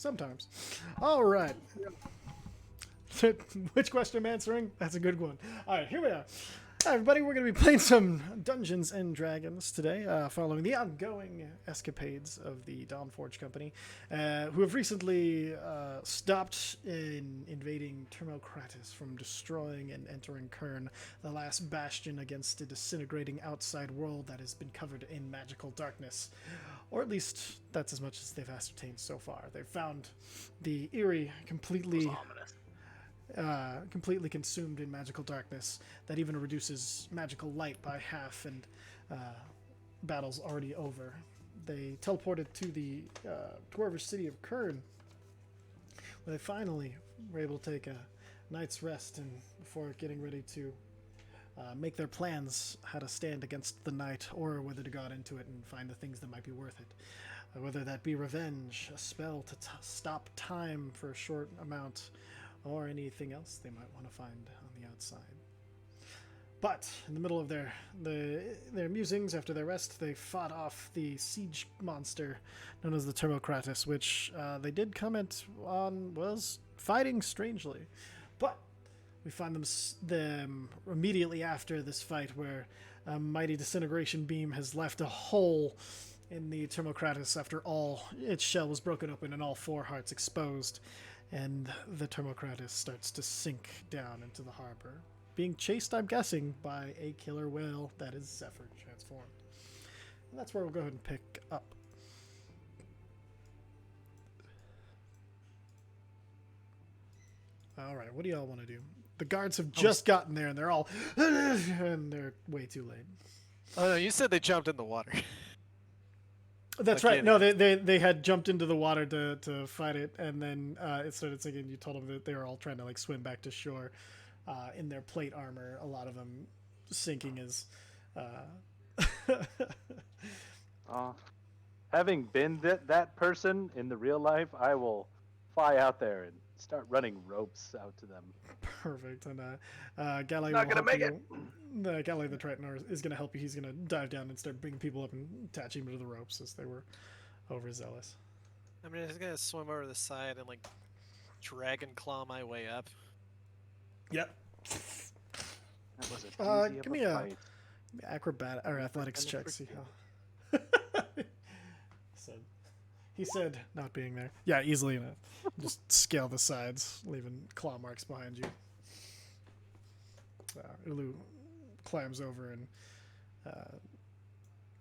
Sometimes. All right. Which question I'm answering? That's a good one. All right, here we are. Hi, everybody. We're going to be playing some Dungeons and Dragons today, following the ongoing escapades of the Dawnforged company, who have recently stopped in invading Termocratis from destroying and entering Kern, the last bastion against a disintegrating outside world that has been covered in magical darkness. Or at least that's as much as they've ascertained so far. They've found the Eyrie completely consumed in magical darkness that even reduces magical light by half, and battle's already over. They teleported to the dwarvish city of Kern, where they finally were able to take a night's rest and before getting ready to make their plans how to stand against the night, or whether to go out into it and find the things that might be worth it. Whether that be revenge, a spell to stop time for a short amount, or anything else they might want to find on the outside. But in the middle of their musings after their rest, they fought off the siege monster known as the Termocratis, which they did comment on was fighting strangely. But we find them immediately after this fight, where a mighty disintegration beam has left a hole in the Termocratis after all its shell was broken open and all four hearts exposed. And the Termocratis starts to sink down into the harbor, being chased, I'm guessing, by a killer whale that is Zephyr transformed. And that's where we'll go ahead and pick up. All right, what do y'all want to do? The guards have just gotten there, and they're all... and they're way too late. Oh, no, you said they jumped in the water. That's right. No, they had jumped into the water to fight it, and then it started sinking. You told them that they were all trying to like swim back to shore in their plate armor. A lot of them sinking as. Having been that person in the real life, I will fly out there and start running ropes out to them. Perfect. And Galley not gonna make it. The Galley the Triton is going to help you. He's going to dive down and start bringing people up and attaching them to the ropes as they were overzealous. I mean, I'm just gonna swim over the side and like dragon claw my way up. Yep. That was give me a acrobat or athletics check. See how. He said, not being there. Yeah, easily enough. Just scale the sides, leaving claw marks behind you. Ulu climbs over and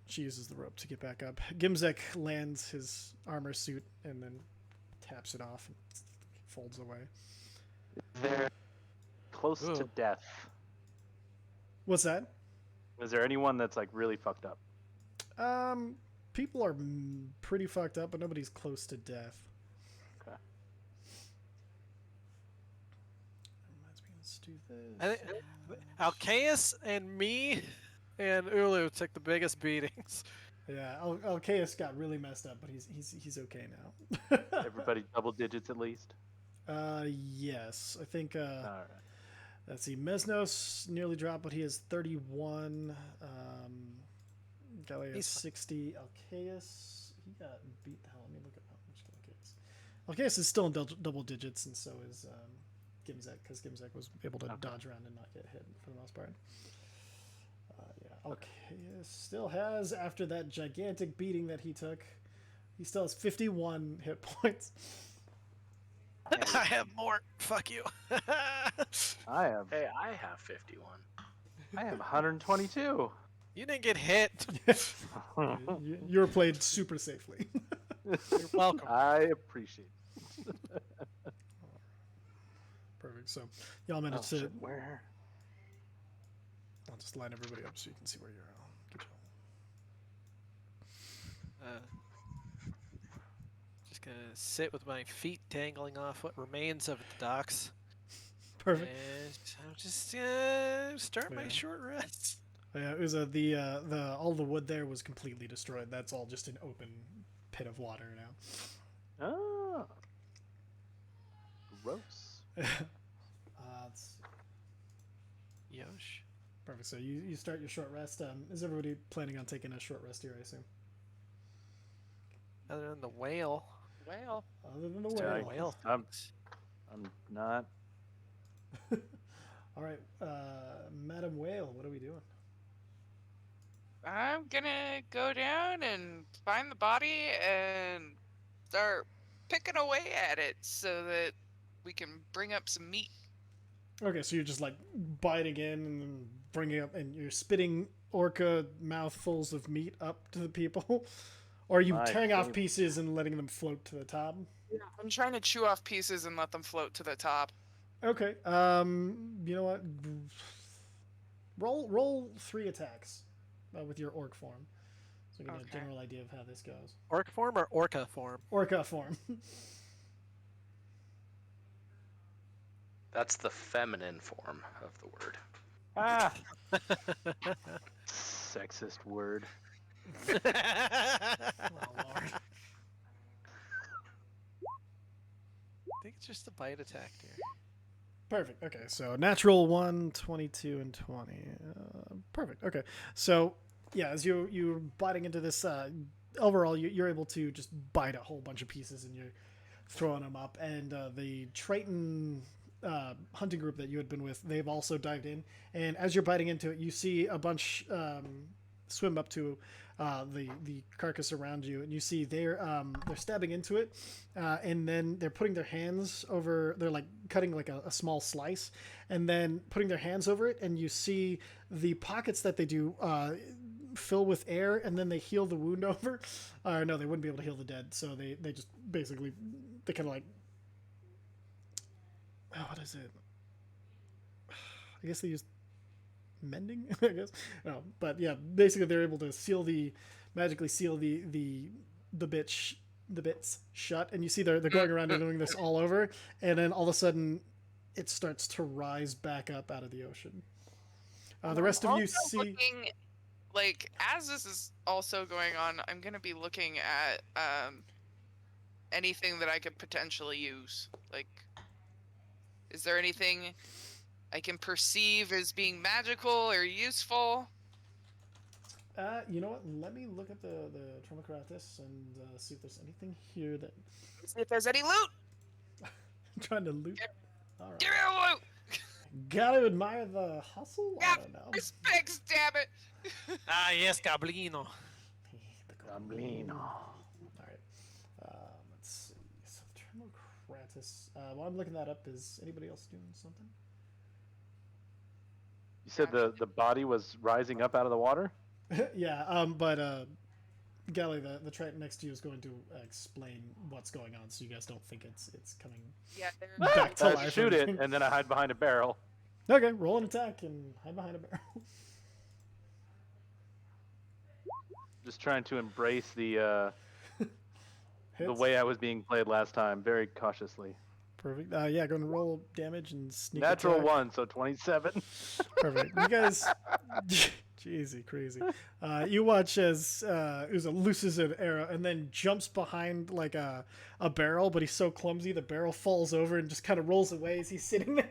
she uses the rope to get back up. Gimzek lands his armor suit and then taps it off and folds away. They're close to death. What's that? Is there anyone that's like really fucked up? People are pretty fucked up, but nobody's close to death. Okay. Let's do this. Alcaeus and me and Ulu took the biggest beatings. Yeah, Alcaeus got really messed up, but he's okay now. Everybody double digits at least? Yes. I think, all right. Let's see, Mesnos nearly dropped, but he has 31. Galley has 60. Alcaeus, he got beat the hell. Let me look at how much Alcaeus. Alcaeus is still in double digits, and so is Gimzek, because Gimzek was able to dodge around and not get hit for the most part. Yeah, Alcaeus still has, after that gigantic beating that he took, he still has 51 hit points. I have more. Fuck you. I have 51. I have 122. You didn't get hit. You were played super safely. You're welcome. I appreciate it. Perfect. So y'all managed to. Where? I'll just line everybody up so you can see where you're at. Good job. Just gonna sit with my feet dangling off what remains of the docks. Perfect. And I'll just start my short rest. Yeah, it was all the wood there was completely destroyed. That's all just an open pit of water now. Oh, gross. Yosh. Perfect. So you start your short rest. Is everybody planning on taking a short rest here? I assume. Other than the whale. Well, Other than the Yeah, whale. Whale. I'm not. All right, Madam Whale, what are we doing? I'm gonna go down and find the body and start picking away at it so that we can bring up some meat. Okay, so you're just like biting in and bringing up, and you're spitting orca mouthfuls of meat up to the people, or are you My tearing off favorite. pieces and letting them float to the top? I'm trying to chew off pieces and let them float to the top. Okay. You know what? Roll 3 attacks with your orc form, so we get a Okay. general idea of how this goes. Orc form or orca form? Orca form. That's the feminine form of the word. Ah, sexist word. Oh Lord. I think it's just a bite attack, dear. Perfect. Okay, so natural 1, 22, and 20. Perfect. Okay, so yeah, as you're biting into this, overall you're able to just bite a whole bunch of pieces, and you're throwing them up. And the Triton hunting group that you had been with, they've also dived in. And as you're biting into it, you see a bunch swim up to the carcass around you, and you see they're stabbing into it, and then they're putting their hands over. They're like cutting like a small slice, and then putting their hands over it, and you see the pockets that they do fill with air, and then they heal the wound over. No, they wouldn't be able to heal the dead, so they just basically they kind of like what is it? I guess they use mending. I guess no, but yeah, basically they're able to magically seal the bits shut, and you see they're going around and doing this all over, and then all of a sudden it starts to rise back up out of the ocean. The rest of you Also see looking, like, as this is also going on, I'm gonna be looking at anything that I could potentially use. Like, is there anything I can perceive as being magical or useful? you know what? Let me look at the Tromacratus and see if there's anything here that See if there's any loot. I'm trying to loot. All right. Give me the loot. Gotta admire the hustle. I Yeah, don't know. respects, damn it. Ah, yes, Gablino. Gamblino. All right. Let's see. So Tromacratus. While I'm looking that up, is anybody else doing something? You said the body was rising up out of the water? Yeah. But Gally, the Triton next to you is going to explain what's going on, so you guys don't think it's coming Yeah, back to I life. or shoot it, anything. and then I hide behind a barrel. Okay, roll an attack and hide behind a barrel. Just trying to embrace the Hits. way I was being played last time, very cautiously. Perfect. Yeah, go and roll damage and sneak Natural attack. 1, so 27. Perfect. You guys, jeezy, crazy. You watch as Uza looses an arrow and then jumps behind like a barrel, but he's so clumsy the barrel falls over and just kind of rolls away as he's sitting there.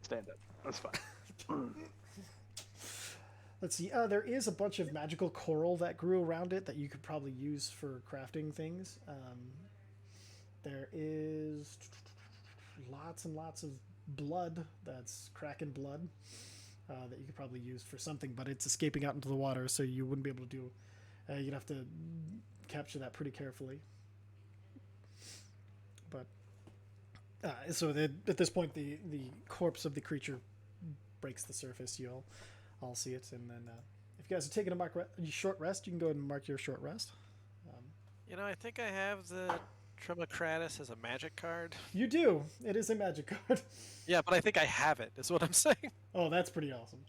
Stand up. That's fine. Let's see. There is a bunch of magical coral that grew around it that you could probably use for crafting things. There is lots and lots of blood that's kraken blood that you could probably use for something, but it's escaping out into the water, so you wouldn't be able to do. You'd have to capture that pretty carefully. But so at this point, the corpse of the creature breaks the surface. You'll all see it, and then if you guys are taking a short rest, you can go ahead and mark your short rest. You know, I think I have the Tromacratus as a magic card. You do. It is a magic card. Yeah, but I think I have it, is what I'm saying. Oh, that's pretty awesome.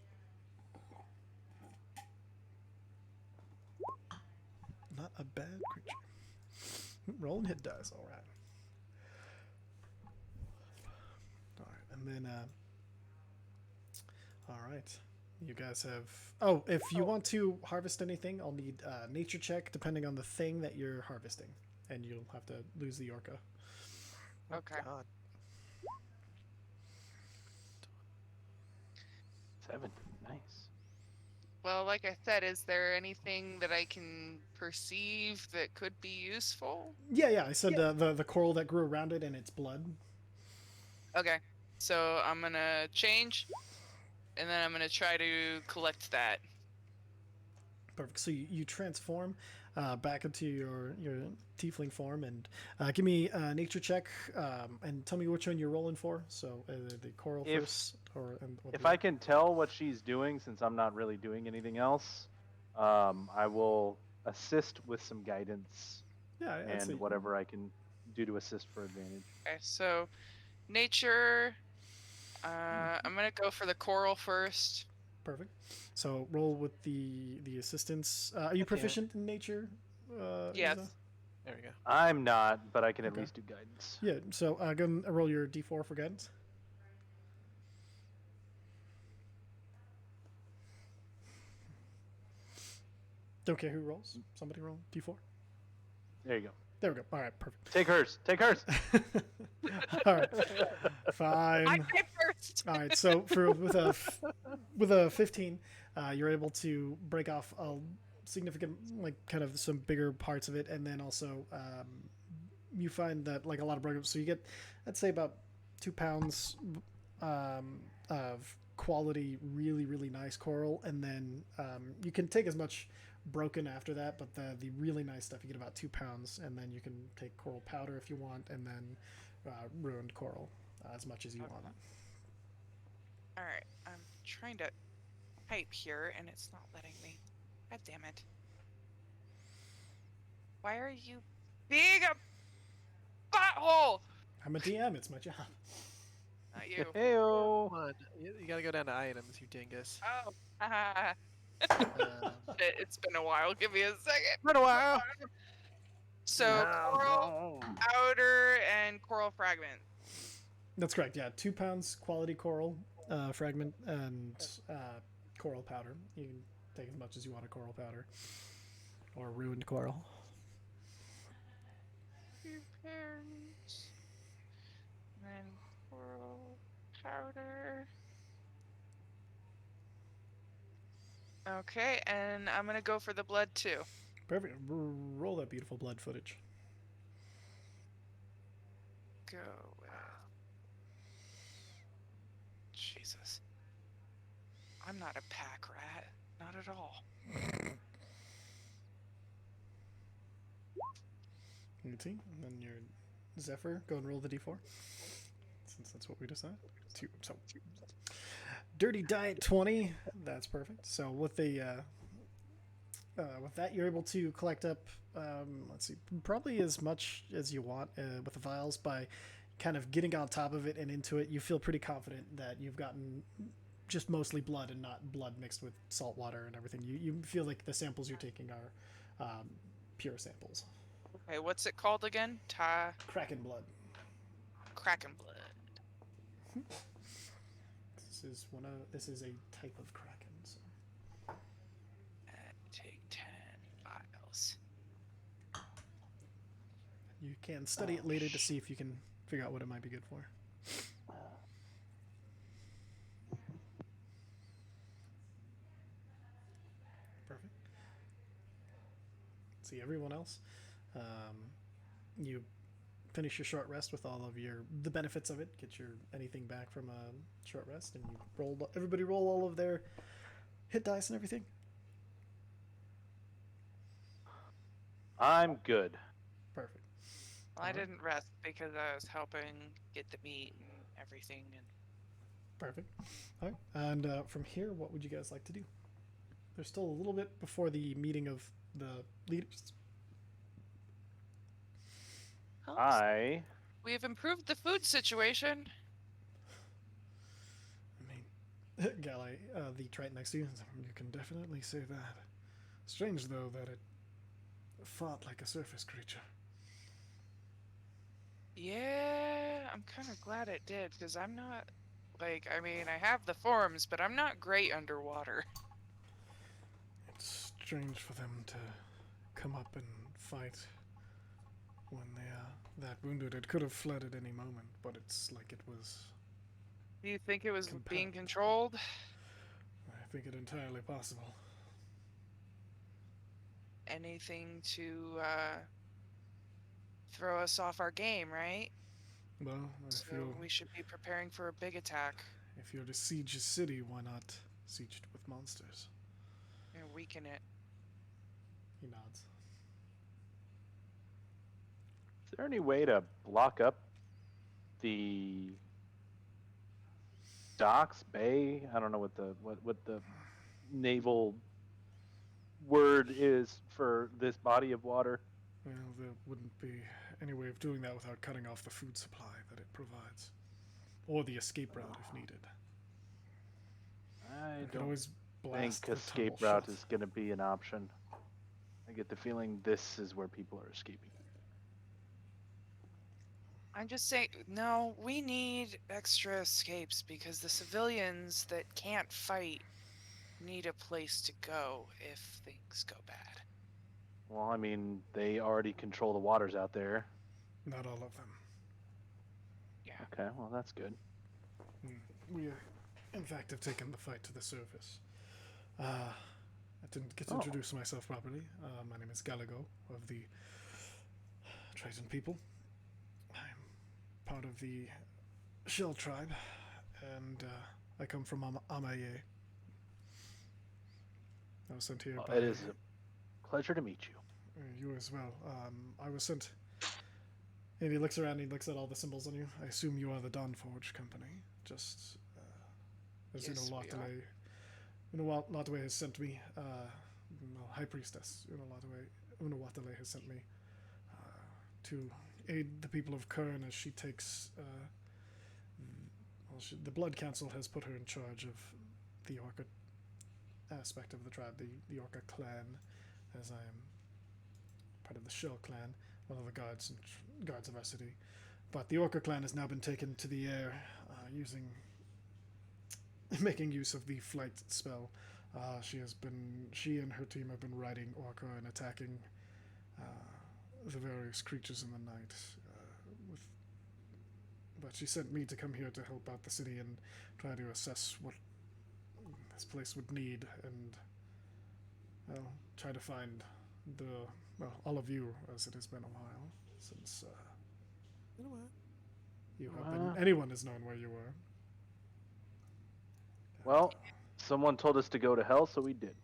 Not a bad creature. Rolling hit dice, all right. All right, and then, all right. You guys have... Oh, if you want to harvest anything, I'll need nature check depending on the thing that you're harvesting. And you'll have to lose the orca. Okay. God. 7. Nice. Well, like I said, is there anything that I can perceive that could be useful? Yeah. I said the coral that grew around it and its blood. Okay. So I'm gonna change, and then I'm gonna try to collect that. Perfect. So you transform back into your tiefling form, and give me a nature check, and tell me which one you're rolling for. So the coral If- first, or If I can tell what she's doing, since I'm not really doing anything else, I will assist with some guidance yeah, I'd and say whatever I can do to assist for advantage. Okay. So nature. I'm gonna go for the coral first. perfect. So roll with the assistance. Are you Okay. proficient in nature? Yes. Uzo? There we go. I'm not, but I can at Okay. least do guidance. Yeah. So go and roll your d4 for guidance. Don't care who rolls. Somebody roll d4. There you go. There we go. All right, perfect. Take hers. Take hers. All right, fine. I pay first. All right, so with a 15, you're able to break off a significant, like kind of some bigger parts of it, and then also you find that like a lot of broken. So you get, I'd say about 2 pounds of quality, really nice coral, and then you can take as much broken after that, but the really nice stuff you get about 2 pounds, and then you can take coral powder if you want, and then ruined coral as much as you want. All right. I'm trying to type here, and it's not letting me. God damn it. Why are you being a butthole? I'm a DM. It's my job. Not you. Heyo. Come on, you gotta go down to items, you dingus. Oh. haha. Um, It's been a while. Give me a second. been a while. So coral powder and coral fragment. That's correct. Yeah, 2 pounds quality coral fragment and coral powder. You can take as much as you want of coral powder or ruined coral. 2 pounds. And then coral powder. Okay, and I'm gonna go for the blood too. Perfect. Roll that beautiful blood footage. Go with. Jesus. I'm not a pack rat. Not at all. You see, and then your Zephyr. Go and roll the d4, since that's what we decided. Dirty Diet 20. That's perfect. So with that, you're able to collect up, let's see, probably as much as you want with the vials by kind of getting on top of it and into it. You feel pretty confident that you've gotten just mostly blood and not blood mixed with salt water and everything. You feel like the samples you're taking are pure samples. Okay, what's it called again? Kraken blood. Kraken blood. This is a type of kraken. So. Take 10 vials. You can study it later to see if you can figure out what it might be good for. Perfect. See everyone else. You finish your short rest with all of the benefits of it. Get your anything back from a short rest, and everybody roll all of their hit dice and everything. I'm good. Perfect. Well, I Alright. didn't rest because I was helping get the meat and everything. And Perfect. All right. And from here, what would you guys like to do? There's still a little bit before the meeting of the leaders. we have improved the food situation. I mean, Galley, the Triton next to you, you can definitely say that. Strange, though, that it fought like a surface creature. Yeah, I'm kind of glad it did because I'm not like I mean I have the forms, but I'm not great underwater. It's strange for them to come up and fight when they are that wounded. It could have fled at any moment, but it's like it was. Do you think it was being Compelled. controlled? I think it entirely possible. anything to throw us off our game, right? Well, So we should be preparing for a big attack if you're to siege a city, why not siege it with monsters? and weaken it. He nods. Is there any way to block up the docks, bay? I don't know what the naval word is for this body of water. Well, there wouldn't be any way of doing that without cutting off the food supply that it provides, or the escape route if needed. I could don't always think blast the escape tunnel route shut. is going to be an option. I get the feeling this is where people are escaping. I'm just saying, no, we need extra escapes because the civilians that can't fight need a place to go if things go bad. Well, I mean, they already control the waters out there. Not all of them. Yeah. Okay, well, that's good. We, in fact, have taken the fight to the surface. I didn't get to Oh. introduce myself properly. My name is Galago of the Triton people. I'm part of the Shell tribe, and I come from Amaye. I was sent here by... It is a pleasure to meet you. You as well. I was sent... And he looks around and he looks at all the symbols on you. I assume you are the Dawnforged company. Just as Yes, Unawatele has sent me, High Priestess Unawatele has sent me to aid the people of Kern as she takes. The Blood Council has put her in charge of the Orca aspect of the tribe, the Orca clan, as I am part of the Shell clan, one of the guards of our city. But the Orca clan has now been taken to the air, making use of the flight spell. She and her team have been riding Orca and attacking the various creatures in the night. But she sent me to come here to help out the city and try to assess what this place would need and try to find all of you, as it has been a while since You know what? you have been. Anyone has known where you were. Well, someone told us to go to hell, so we did.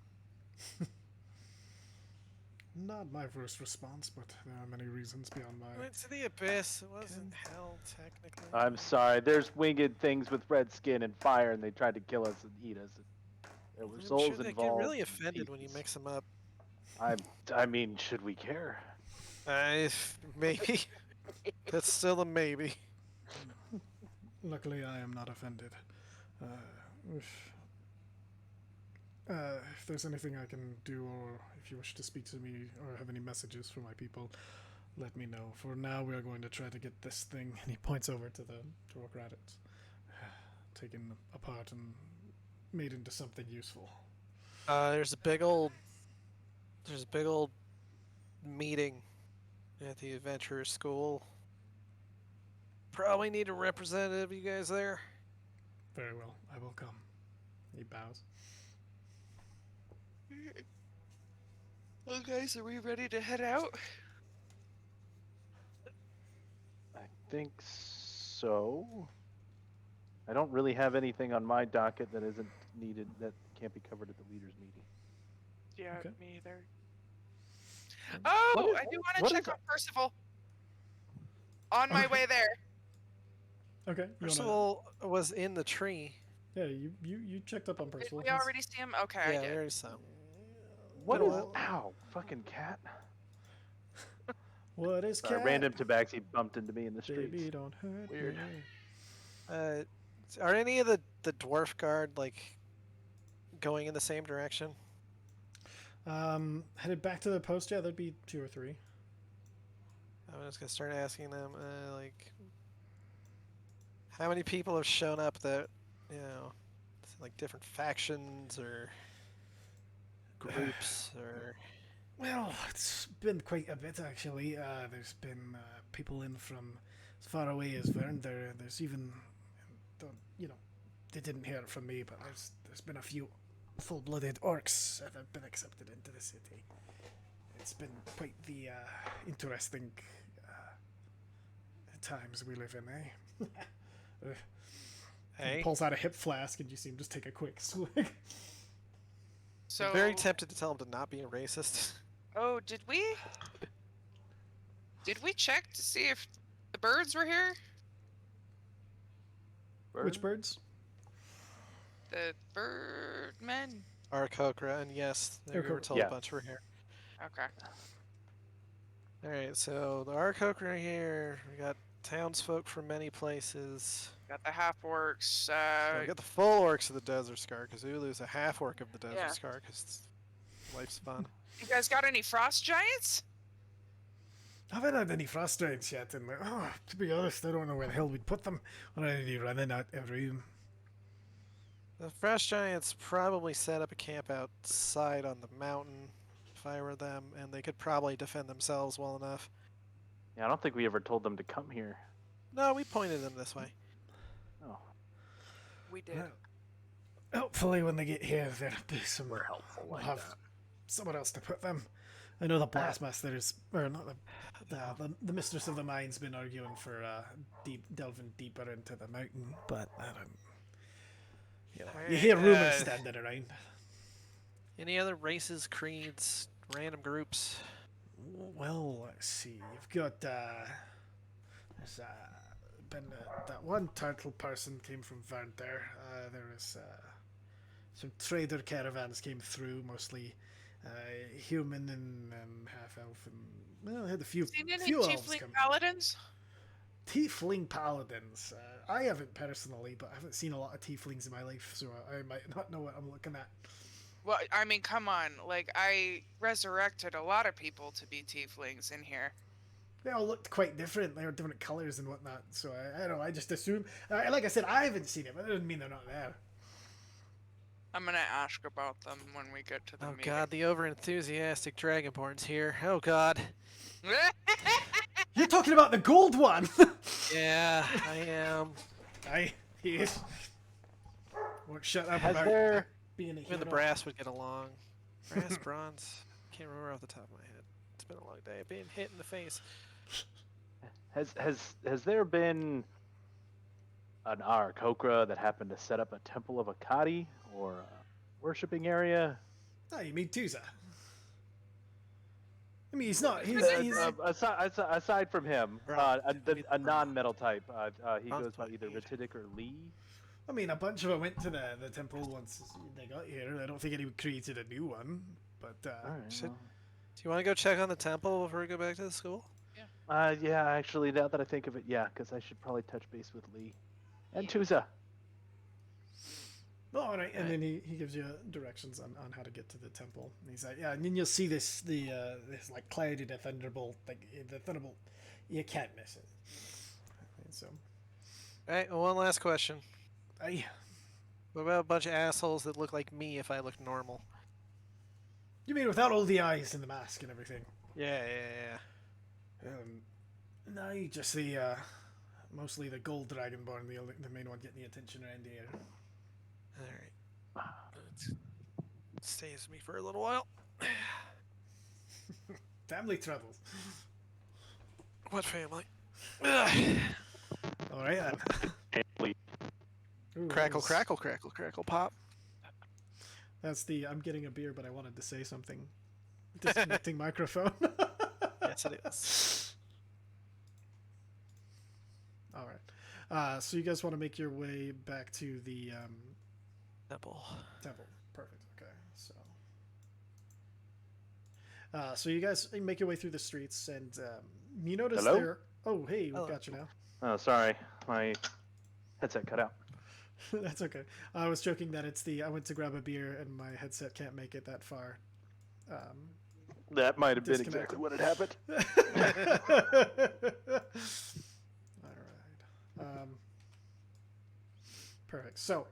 Not my first response, but there are many reasons beyond my... Went to the abyss. It wasn't hell, technically. I'm sorry. There's winged things with red skin and fire, and they tried to kill us and eat us. There were I'm souls sure they involved. get really offended when you mix them up. I mean, should we care? Maybe. That's still a maybe. Luckily, I am not offended. If there's anything I can do, or if you wish to speak to me, or have any messages for my people, let me know. For now, we are going to try to get this thing, and he points over to the Orc Raditz, taken apart and made into something useful. There's a big old meeting at the Adventurer School. Probably need a representative. You guys there? Very well, I will come. He bows. Well, guys, are we ready to head out? I think so. I don't really have anything on my docket that isn't needed, that can't be covered at the leaders' meeting. Yeah, Okay. me either. Oh, What is- I do want what to check is on Percival. On my way there. Okay. You wanna, Percival was in the tree. yeah, you checked up on Did Percival. we already see him? Okay, I Yeah, did. there is some. What You is... know Ow, fucking cat. What is Sorry, cat? random tabaxi bumped into me in the streets. Baby, don't hurt Weird. me. Are any of the dwarf guard like going in the same direction? Headed back to the post, yeah, there'd be 2 or 3. I'm just gonna start asking them like how many people have shown up that like different factions or groups or. Well, it's been quite a bit actually. There's been people in from as far away as Vern. There's even, they didn't hear it from me, but there's been a few full-blooded orcs that have been accepted into the city. it's been quite the interesting times we live in, eh? Hey, He pulls out a hip flask, and you see him just take a quick swig. So, I'm very tempted to tell him to not be a racist. oh, did we check to see if the birds were here? Which birds? The birdmen. Aarakocra, and yes, we were Aarakocra. told Yeah. a bunch were here. Okay. Alright, so the Aarakocra are here. We got townsfolk from many places. Got the half orcs. So we got the full orcs of the Desert Scar, because we lose a half orc of the Desert Yeah. Scar, because life's fun. You guys got any frost giants? I haven't had any frost giants yet, and to be honest, I don't know where the hell we'd put them. We're already running out of room. The Frost Giants probably set up a camp outside on the mountain, if I were them, and they could probably defend themselves well enough. Yeah, I don't think we ever told them to come here. No, we pointed them this way. Oh. We did. Well, hopefully, when they get here, there'll be some. We're helpful We'll like have that. somewhere else to put them. I know the Blastmaster's, or not the Mistress of the Mine's been arguing for delving deeper into the mountain, but I don't. You know, you hear rumors standing around. Any other races, creeds, random groups? Well, let's see. You've got there's been that one turtle person came from Vernter. There was some trader caravans came through, mostly human and half elf, and well, had a few Seen any elves tiefling come. paladins? Tiefling paladins. I haven't personally, but I haven't seen a lot of tieflings in my life, so I might not know what I'm looking at. Well, I mean, come on. Like, I resurrected a lot of people to be tieflings in here. They all looked quite different. They were different colors and whatnot. So I don't know. I just assume. Like I said, I haven't seen it, but that doesn't mean they're not there. I'm gonna ask about them when we get to the Oh meeting. god, the over-enthusiastic Dragonborn's here. Oh god. You're talking about the gold one. Yeah, I am. He is. Won't shut up Has about there being a Me and hero. the brass would get along. Brass, bronze. Can't remember off the top of my head. It's been a long day. Being hit in the face. has there been an Aarakocra that happened to set up a temple of Akadi or a worshipping area? Oh, you mean Tuza? I mean, he's not. He's. Aside from him, a non-metal type, he Bronze goes by type, either yeah. Ratidic or Lee. I mean, a bunch of them went to the temple once they got here. I don't think anyone created a new one, but All right. Should- Do you want to go check on the temple before we go back to the school? Yeah, actually, now that I think of it, yeah, because I should probably touch base with Lee and Tuza. oh, all right. And then he gives you directions on how to get to the temple. And he's like, yeah, and then you'll see this like cloud in a thunderbolt. Like the thunderbolt, you can't miss it. And so, Alright, well, one last question. I. What about a bunch of assholes that look like me if I look normal? You mean without all the eyes and the mask and everything? Yeah. No, you just see mostly the gold dragonborn, the main one getting the attention around here. Alright. Stays with me for a little while. Family troubles. What family? All right, then. Ooh, Crackle, that was- crackle, crackle, crackle, pop. That's the I'm getting a beer, but I wanted to say something. Disconnecting microphone. Yes, it is. All right. So you guys want to make your way back to the Temple. temple. Perfect. Okay. So you guys make your way through the streets, and you notice Hello? there. Oh, hey, we've Hello. got you now. Oh, sorry, my headset cut out. That's okay. I was joking that it's the I went to grab a beer and my headset can't make it that far. That might have been Disconnected. exactly what had happened. All right. Perfect. So,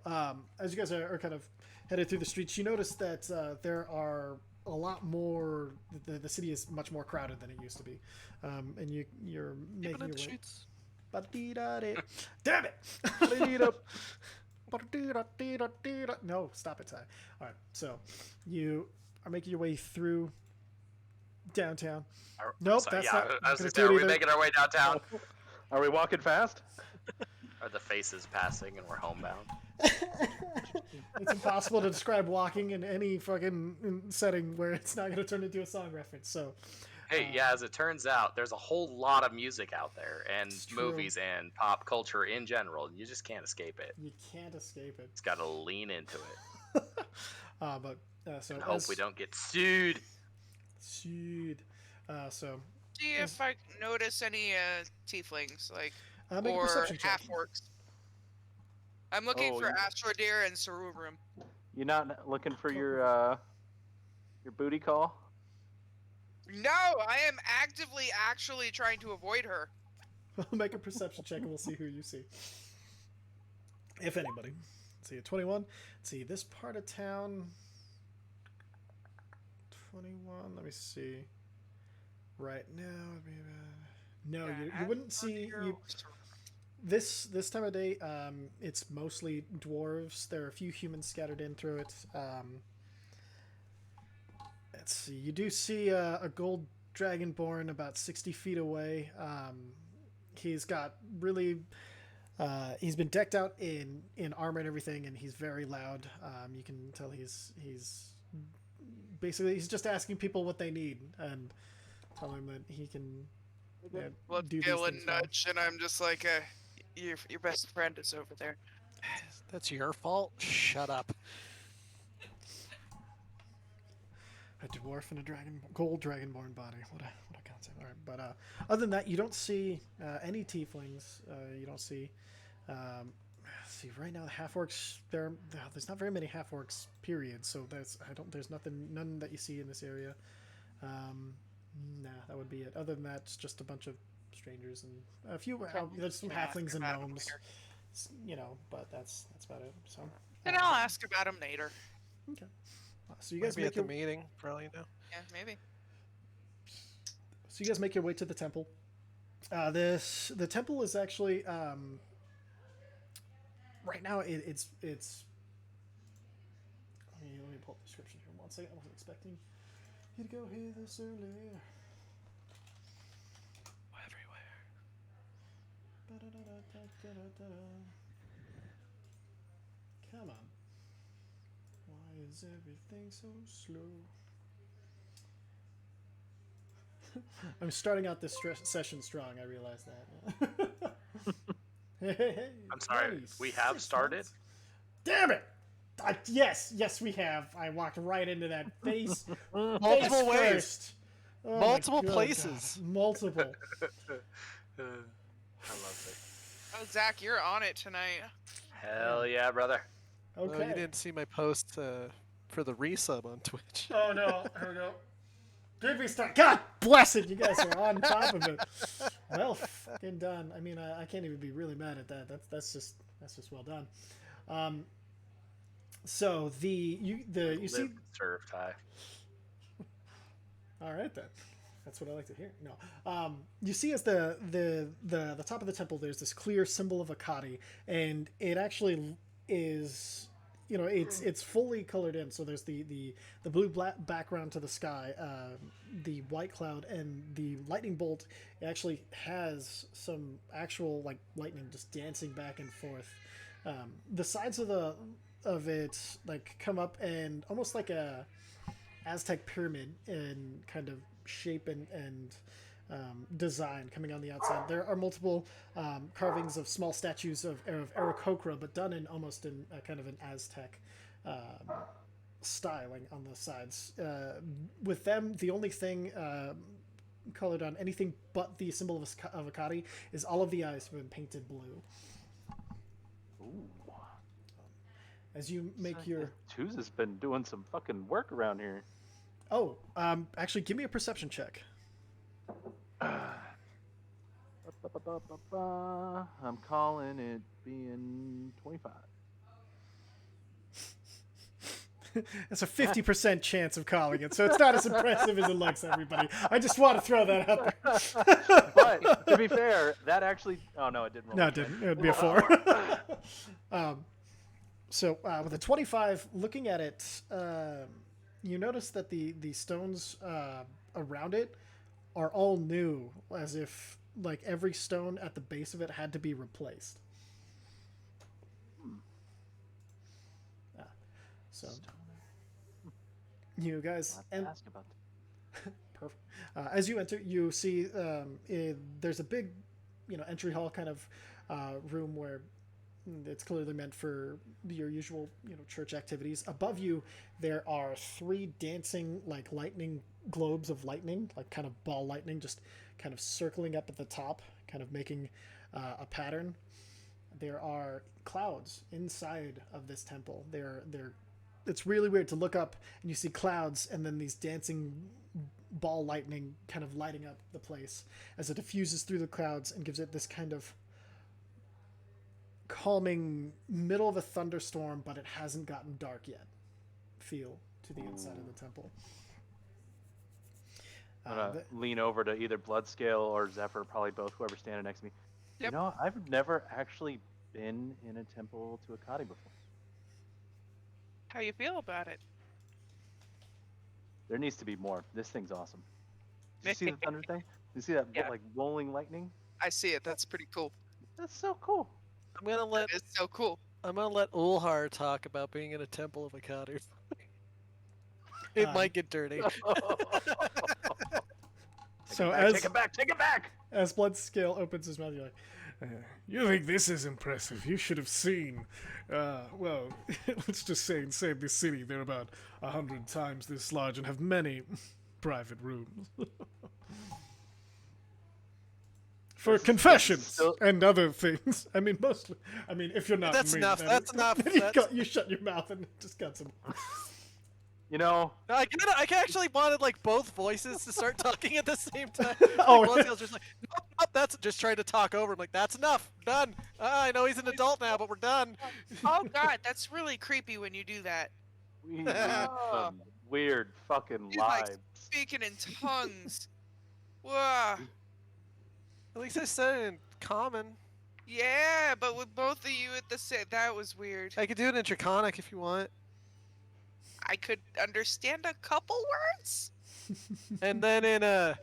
as you guys are kind of headed through the streets, you notice that there are a lot more. The city is much more crowded than it used to be, and you're making your way. Damn it! No, stop it, Ty. All right, so you are making your way through downtown. Are- Nope, sorry, that's yeah, not I was gonna gonna say, do are it we either. making our way downtown? Are we walking fast? Are the faces passing and we're homebound? It's impossible to describe walking in any fucking setting where it's not going to turn into a song reference. So, Hey, yeah, as it turns out, there's a whole lot of music out there and It's true. movies and pop culture in general. You just can't escape it. you can't escape it. It's got to lean into it So and hope as- we don't get sued. Sued. So See if I notice any tieflings, like, make a or perception check. half orcs. I'm looking Oh, for you- Astrodeer and Cerebrum. You're not looking for your booty call? No, I am actively actually trying to avoid her. Make a perception check and we'll see who you see. If anybody. Let's see, a 21. Let's see, this part of town. 21. Let me see. Right now, it'd be no, Yeah, you wouldn't see Astrodeer you. or Cerebrum. This time of day, it's mostly dwarves. There are a few humans scattered in through it. Let's see. You do see a gold dragonborn about 60 feet away. He's got really. He's been decked out in armor and everything, and he's very loud. You can tell he's basically he's just asking people what they need and telling them that he can. Let's do these give a things well. nudge, and I'm just like, your best friend is over there. That's your fault. Shut up. A dwarf and a gold dragonborn body. What a concept. All right, but other than that, you don't see any tieflings. You don't see. Let's see, right now the half orcs. There's not very many half orcs. Period. So there's none that you see in this area. Nah, that would be it. Other than that, it's just a bunch of strangers and a few. There's some halflings and About 'em gnomes. later. But that's about it. So. And I'll ask about him later. Okay. So you guys Maybe make at the your meeting, probably no. Yeah, maybe. So you guys make your way to the temple. The temple is actually right now it's. Let me pull up the description here. 1 second. I wasn't expecting you to go here this early. Everywhere. Come on. Why is everything so slow? I'm starting out this session strong. I realize that. Hey, I'm sorry, we have 26 started? months. Damn it! Yes, we have. I walked right into that face. Multiple face ways. first. Oh my Multiple good places. God. Multiple. I love it. Oh, Zach, you're on it tonight. Hell yeah, brother. Okay. Oh, you didn't see my post for the resub on Twitch. Oh no, here we go. Did we start? God bless it, you guys are on top of it. Well, fucking done. I mean, I can't even be really mad at that. That's just well done. So you see. Live, serve, Ty. All right then. That's what I like to hear. No, you see, as the top of the temple, there's this clear symbol of Akati, and it actually is, it's fully colored in. So there's the blue black background to the sky, the white cloud, and the lightning bolt. It actually has some actual like lightning just dancing back and forth. The sides of it like come up and almost like a Aztec pyramid in kind of shape and design coming on the outside. There are multiple carvings of small statues of Aarakocra, but done in almost in a kind of an Aztec styling on the sides. With them, the only thing colored on anything but the symbol of Akati is all of the eyes have been painted blue. Ooh. As you make your... Tuz has been doing some fucking work around here. Oh, actually, give me a perception check. I'm calling it being 25. It's a 50% chance of calling it, so it's not as impressive as it looks, everybody. I just want to throw that out there. But to be fair, that actually... Oh, no, it didn't roll. No, it didn't. It would be a 4. So with a 25, looking at it, you notice that the stones around it are all new, as if like every stone at the base of it had to be replaced. So you guys and ask about perfect. As you enter, you see there's a big, entry hall kind of room where it's clearly meant for your usual, church activities. Above you, there are 3 dancing like lightning globes of lightning, like kind of ball lightning, just kind of circling up at the top, kind of making a pattern. There are clouds inside of this temple. It's really weird to look up and you see clouds and then these dancing ball lightning kind of lighting up the place as it diffuses through the clouds and gives it this kind of calming middle of a thunderstorm, but it hasn't gotten dark yet feel to the inside of the temple. I'm gonna lean over to either Bloodscale or Zephyr, probably both, whoever's standing next to me. Yep. I've never actually been in a temple to Akati before. How you feel about it? There needs to be more. This thing's awesome. Did you see the thunder thing? Did you see that Yeah. like rolling lightning? I see it. That's pretty cool. That's so cool. I'm gonna let It's so cool. Ulhar talk about being in a temple of Akadu. It might get dirty. So Take it back! As Bloodscale opens his mouth, you're like, you think this is impressive? You should have seen. Well, let's just say inside this city, they're about 100 times this large and have many private rooms. For confessions and other things. I mean, mostly. I mean, if you're not That's me, enough. then That's enough. you shut your mouth and just got some. I can actually wanted like both voices to start talking at the same time. Oh, Bloodscale's just like, nope, that's just trying to talk over. I'm like, that's enough. Done. I know he's an adult now, but we're done. Oh God, that's really creepy when you do that. We have some weird fucking He's like lives. speaking in tongues. Whoa. At least I said it in common. Yeah, but with both of you at the same, that was weird. I could do it in Draconic if you want. I could understand a couple words. And then in a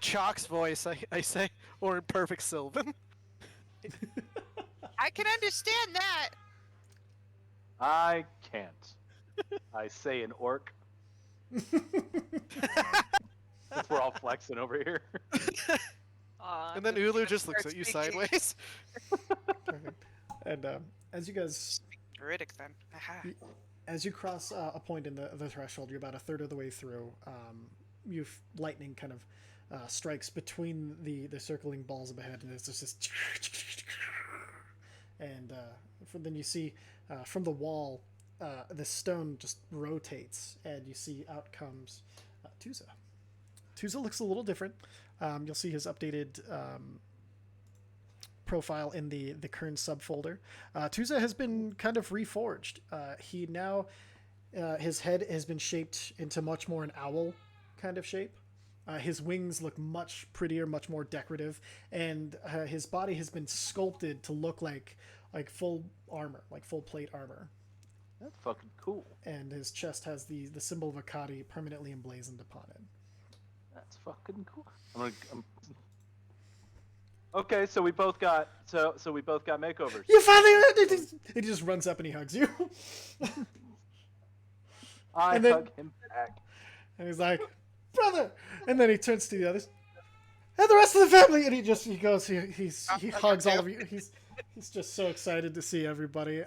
Chalk's voice, I say, or in perfect Sylvan. I can understand that. I can't. I say an orc. We're all flexing over here. And then Ulu just looks at you sideways. Perfect. And as you guys, Druidic then. Aha. as you cross a point in the threshold, you're about a third of the way through. Lightning kind of strikes between the circling balls of ahead, and it's just this. And then you see from the wall, the stone just rotates, and you see out comes Tuza. Tuza looks a little different. You'll see his updated profile in the Kern subfolder. Tuza has been kind of reforged. He now, his head has been shaped into much more an owl kind of shape. His wings look much prettier, much more decorative, and his body has been sculpted to look like full armor, like full plate armor. That's fucking cool. And his chest has the symbol of Akati permanently emblazoned upon it. That's fucking cool. Okay, so we both got makeovers. You finally! He just runs up and he hugs you. I hug him back. And he's like, brother! And then he turns to the others. And the rest of the family! And he hugs all of you. He's just so excited to see everybody.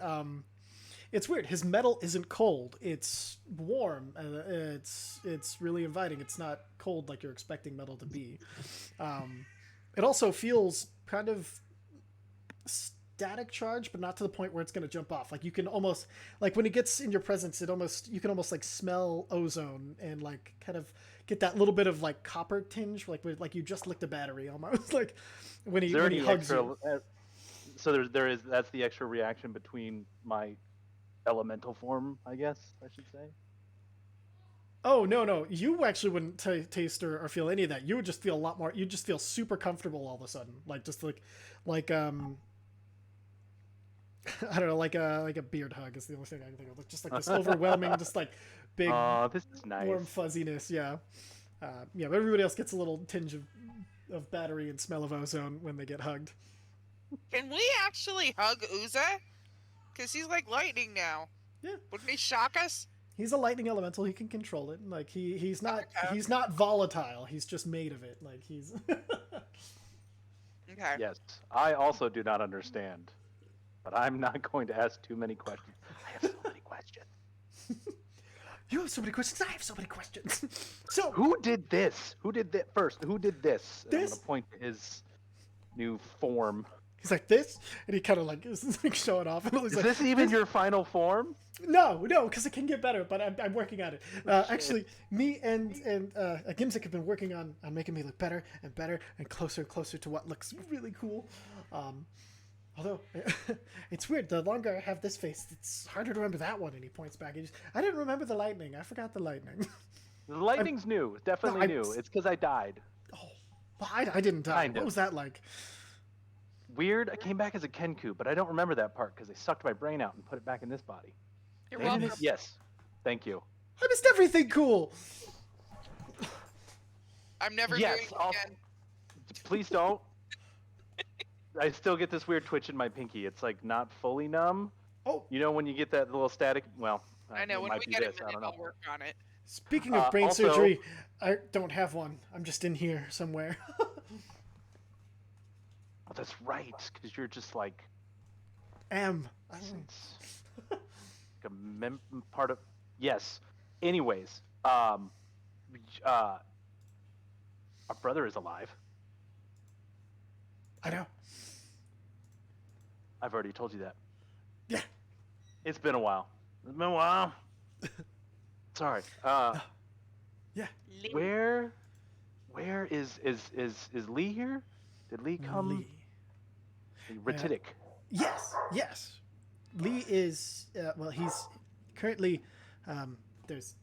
It's weird. His metal isn't cold. It's warm. It's really inviting. It's not cold like you're expecting metal to be. It also feels kind of static charge, but not to the point where it's going to jump off. Like you can almost, like when it gets in your presence, you can almost like smell ozone and like kind of get that little bit of like copper tinge, like you just licked a battery almost. Like when he hugs you. So that's the extra reaction between my elemental form, I guess I should say. Oh no! You actually wouldn't taste or feel any of that. You would just feel a lot more. You just feel super comfortable all of a sudden, like I don't know, like a beard hug is the only thing I can think of. Just like this overwhelming, just like big, this is nice. warm fuzziness. Yeah. Yeah, but everybody else gets a little tinge of battery and smell of ozone when they get hugged. Can we actually hug Uza? Because he's like lightning now. Yeah. Wouldn't he shock us? He's a lightning elemental. He can control it. Like he's not Okay. he's not volatile. He's just made of it. Like he's. Okay. Yes, I also do not understand, but I'm not going to ask too many questions. I have so many questions. You have so many questions. I have so many questions. So Who did this? Who did that first? Who did this? And I'm This? gonna point to his new form. he's like this, and he kind of like is like showing off. And he's Is like, this even your final form? No, because it can get better, but I'm working on it. Actually, me and Gimzik have been working on making me look better and better and closer to what looks really cool. Although, it's weird. The longer I have this face, it's harder to remember that one. And he points back. I didn't remember the lightning. I forgot the lightning. The lightning's new. It's definitely No, new. It's because I died. Oh, well, I didn't die. Kind What of. was that like? Weird. I came back as a Kenku, but I don't remember that part because they sucked my brain out and put it back in this body. You're They welcome. didn't- Yes. Thank you. I missed everything cool. I'm never Yes, doing it I'll- again. Please don't. I still get this weird twitch in my pinky. It's like not fully numb. Oh, You know when you get that little static? Well, I know. it When might we be get this. it, I don't I'll know. work on it. speaking of brain also- surgery, I don't have one. I'm just in here somewhere. Oh, that's right, because you're just like Since like a part of. Yes. Anyways, our brother is alive. I know. I've already told you that. Yeah. It's been a while. It's been a while. Sorry. Yeah. Where is Lee here? Did Lee come? Lee. Ratitic. Yes. Lee is well. He's currently there's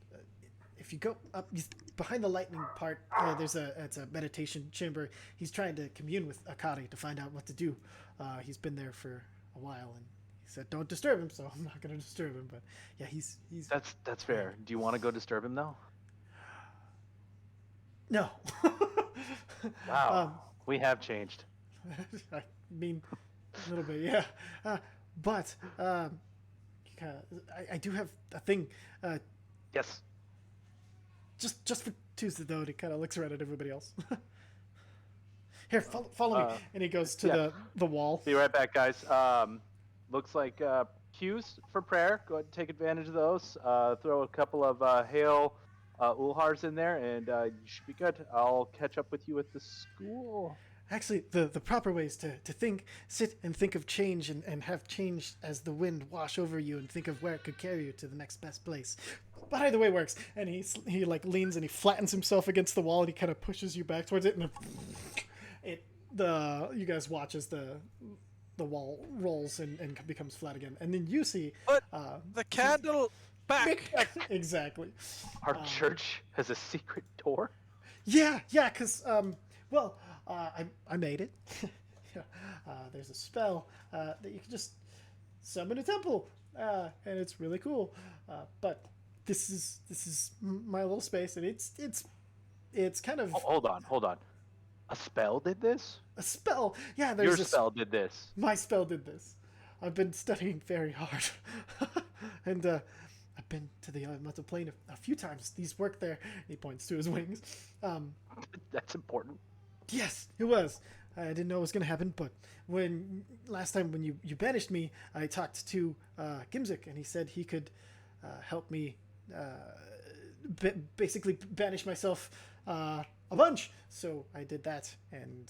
if you go up behind the lightning part, it's a meditation chamber. He's trying to commune with Akari to find out what to do. He's been there for a while, and he said, "Don't disturb him." So I'm not going to disturb him. But yeah, he's That's fair. Do you want to go disturb him though? no. Wow. We have changed. I mean, a little bit, yeah. But I do have a thing. Yes. Just for Tuesday though, and he kind of looks around at everybody else. Here, follow me, and he goes to yeah. the wall. Be right back, guys. Looks like cues for prayer. Go ahead and take advantage of those. Throw a couple of hail Ulhars in there, and you should be good. I'll catch up with you at the school. Actually, the proper way is to sit and think of change and have change as the wind wash over you and think of where it could carry you to the next best place. But either way works. And he like leans and he flattens himself against the wall and he kind of pushes you back towards it, and you guys watch as the wall rolls and becomes flat again. And then you see Put the candle back. exactly. Our church has a secret door. Yeah, because I made it. Yeah. There's a spell that you can just summon a temple, and it's really cool. But this is my little space, and it's kind of Hold on. A spell did this? a spell. Yeah, Your there's spell did this. My spell did this. I've been studying very hard, and I've been to the elemental plane a few times. These work there. He points to his wings. That's important. Yes, it was. I didn't know it was going to happen, but last time when you banished me, I talked to Gimzik, and he said he could help me basically banish myself a bunch. So I did that, and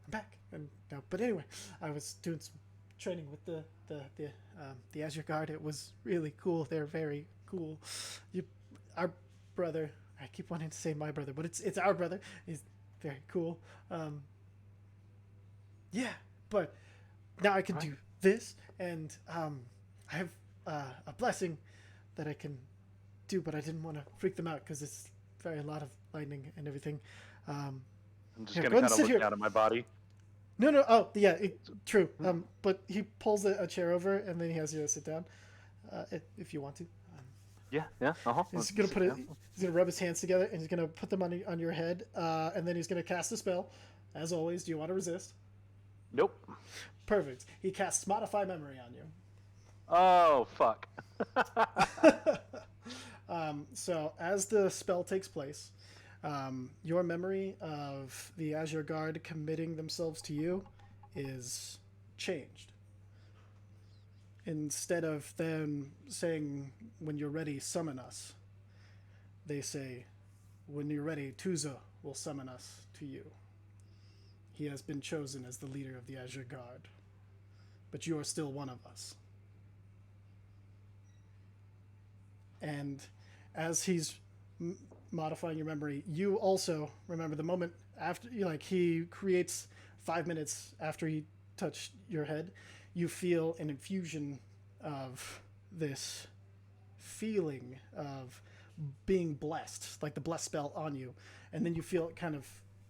I'm back. And now, but anyway, I was doing some training with the Azure Guard. It was really cool. They're very cool. Our brother. I keep wanting to say my brother, but it's our brother. He's very cool. Yeah, but now I can do this, and I have a blessing that I can do, but I didn't want to freak them out because it's very a lot of lightning and everything. I'm just Here, gonna go and kind of sit look here. down at my body. No. Oh, yeah, true. But he pulls a chair over, and then he has you sit down, if you want to. Yeah, yeah. Uh-huh. He's gonna put it. He's gonna rub his hands together and he's gonna put them on your head, and then he's gonna cast a spell. As always, do you want to resist? Nope. Perfect. He casts Modify Memory on you. Oh, fuck. So as the spell takes place, your memory of the Azure Guard committing themselves to you is changed. Instead of them saying, when you're ready, summon us, they say, when you're ready, Tuza will summon us to you. He has been chosen as the leader of the Azure Guard, but you are still one of us. And as he's modifying your memory, you also remember the moment after, he creates 5 minutes after he touched your head, you feel an infusion of this feeling of being blessed, like the blessed spell on you, and then you feel it kind of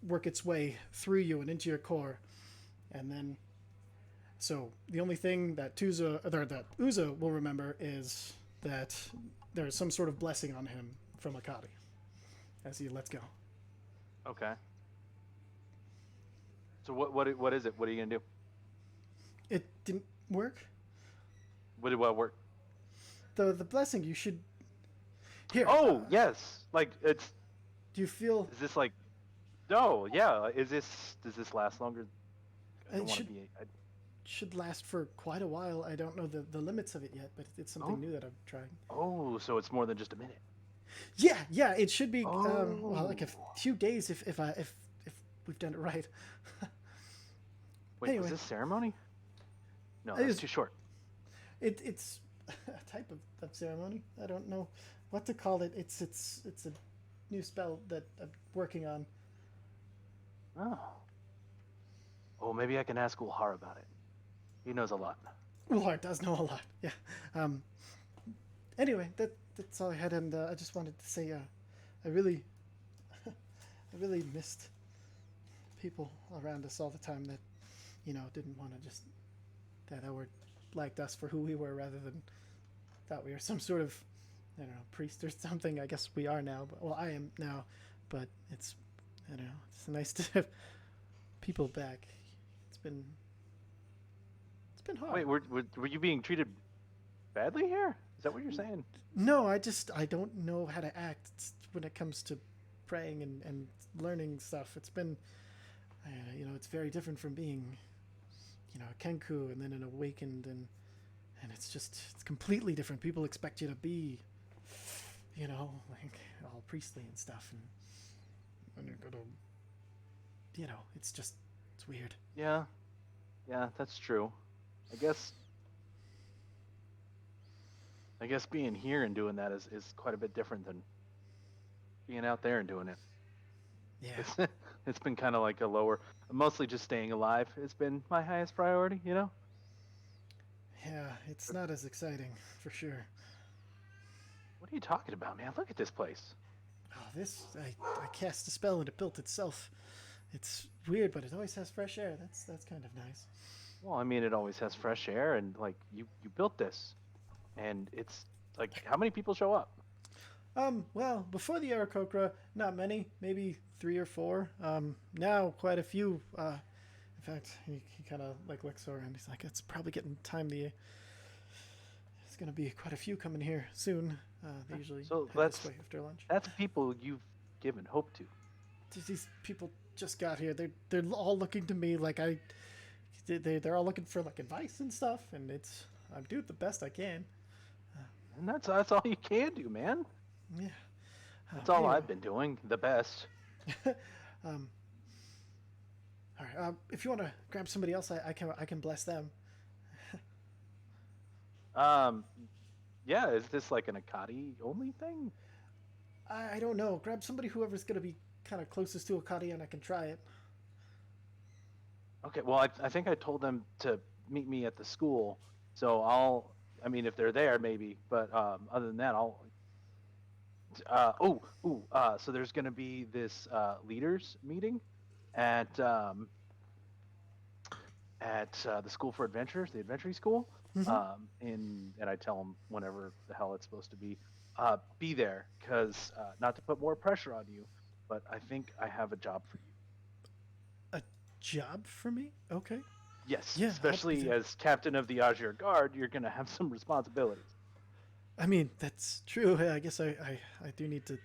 work its way through you and into your core, and then so the only thing that Uza will remember is that there's some sort of blessing on him from Akadi as he lets go. Okay. So what is it? What are you gonna do? It didn't work. What work? The blessing you should here. Oh yes, like it's. Do you feel? Is this like? No, yeah. Does this last longer? I don't It want to should, be. should last for quite a while. I don't know the limits of it yet, but it's something new that I'm trying. Oh, so it's more than just a minute. Yeah. It should be like a few days if we've done it right. Wait, Anyway. was this ceremony? No, It that's is- too short. It's a type of ceremony. I don't know what to call it. It's a new spell that I'm working on. Oh. Oh, maybe I can ask Ulhar about it. He knows a lot. Ulhart does know a lot. Yeah. Anyway, that's all I had, and I just wanted to say I really missed people around us all the time that didn't want to just that were liked us for who we were rather than thought we were some sort of priest or something. I guess we are now, but I am now, but it's it's nice to have people back. It's been hard. Wait, were you being treated badly here? Is that what you're saying? No, I don't know how to act when it comes to praying and learning stuff. It's been it's very different from being a Kenku and then an awakened, and it's completely different. People expect you to be like all priestly and stuff, and you're gonna it's weird. Yeah, that's true. I guess being here and doing that is quite a bit different than being out there and doing it. Yeah. It's been kind of like a lower, mostly just staying alive has been my highest priority, Yeah, it's not as exciting for sure. What are you talking about, man? Look at this place. Oh, I cast a spell and it built itself. It's weird, but it always has fresh air. That's kind of nice. Well, I mean, it always has fresh air, and like you built this, and it's like, how many people show up? Well, before the Aarakocra, not many, maybe 3 or 4. Now quite a few. In fact, he kind of like looks around. He's like, it's probably getting time. There's going to be quite a few coming here soon. They usually So head this way after lunch. That's people you've given hope to. These people just got here. They're all looking to me like they're all looking for like advice and stuff, and I'm doing the best I can. And that's all you can do, man. Yeah. That's all Anyway. I've been doing. The best. All right. If you want to grab somebody else, I can bless them. Yeah. Is this like an Akadi only thing? I don't know. Grab somebody, whoever's gonna be kind of closest to Akadi, and I can try it. Okay. Well, I think I told them to meet me at the school, so I mean, if they're there, maybe. But other than that, so there's going to be this leaders meeting at the School for Adventures, the Adventuring School. Mhm. And I tell them whenever the hell it's supposed to be. be there, because not to put more pressure on you, but I think I have a job for you. A job for me? Okay. Yes, Yeah, I'll be especially there. as captain of the Azure Guard, you're going to have some responsibilities. I mean, that's true. I guess I do need to.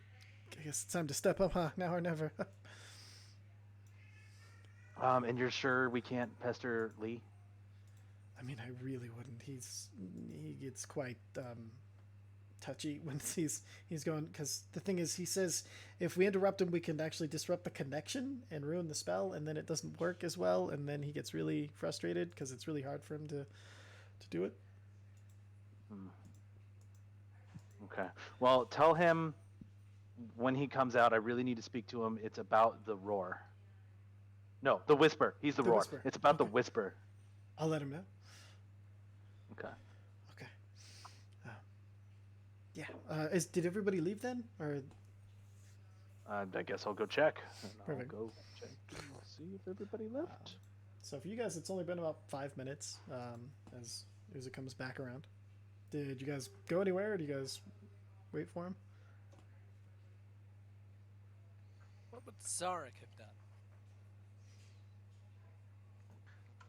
I guess it's time to step up, huh? Now or never. And you're sure we can't pester Lee? I mean, I really wouldn't. He gets quite touchy when he's going, because the thing is, he says if we interrupt him, we can actually disrupt the connection and ruin the spell, and then it doesn't work as well, and then he gets really frustrated because it's really hard for him to do it. Okay. Well, tell him when he comes out, I really need to speak to him. It's about the roar. No, the whisper. He's the roar. Whisper. It's about the Okay. whisper. I'll let him know. Okay. Okay. Yeah. Did everybody leave then, or? I guess I'll go check. And Perfect. I'll go check and see if everybody left. So for you guys, it's only been about 5 minutes as it comes back around. Did you guys go anywhere, or do you guys wait for him? What would Zarek have done?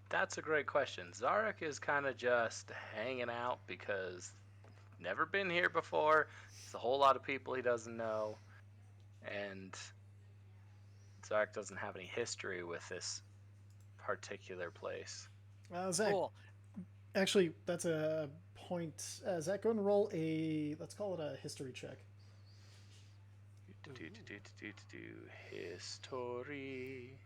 That's a great question. Zarek is kind of just hanging out because never been here before. There's a whole lot of people he doesn't know, and Zarek doesn't have any history with this particular place. Zach, Cool. actually, that's a point. Zach, go and roll let's call it a history check. History.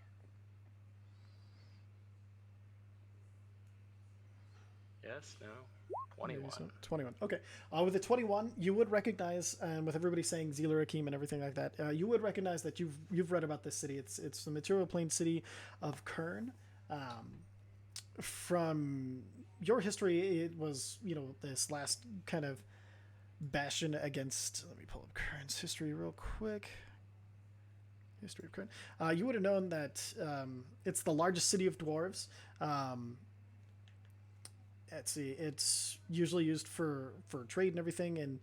Yes, no. 21. Maybe so. 21. Okay. With the 21, you would recognize, and with everybody saying Zealer Akeem and everything like that, you would recognize that you've read about this city. It's the material plane city of Kern. From your history, it was, this last kind of bastion against. Let me pull up Kern's history real quick. History of Kern. You would have known that it's the largest city of dwarves. Let's see, it's usually used for trade and everything, and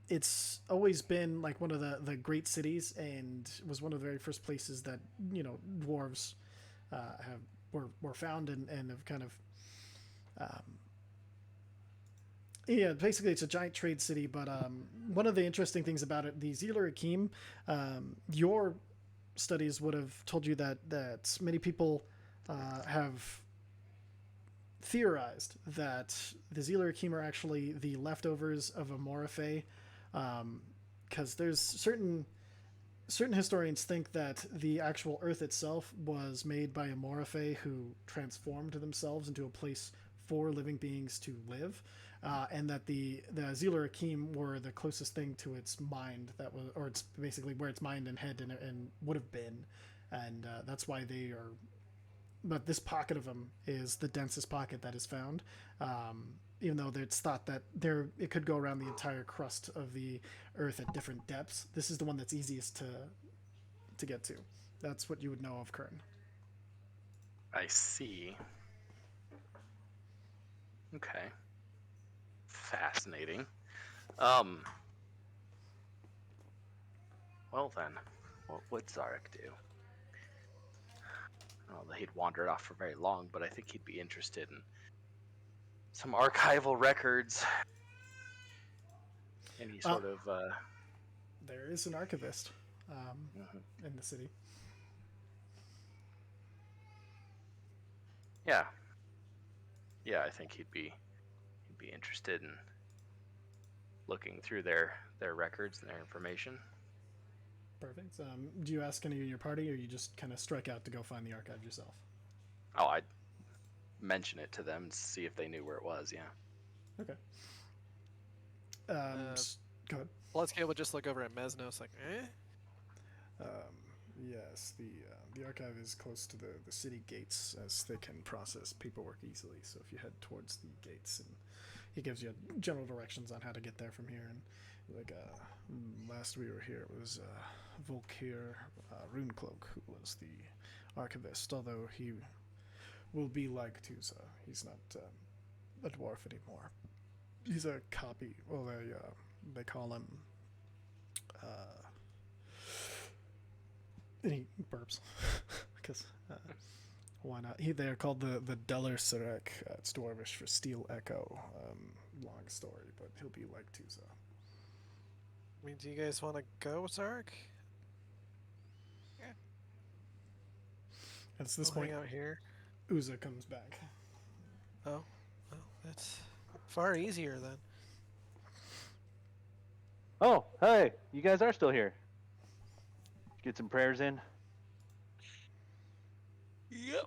it's always been like one of the great cities, and was one of the very first places that dwarves were found and have kind of yeah, basically it's a giant trade city. But one of the interesting things about it, the Zealer Akeem, your studies would have told you that many people have theorized that the Zealer Akeem are actually the leftovers of a Moriphe, because there's certain historians think that the actual Earth itself was made by a Moriphe who transformed themselves into a place for living beings to live, and that the Zealer Akeem were the closest thing to its mind that was, or it's basically where its mind and head and would have been, and that's why they are. But this pocket of them is the densest pocket that is found, even though it's thought that it could go around the entire crust of the Earth at different depths. This is the one that's easiest to get to. That's what you would know of Kern. I see. Okay. Fascinating. Well then, what would Zarek do? I don't know that he'd wandered off for very long, but I think he'd be interested in some archival records. Any sort of There is an archivist in the city. Yeah. Yeah, I think he'd be interested in looking through their records and their information. Perfect. Do you ask any of your party, or you just kind of strike out to go find the archive yourself? Oh, I'd mention it to them and see if they knew where it was, yeah. Okay. Go ahead. Bloodskate would just look over at Mesnos like, Yes, the archive is close to the city gates, as they can process paperwork easily. So if you head towards the gates, and he gives you general directions on how to get there from here. And like last we were here, it was Volkir Runecloak, who was the archivist. Although he will be like Tusa, he's not a dwarf anymore. He's a copy, well, They call him. And he burps because why not? They're called the Deller Zarek. It's Dwarvish for Steel Echo. Long story, but he'll be like Tusa. I mean, do you guys want to go, Zarek? And it's this We'll point hang out here. Uza comes back. Oh, well, that's far easier then. Oh, hey, you guys are still here. Get some prayers in. Yep.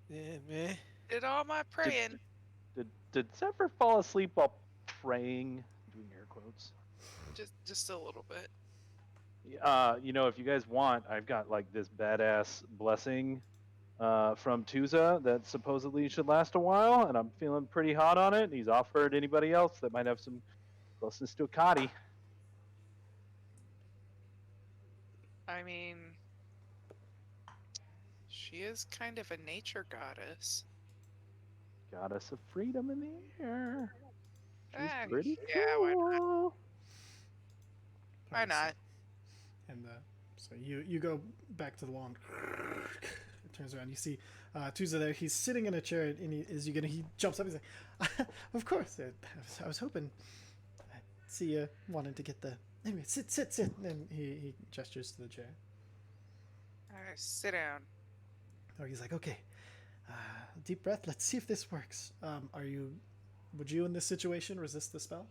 Yeah, meh. Did all my praying. Did Zephyr fall asleep while praying? Doing air quotes. Just a little bit. You know, if you guys want, I've got like this badass blessing from Tusa that supposedly should last a while, and I'm feeling pretty hot on it. He's offered anybody else that might have some closeness to a Akati. I mean, she is kind of a nature goddess. Goddess of freedom in the air. She's Ah, pretty yeah, why not? cool. Why not? And so you go back to the wall and it turns around. You see Tusa there. He's sitting in a chair, and he jumps up. He's like, "Of course. I was hoping. I see you wanted to get the anyway. Sit." And he gestures to the chair. Alright, sit down. Oh, he's like, "Okay, deep breath. Let's see if this works. Would you in this situation resist the spell?"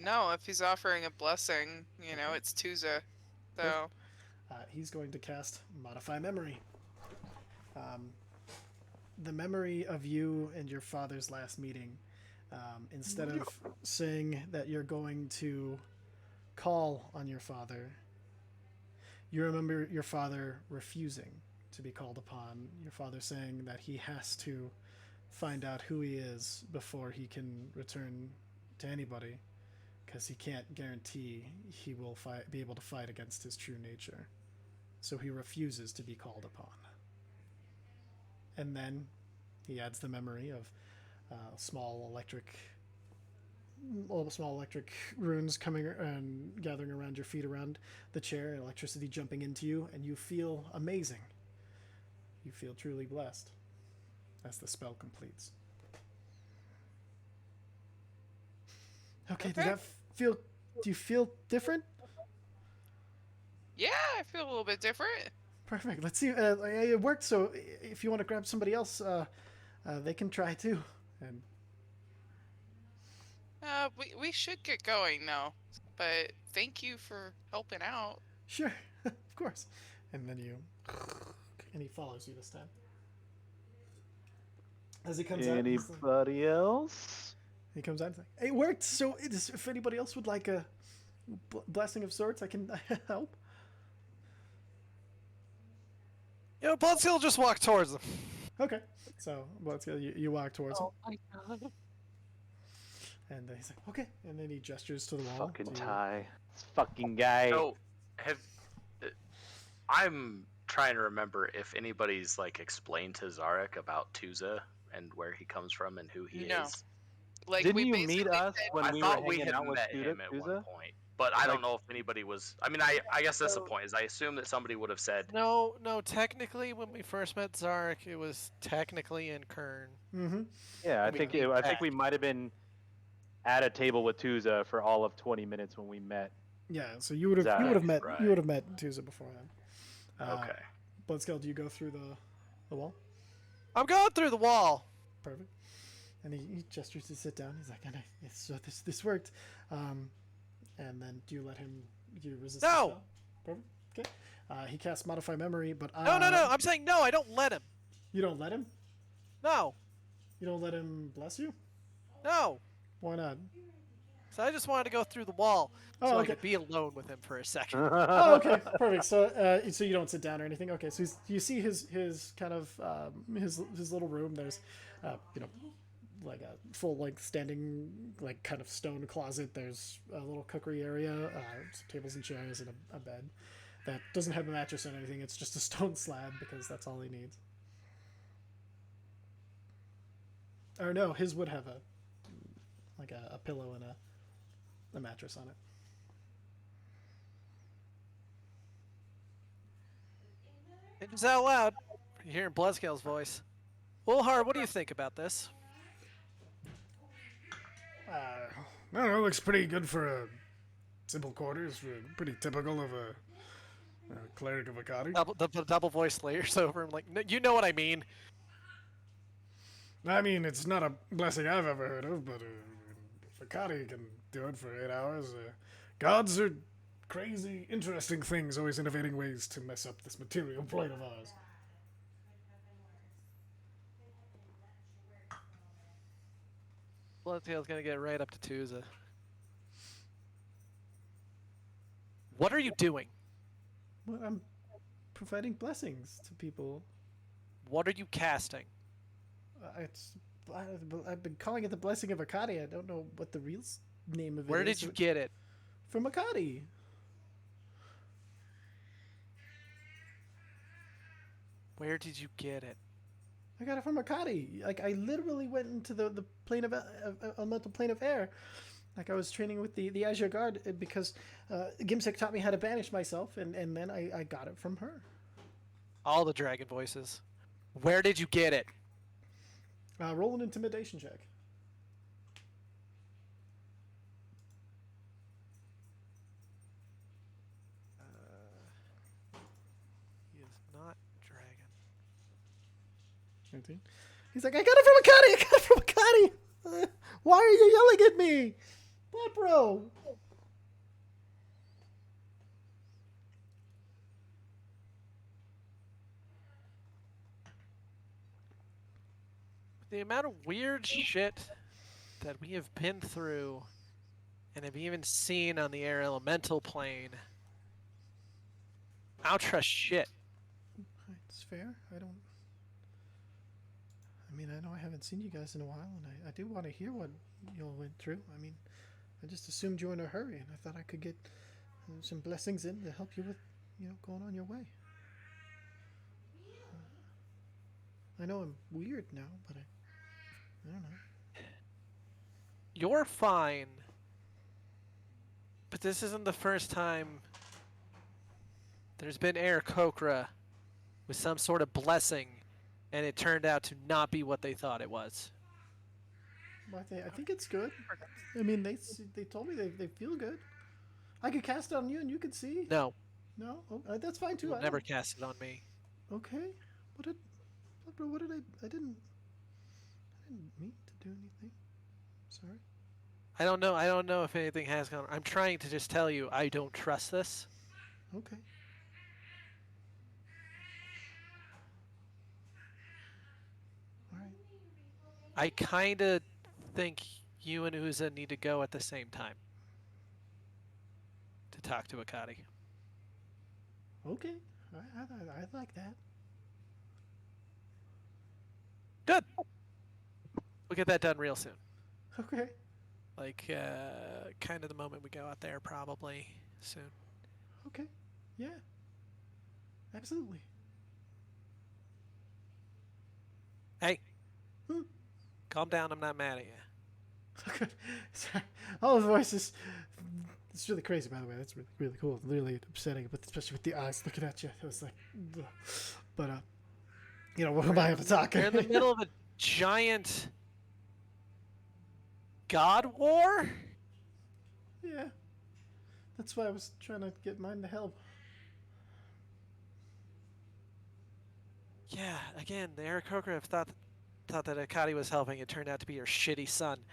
No, if he's offering a blessing, it's Tusa. So, He's going to cast Modify Memory. The memory of you and your father's last meeting. Instead of saying that you're going to call on your father, you remember your father refusing to be called upon. Your father saying that he has to find out who he is before he can return to anybody, because he can't guarantee he will be able to fight against his true nature. So he refuses to be called upon. And then he adds the memory of small electric runes coming and gathering around your feet, around the chair, electricity jumping into you, and you feel amazing. You feel truly blessed as the spell completes. Okay, Okay. do you feel different? yeah, I feel a little bit different. Perfect. Let's see. It worked. So if you want to grab somebody else, they can try too. And We should get going now. But thank you for helping out. sure, of course. And then and he follows you this time. As he comes out, Anybody else? he comes out and says, "Hey, it worked. So if anybody else would like a blessing of sorts, I can help." You know, Bloodsteel will just walk towards them. Okay. So let's go. You walk towards him. my god. And he's like, "Okay." And then he gestures to the wall. Fucking to you. Ty. This fucking guy. So, I'm trying to remember if anybody's like explained to Zarek about Tusa and where he comes from and who he No. is. Like, Didn't we you meet basically us said- when I we thought were we hanging had out with met him at one Tusa? point, but I don't know if anybody was. I mean, I guess that's the point. Is I assume that somebody would have said, No, technically, when we first met Zarek, it was technically in Kern. Mm-hmm. Yeah, I We think meet I think back. we might have been at a table with Tusa for all of 20 minutes when we met. Yeah. So you would have met right. you would have met Tusa beforehand. "Okay, Bloodscale, do you go through the wall? I'm going through the wall. Perfect. And he gestures to sit down. He's like, so this worked. And then do you let him? Do you resist? the No! spell? Perfect. Okay. He casts Modify Memory, but No. I'm saying no. I don't let him. You don't let him. No. You don't let him bless you. No. Why not? So I just wanted to go through the wall Oh, so I okay. could be alone with him for a second. Oh, okay, perfect. So, so you don't sit down or anything. Okay, so you see his kind of his little room. There's, like a full like standing like kind of stone closet. There's a little cookery area, some tables and chairs, and a bed that doesn't have a mattress or anything. It's just a stone slab because that's all he needs. Or no, his would have a pillow and a mattress on it. And just out loud, you're hearing Bloodscale's voice. Ulhar, what do you think about this? I don't know. Looks pretty good for a simple quarters. Pretty typical of a cleric of Akati. The double voice layers over him, like, "No, you know what I mean." I mean, it's not a blessing I've ever heard of, but if Akati can do it for 8 hours, gods are crazy, interesting things, always innovating ways to mess up this material plane of ours. Bloodscale's gonna get right up to Tuza. What are you doing? Well, I'm providing blessings to people. What are you casting? I've been calling it the blessing of Akati. I don't know what the real name of it is. Where did you get it? From Akati. Where did you get it? I got it from Akati. Like, I literally went into the plane of elemental plane of air. Like, I was training with the Azure Guard because Gimsek taught me how to banish myself, and then I got it from her. All the dragon voices. Where did you get it? Roll an intimidation check. He is not dragon. 19. He's like, I got it from Akati! I got it from Akati! Why are you yelling at me? What, bro? The amount of weird shit that we have been through and have even seen on the air elemental plane. I don't trust shit. It's fair. I know I haven't seen you guys in a while, and I do want to hear what you all went through. I mean, I just assumed you were in a hurry, and I thought I could get some blessings in to help you with, going on your way. I know I'm weird now, but I don't know. You're fine. But this isn't the first time there's been Air Kokra with some sort of blessing, and it turned out to not be what they thought it was. Well, I think it's good. I mean, they told me they feel good. I could cast it on you, and you could see. No. No, that's fine too. You'll never cast it on me. Okay. What did I didn't mean to do anything. Sorry. I don't know if anything has gone. I'm trying to just tell you I don't trust this. Okay. All right. I kind of think you and Uza need to go at the same time to talk to Akati. Okay. I like that. Good. We'll get that done real soon. Okay. Like, kind of the moment we go out there, probably soon. Okay. Yeah. Absolutely. Hey. Hmm. Calm down. I'm not mad at you. Okay. Sorry. All the voices. It's really crazy, by the way. That's really, really cool. Really upsetting, but especially with the eyes looking at you. It was like, ugh. But what am I to talk? We're in the middle of a giant god war? Yeah. That's why I was trying to get mine to help. Yeah, again, the Aarakocra thought that Akati was helping. It turned out to be her shitty son.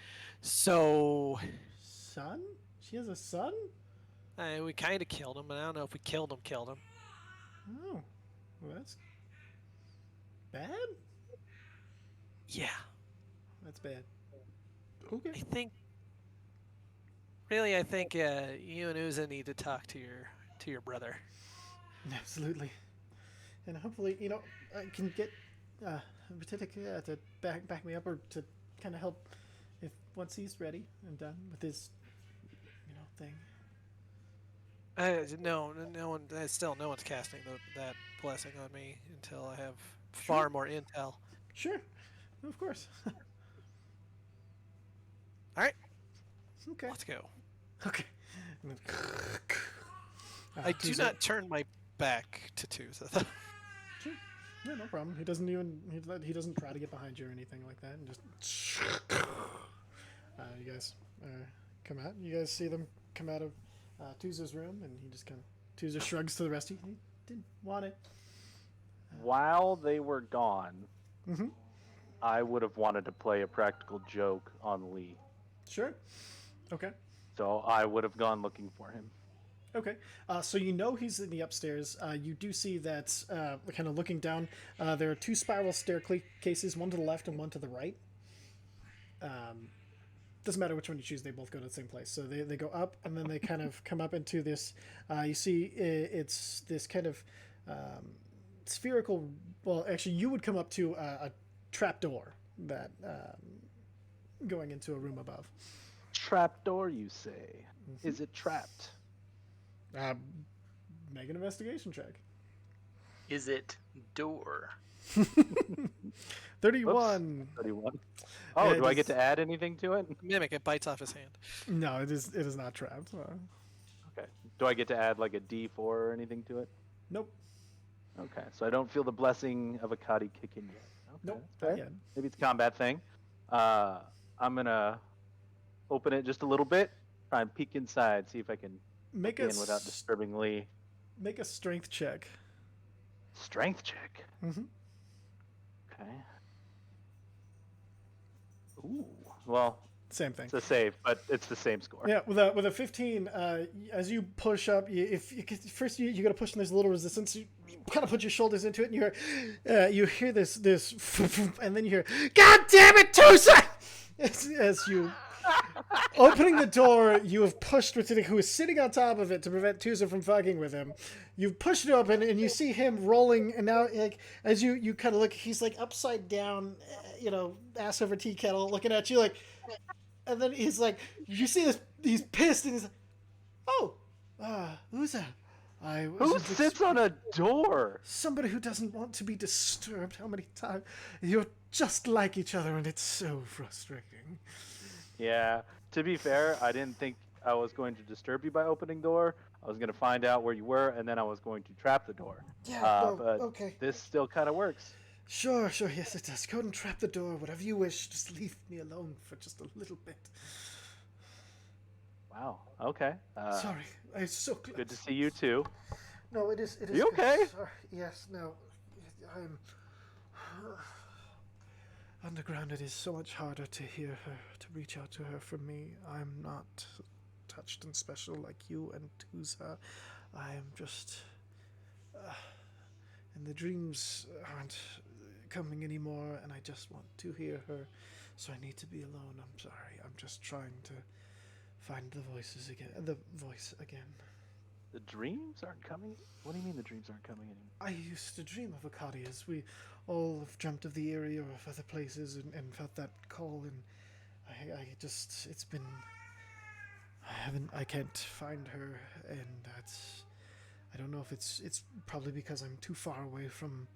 So... Son? She has a son? we kind of killed him, but I don't know if we killed him. Oh. Well, that's bad? Yeah. That's bad. Okay. I think you and Uza need to talk to your brother. Absolutely. And hopefully, I can get Ratitic to back me up, or to kind of help if once he's ready and done with his thing. No one. No one's casting that blessing on me until I have far more intel. Sure, of course. Okay. Let's go. Okay. And then, I do Tuesday- not turn my back to Tuza. though. Sure. Yeah, no problem. He doesn't even he doesn't try to get behind you or anything like that, and just you guys come out. You guys see them come out of Tuza's room, and he just kind of Tuza shrugs to the rest. He didn't want it. While they were gone, Mm-hmm. I would have wanted to play a practical joke on Lee. Sure. Okay. So I would have gone looking for him. Okay. So you know he's in the upstairs. You do see that kind of looking down. There are two spiral staircases, one to the left and one to the right. Doesn't matter which one you choose. They both go to the same place. So they go up and then they kind of come up into this. You see it's this kind of spherical. Well, actually, you would come up to a trapdoor that going into a room above. Trapdoor, you say? Is it trapped? Make an investigation check. Is it door? 31. 31. Oh, Yeah, do I it get is- to add anything to it? Mimic, it bites off his hand. No, it is not trapped. Okay. Do I get to add like a D4 or anything to it? Nope. Okay, so I don't feel the blessing of a Akadi kicking yet. Okay, Nope. fair. Not yet. Maybe it's a combat thing. I'm gonna open it just a little bit, try and peek inside, see if I can Make get a in without disturbing Lee. make a strength check. Strength check. Mm-hmm. Okay. Ooh. Well, Same thing. it's a save, but it's the same score. Yeah, with a 15, as you push up, first you got to push, and there's a little resistance. You kind of put your shoulders into it, and you hear this, and then you hear, "God damn it, Tusa!" As you opening the door, you have pushed Ritinik, who is sitting on top of it to prevent Tusa from fucking with him. You've pushed it open, and you see him rolling, and now like as you kind of look, he's like upside down, ass over tea kettle, looking at you like. And then he's like, you see this, he's pissed, and he's like, "Oh, who's that? I was Who just sits on a door? somebody who doesn't want to be disturbed. How many times? You're just like each other, and it's so frustrating." Yeah. To be fair, I didn't think I was going to disturb you by opening door. I was going to find out where you were, and then I was going to trap the door. Yeah, But okay. this still kind of works. Sure, yes, it does. Go and trap the door, whatever you wish. Just leave me alone for just a little bit. Wow. Okay. Sorry, I'm so glad. Good to see you too. No, it is. You okay? Sorry. Yes, no. I'm. Underground, it is so much harder to hear her, to reach out to her from me. I'm not touched and special like you and Tusa. I am just. And the dreams aren't coming anymore, and I just want to hear her, so I need to be alone. I'm sorry. I'm just trying to find the voices again. The voice again. The dreams aren't coming? What do you mean the dreams aren't coming anymore? I used to dream of Acadias. We all have dreamt of the area or of other places and felt that call, and I just, it's been, I can't find her, and I don't know if it's probably because I'm too far away from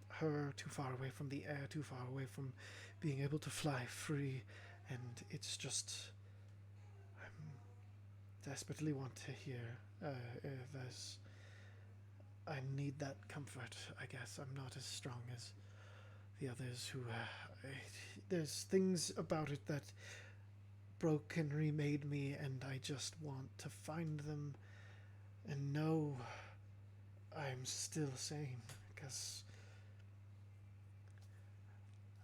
her, too far away from the air, too far away from being able to fly free, and it's just, I desperately want to hear, I need that comfort, I guess. I'm not as strong as the others who, there's things about it that broke and remade me, and I just want to find them and know I'm still sane, because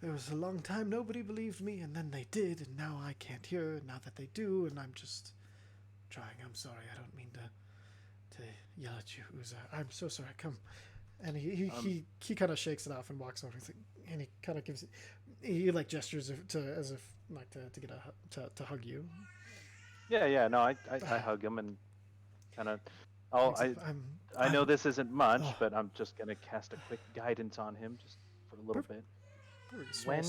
there was a long time nobody believed me, and then they did, and now I can't hear, now that they do, and I'm just trying. I'm sorry, I don't mean to yell at you, Uza. I'm so sorry, come. And he kind of shakes it off and walks over, and he kind of gives it, he like gestures as if like to get to hug you. Yeah, no, I hug him and kind of, I know this isn't much, but I'm just going to cast a quick guidance on him just for a little bit. Small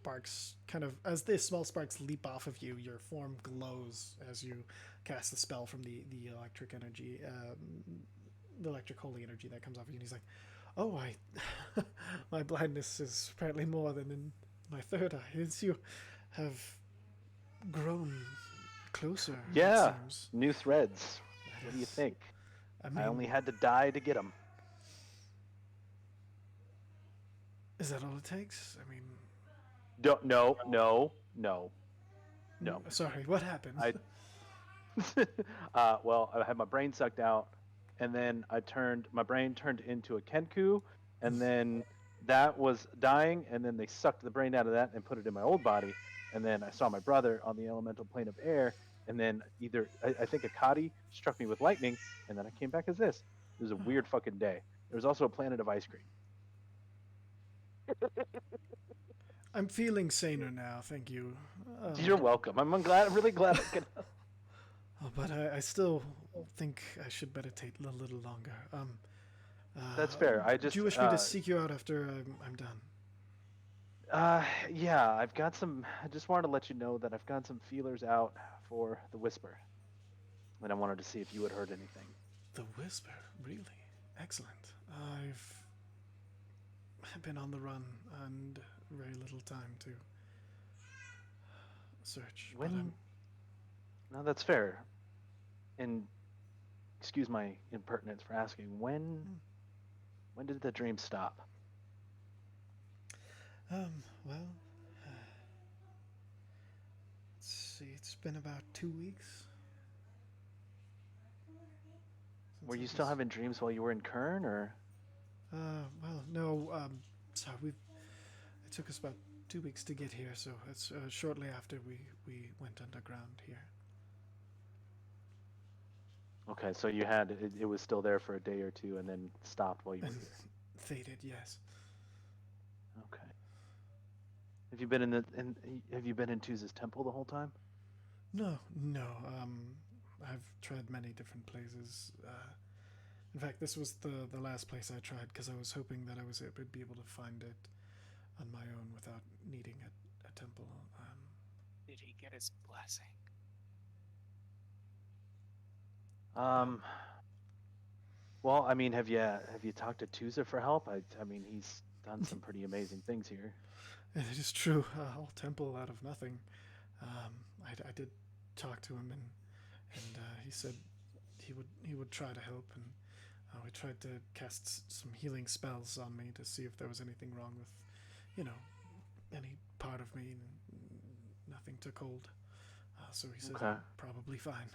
sparks kind of, as the small sparks leap off of you, your form glows as you cast the spell from the electric energy, the electric holy energy that comes off of you. And he's like, "Oh, my blindness is apparently more than in my third eye. As you have grown closer. Yeah. It seems. New threads. That What do you is- think? I mean, I only had to die to get them. is that all it takes? I mean, No. Sorry, what happened? I well, I had my brain sucked out, and then my brain turned into a Kenku, and then that was dying, and then they sucked the brain out of that and put it in my old body, and then I saw my brother on the elemental plane of air, and then I think Akadi struck me with lightning, and then I came back as this. It was a weird fucking day. There was also a planet of ice cream. I'm feeling saner now, thank you. You're welcome. I'm really glad I could. But I still think I should meditate a little longer. That's fair. I just do you wish me to seek you out after I'm done? Yeah, I've got some. I just wanted to let you know that I've got some feelers out for the Whisper, and I wanted to see if you had heard anything. The Whisper, really? Excellent. I've been on the run and very little time to search. but I'm- No, that's fair. And excuse my impertinence for asking. When did the dream stop? Well, let's see. It's been about 2 weeks. Were since you I still was- having dreams while you were in Kern, or? Well, no. Sorry, it took us about 2 weeks to get here, so it's shortly after we went underground here. Okay, so you had it was still there for a day or two, and then stopped while you were And here. faded, yes. Okay. Have you been Have you been in Tuz's temple the whole time? No. I've tried many different places. In fact, this was the last place I tried because I was hoping that I would be able to find it on my own without needing a temple. Did he get his blessing? Well, I mean, have you talked to Tuza for help? I mean, he's done some pretty amazing things here. It is true. A whole temple out of nothing. I did talk to him, and he said he would try to help, and we tried to cast some healing spells on me to see if there was anything wrong with, any part of me. And nothing took hold. So he said Okay. I'm probably fine.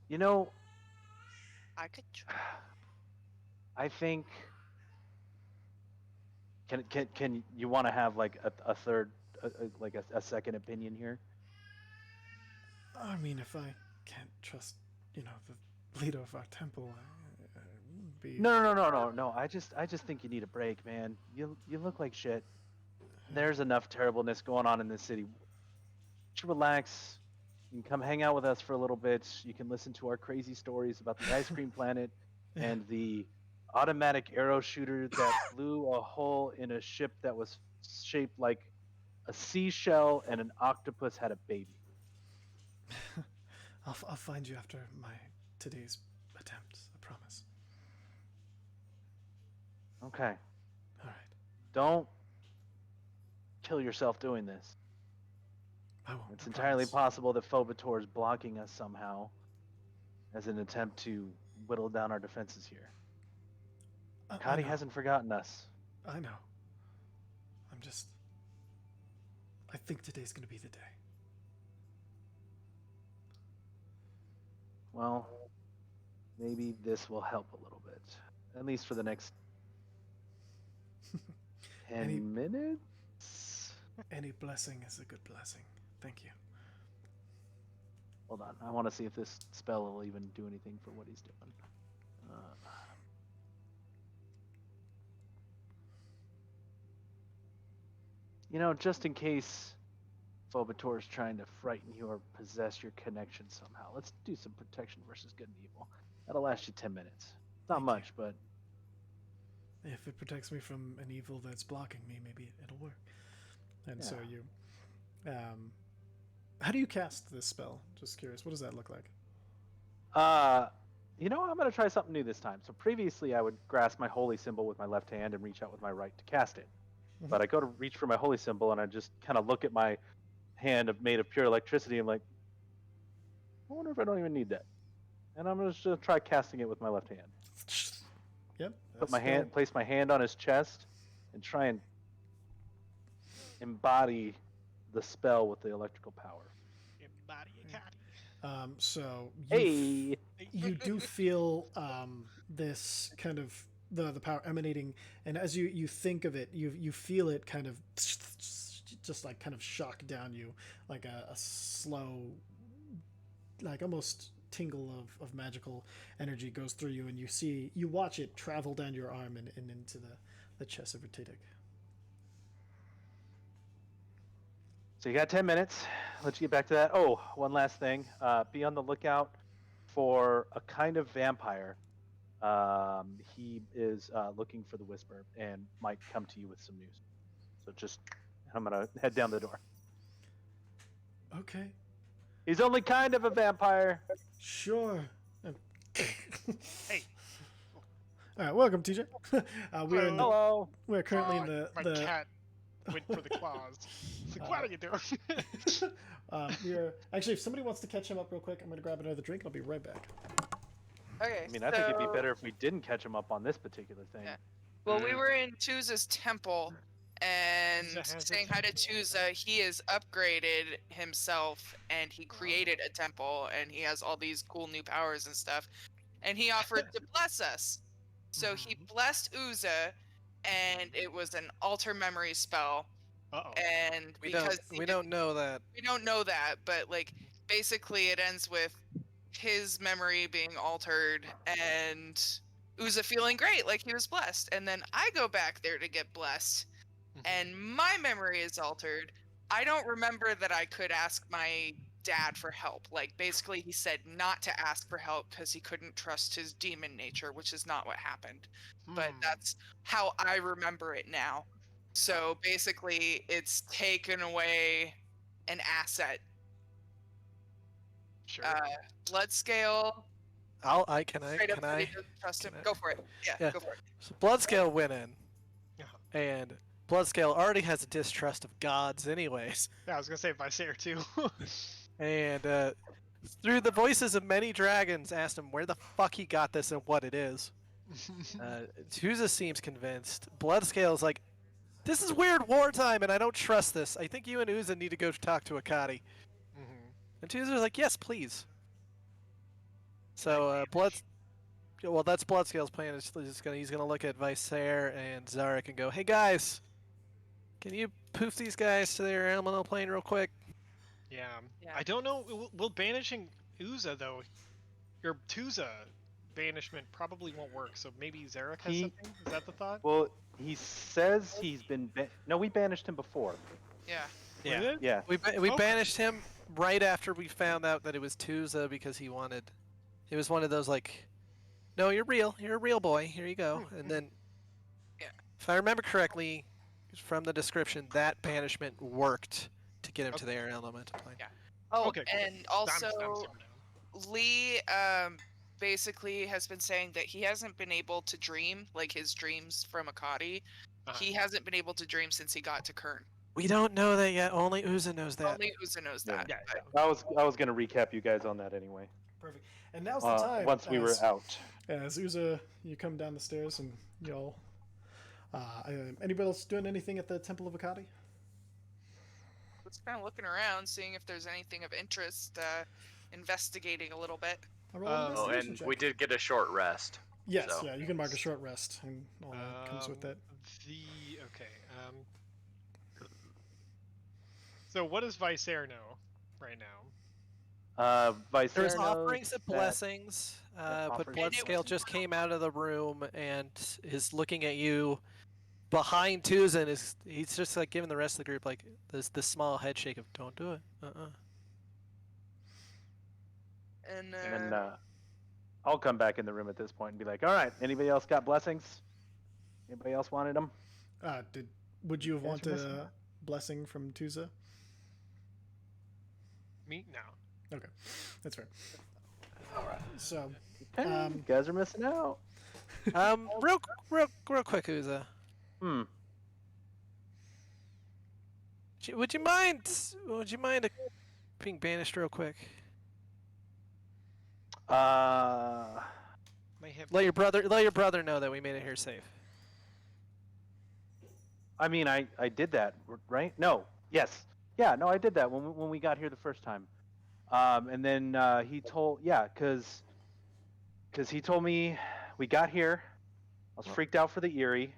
You know, I could try. I think. Can you want to have like a third, like a second opinion here? I mean, if I can't trust, the leader of our temple, I wouldn't be. No. I just think you need a break, man. You look like shit. There's enough terribleness going on in this city. You should relax. You can come hang out with us for a little bit. You can listen to our crazy stories about the ice cream planet Yeah. and the automatic arrow shooter that blew a hole in a ship that was shaped like a seashell and an octopus had a baby. I'll find you after today's attempt. I promise. Okay. All right. Don't kill yourself doing this. I won't. It's I entirely promise. possible that Phobator is blocking us somehow as an attempt to whittle down our defenses here. I Kadi know. hasn't forgotten us. I know. I think today's gonna be the day. Well, maybe this will help a little bit. At least for the next 10 Any- minutes? Any blessing is a good blessing. Thank you. Hold on. I want to see if this spell will even do anything for what he's doing. Just in case Phobator is trying to frighten you or possess your connection somehow, let's do some protection versus good and evil. That'll last you 10 minutes. Not Thank you. much, but If it protects me from an evil that's blocking me, maybe it'll work. And so Yeah. you, how do you cast this spell? Just curious. What does that look like? I'm going to try something new this time. So previously I would grasp my holy symbol with my left hand and reach out with my right to cast it. but I go to reach for my holy symbol and I just kind of look at my hand made of pure electricity. I'm like, I wonder if I don't even need that. And I'm just gonna try casting it with my left hand. Yep. Place my hand on his chest, and try and embody the spell with the electrical power. Embody a cat. So Hey, you do feel this kind of the power emanating, and as you think of it, you feel it kind of just like kind of shock down you, like a slow, like almost tingle of magical energy goes through you, and you watch it travel down your arm and into the chest of Retitic. so you got 10 minutes. Let's get back to that. Oh, one last thing. Be on the lookout for a kind of vampire. He is looking for the Whisper and might come to you with some news. So I'm gonna head down the door. Okay, He's only kind of a vampire. sure. Hey. All right, welcome, TJ. We're in the, Hello. we're currently in My the cat went for the claws. It's like, what are you doing? we're actually, if somebody wants to catch him up real quick, I'm gonna grab another drink and I'll be right back. Okay. I mean, I think it'd be better if we didn't catch him up on this particular thing. Yeah. Well, we were in Tuza's temple, and Tuza has a saying hi to temple. Tuza, he has upgraded himself, and he created a temple, and he has all these cool new powers and stuff, and he offered to bless us. So he blessed Uza, and it was an alter memory spell, Uh-oh. and We because don't know that. we don't know that, but like basically it ends with his memory being altered and Uza feeling great, like he was blessed. And then I go back there to get blessed, and my memory is altered. I don't remember that I could ask my dad for help. Like basically he said not to ask for help because he couldn't trust his demon nature, which is not what happened. But that's how I remember it now. So basically it's taken away an asset. Sure. Blood scale. Can Straight up, I? he doesn't trust him. can I- Go for it. Yeah, Yeah. go for it. So Bloodscale went in, Uh-huh. and Bloodscale already has a distrust of gods, anyways. Yeah, I was gonna say Visair too. And through the voices of many dragons, asked him where the fuck he got this and what it is. Tuza seems convinced. Bloodscale's like, this is weird wartime, and I don't trust this. I think you and Uza need to go talk to Akati. And Tuza's like, yes, please. So that's Bloodscale's plan. He's gonna look at Visair and Zarek and go, hey guys, can you poof these guys to their elemental plane real quick? Yeah. Yeah. I don't know. Will banishing Uza though, your Tuza banishment probably won't work. So maybe Zarek has something. Is that the thought? Well, he says he's been. No, we banished him before. Yeah. Was it? Yeah. We Okay. banished him right after we found out that it was Tuza because he wanted. It was one of those like, no, you're real. You're a real boy. Here you go. And then, Yeah. if I remember correctly, from the description, that banishment worked to get him to their elemental plane. Yeah. Oh, Okay, cool. and I'm also super down. Lee basically has been saying that he hasn't been able to dream, like his dreams from Akati. Uh-huh. He hasn't been able to dream since he got to Kern. We don't know that yet. Only Uza knows that. Only Uza knows Yeah. that. Yeah. but- I was gonna recap you guys on that anyway. Perfect. And now's the time. Once we were out. As Uza, you come down the stairs and y'all. Anybody else doing anything at the Temple of Akati? Just kind of looking around, seeing if there's anything of interest, investigating a little bit. I roll an Oh, Oh, investigation and check. we did get a short rest. Yes, so- yeah, you can mark a short rest and all that comes with that. Okay. So what does Visair know right now? Vice There's offerings and blessings, but offerings. Bloodscale just came out of the room and is looking at you behind Tuza, and he's just like giving the rest of the group like this small head shake of don't do it. And, And then I'll come back in the room at this point and be like, all right, anybody else got blessings? Anybody else wanted them? Would you have Guys are wanted missing a that. blessing from Tuza? Me? No. Okay, that's fair. So, Hey, Um, you guys are missing out. Real quick, Uza. Would you mind? Being banished real quick? Uh, My hip. Let your brother know that we made it here safe. I mean, I did that, right? No. Yes. Yeah. No, I did that when we got here the first time. And then he told, yeah, because he told me we got here. I was freaked out for the Erie.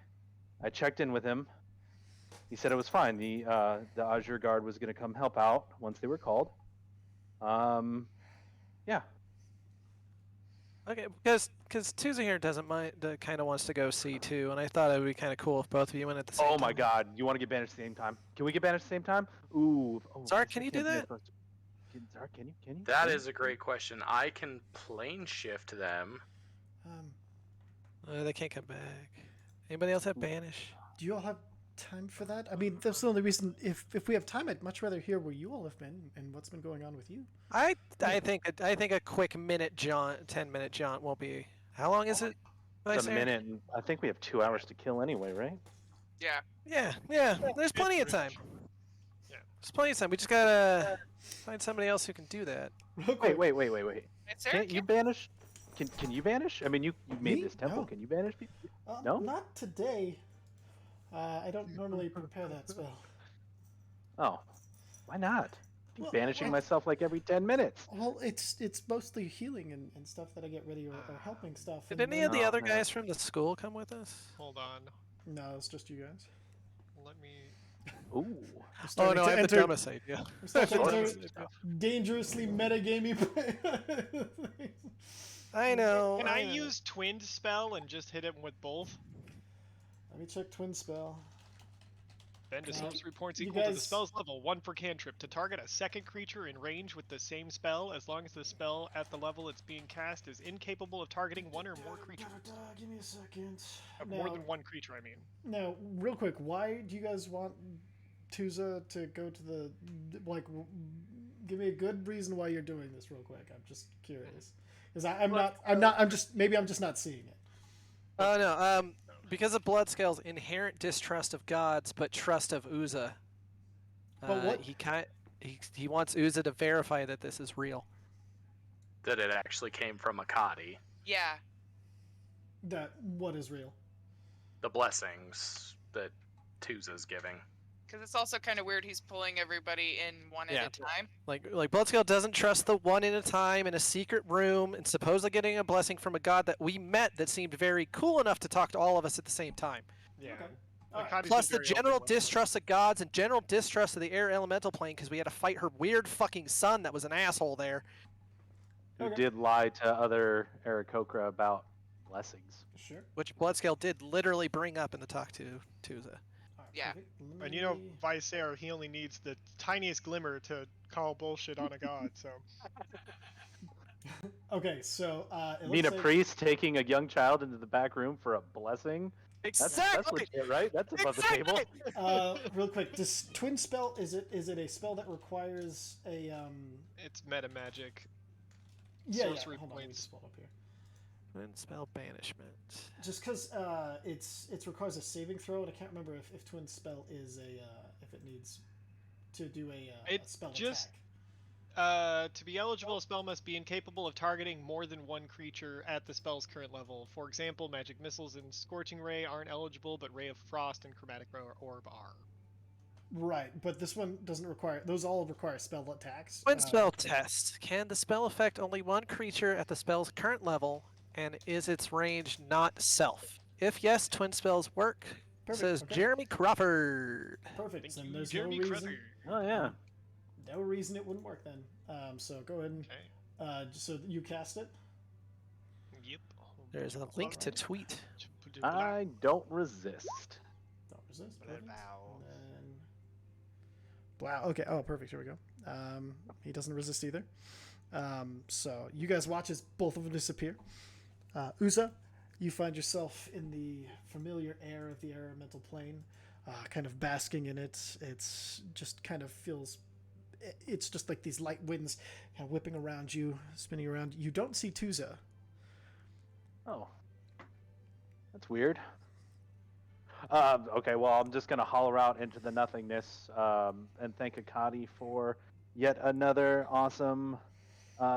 I checked in with him. He said it was fine. The Azure Guard was going to come help out once they were called. Yeah. Okay, because Tuesday here doesn't mind, kind of wants to go see too, and I thought it would be kind of cool if both of you went at the same time. Oh my God! You want to get banished at the same time? Can we get banished at the same time? Ooh. Oh, Zarek, can you do that? Zarek, can you? Can you? That is a great question. I can plane shift them. They can't come back. Anybody else have banish? Do you all have time for that? I mean, that's the only reason. If we have time, I'd much rather hear where you all have been and what's been going on with you. I think a quick 10-minute jaunt won't be. How long is it? It's a minute. And I think we have 2 hours to kill anyway, right? Yeah. Yeah. There's plenty of time. Yeah. There's plenty of time. We just gotta find somebody else who can do that. Real quick, Wait. It's Can't you banish? Can you banish? I mean, you made Me? this temple. No. Can you banish people? No? Not today. I don't normally prepare that spell. Oh, why not? Well, Banishing I- myself like every 10 minutes. Well, it's mostly healing and stuff that I get ready or helping stuff. Did and any of the Oh, other man. guys from the school come with us? Hold on. No, it's just you guys. Let me. Ooh. We're Oh starting no, to I have the enter- dumbest idea. we're starting to Sort enter of. dangerously metagamey. I know. Can I know. use Twinned spell and just hit him with both? Let me check twin spell. Bend a Yeah. sorcery points You equal to the guys- spell's level, 1 per cantrip. To target a second creature in range with the same spell, as long as the spell at the level it's being cast is incapable of targeting one or more creatures. Give me a second. More than one creature, I mean. Now, real quick, why do you guys want Tuza to go to the give me a good reason why you're doing this, real quick. I'm just curious because maybe I'm just not seeing it. Oh no. Because of Bloodscale's inherent distrust of gods, but trust of Uza. But what- he wants Uza to verify that this is real. That it actually came from Akadi. Yeah. That what is real? The blessings that Tuza's giving. Because it's also kind of weird he's pulling everybody in one Yeah. at a time. Like Bloodscale doesn't trust the one at a time in a secret room and supposedly getting a blessing from a god that we met that seemed very cool enough to talk to all of us at the same time. Yeah. Okay. Akadi's Alright. Plus been the very general open with it. distrust of gods and general distrust of the air elemental plane because we had to fight her weird fucking son that was an asshole there. Who Okay. did lie to other Aarakocra about blessings. Sure. Which Bloodscale did literally bring up in the talk to Tuza. All right, Yeah. perfect. And you know, Me- Visair, he only needs the tiniest glimmer to call bullshit on a god, so. Okay, so it You mean a looks like- priest taking a young child into the back room for a blessing? That's Exactly. legit, right? That's above the table. Real quick, this twin spell is it a spell that requires a It's meta magic. yeah, Sorcery hold on, let me points. just pull it up here. And spell banishment. Just because it requires a saving throw, and I can't remember if twin spell is if it needs to do a It spell just- attack. To be eligible, a spell must be incapable of targeting more than one creature at the spell's current level. For example, magic missiles and scorching ray aren't eligible, but ray of frost and chromatic orb are. Right, but this one doesn't require. Those all require spell attacks. Twin spell test. Can the spell affect only one creature at the spell's current level, and is its range not self? If yes, twin spells work. Perfect, Says okay. Jeremy Crawford. Perfect. Thank Then you, there's Jeremy no reason. Crawford. Oh yeah. No reason it wouldn't work then. So go ahead and Okay. so you cast it. Yep. There's a link to tweet. I don't resist. Don't resist. Blah, Perfect. blah. And then... Wow. Okay. Oh, perfect. Here we go. He doesn't resist either. So you guys watch as both of them disappear. Uza, you find yourself in the familiar air of the elemental plane, kind of basking in it. It's just kind of feels. It's just like these light winds kind of whipping around you, spinning around. You don't see Tuza. Oh. That's weird. Okay, well, I'm just gonna holler out into the nothingness and thank Akadi for yet another awesome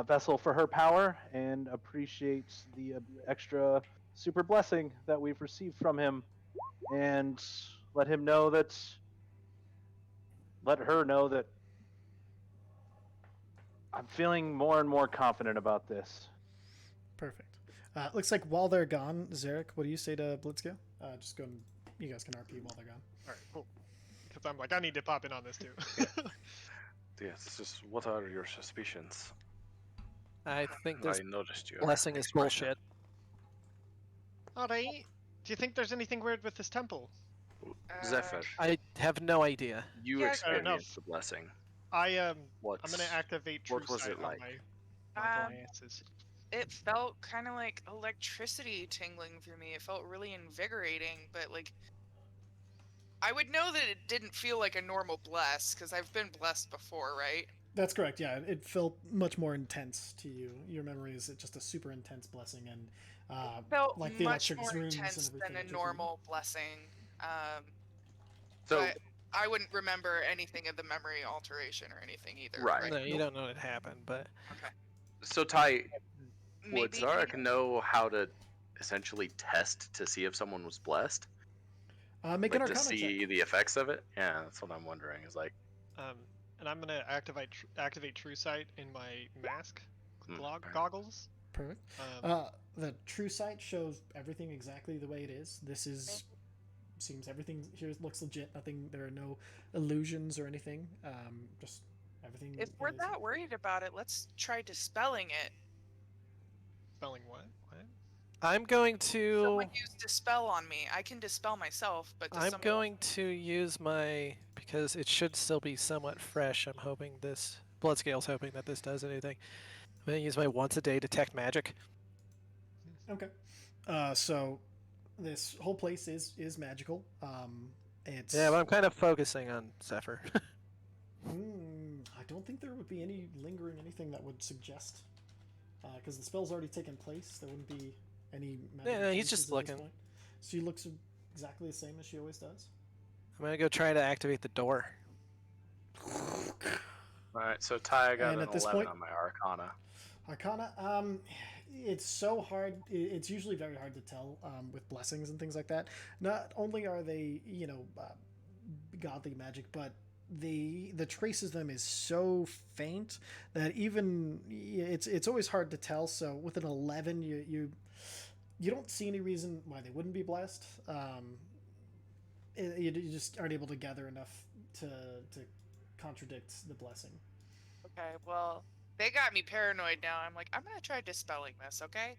vessel for her power, and appreciates the extra super blessing that we've received from him, and let him know that, let her know that I'm feeling more and more confident about this. Perfect. Looks like while they're gone, Zarek, what do you say to Blitzko? Just go and you guys can RP while they're gone. All right, cool. Because I'm like, I need to pop in on this too. Yes, it's just what are your suspicions? I think this I noticed your blessing is expression. bullshit. All right. Do you think there's anything weird with this temple? Zephyr, I have no idea. you Yeah, experienced the blessing. I'm What? gonna activate True What was Sight it like? on my Um, glances. It felt kind of like electricity tingling through me. It felt really invigorating, but like I would know that it didn't feel like a normal bless because I've been blessed before, right? That's correct. Yeah, it felt much more intense to you. Your memory is just a super intense blessing, and Felt like the much electric more zooms intense and than everything. a normal blessing. So, But I wouldn't remember anything of the memory alteration or anything either. Right. No, you don't know what happened, but Okay. so Ty, would Maybe Zarek know how to essentially test to see if someone was blessed? Make Like an to Arcana see check. the effects of it? Yeah, that's what I'm wondering. Is like, And I'm gonna activate True Sight in my mask fair. goggles. Perfect. The True Sight shows everything exactly the way it is. This is seems everything here looks legit. Nothing. There are no illusions or anything. Just everything. if we're is- that worried about it, let's try dispelling it. Spelling what? What? I'm going to. Someone used dispel on me. I can dispel myself, but does I'm someone going to use my, because it should still be somewhat fresh. I'm hoping this Bloodscale's hoping that this does anything. I'm going to use my once a day detect magic. Okay. So this whole place is magical. It's Yeah, but I'm kind of focusing on Zephyr. I don't think there would be any lingering anything that would suggest, because the spell's already taken place. There wouldn't be any. magical Yeah, he's traces just at this looking. point. She looks exactly the same as she always does. I'm going to go try to activate the door. all right. So Ty, I got And an at this 11 point- on my Arcana. Arcana, it's so hard. It's usually very hard to tell with blessings and things like that. Not only are they, godly magic, but the traces of them is so faint that even it's always hard to tell. So with an 11, you don't see any reason why they wouldn't be blessed. You just aren't able to gather enough to contradict the blessing. Okay, well, they got me paranoid now. I'm like, I'm gonna try dispelling this, okay?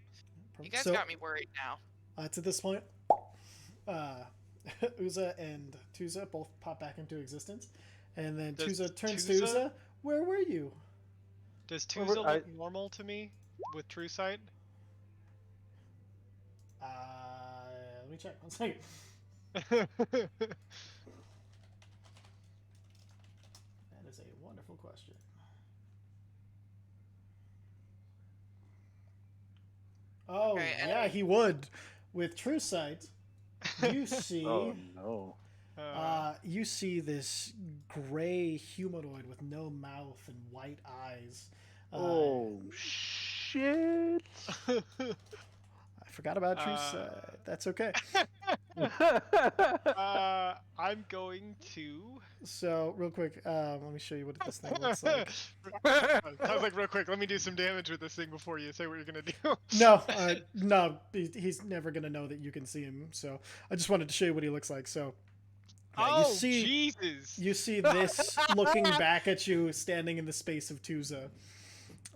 You guys So, got me worried now. to this point, Uza and Tuza both pop back into existence, and then Does Tuza turns to Tuza- Uza. Where were you? Does Well, Tuza I- look normal to me with True Sight? Let me check. 1 second. That's That is a wonderful question. Oh Okay, and- yeah, he would. With True Sight, you see. Oh no. You see this gray humanoid with no mouth and white eyes. Oh shit. I forgot about True Sight. That's okay. I'm going to. So, real quick, let me show you what this thing looks like. I was like, real quick, let me do some damage with this thing before you say what you're gonna do. No, he's never gonna know that you can see him. So, I just wanted to show you what he looks like. So, yeah, Oh, Jesus! you see this looking back at you, standing in the space of Tuza.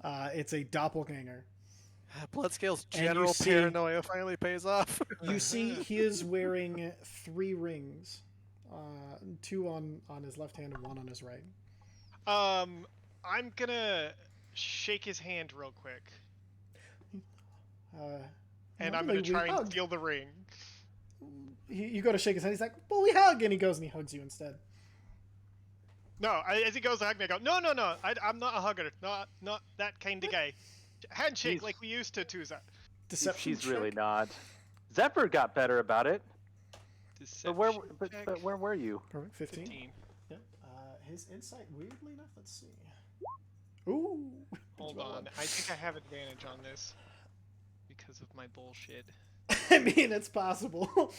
It's a doppelganger. Bloodscale's And you general see- paranoia finally pays off. You see, he is wearing 3 rings, 2 on his left hand and 1 on his right. I'm gonna shake his hand real quick, and I'm gonna normally we try and hug. steal the ring. You go to shake his hand. He's like, "Well, we hug," and he goes and he hugs you instead. No, as he goes to hug me, I go, no, I'm not a hugger, not that kind of guy. Handshake He's- like we used to, Tuza. Deception. She's check. really not. Zephyr got better about it. But where? Deception But, check. but where were you? Perfect. 15. 15. Yep. His insight, weirdly enough, let's see. Ooh. Hold on. I think I have advantage on this because of my bullshit. I mean, it's possible.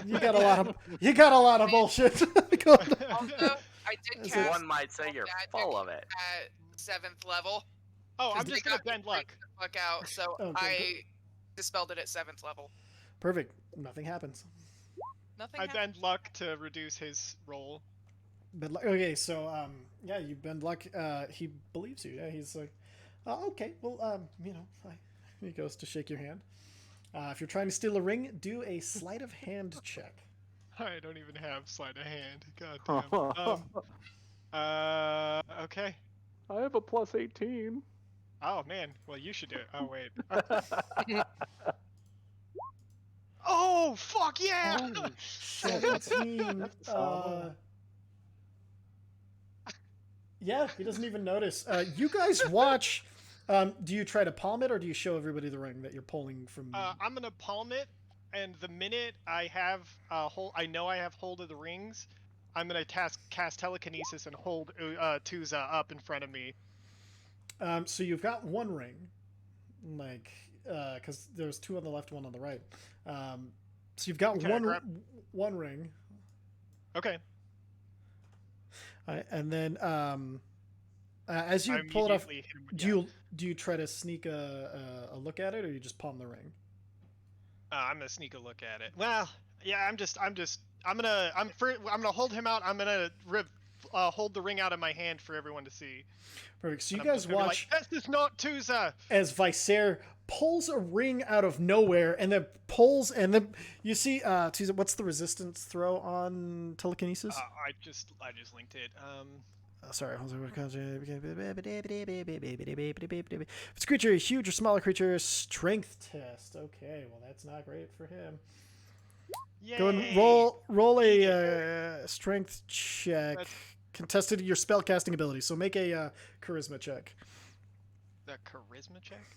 You got a lot of bullshit. going on. Also, I did Is it- cast One might say you're magic full of it. at 7th level. Oh, I'm 'cause just they gonna got me bend luck. freaked the fuck out, so Okay, I dispelled it at 7th level. Perfect. Nothing happens. Nothing I happened. bend luck to reduce his roll. Okay, so yeah, you bend luck. He believes you. Yeah, he's like, okay, well, he goes to shake your hand. If you're trying to steal a ring, do a sleight of hand check. I don't even have sleight of hand. God damn. Okay. I have a plus 18. Oh man. Well, you should do it. Oh wait. Oh fuck yeah! Holy 17. That's solid. Yeah, he doesn't even notice. You guys watch. Do you try to palm it, or do you show everybody the ring that you're pulling from? I'm gonna palm it, and the minute I have I know I have hold of the rings. I'm gonna cast telekinesis and hold Tuza up in front of me. So you've got one ring, like, because there's two on the left, one on the right. So you've got Can I one grab- one ring, Okay. and then as you I pull it off, immediately hit him with- do you try to sneak a look at it, or you just palm the ring? I'm gonna sneak a look at it. Well, yeah, I'm gonna hold him out. I'm gonna hold the ring out of my hand for everyone to see. Perfect. So you And I'm guys just gonna be watch like, this is not Tuza. as Viser pulls a ring out of nowhere, and then pulls, and then you see, what's the resistance throw on telekinesis? I just linked it. Sorry. If it's a creature, a huge or smaller creature, strength test. Okay, well that's not great for him. Yay. Go and roll a strength check. That's- Contested your spellcasting ability. So make a charisma check. The charisma check.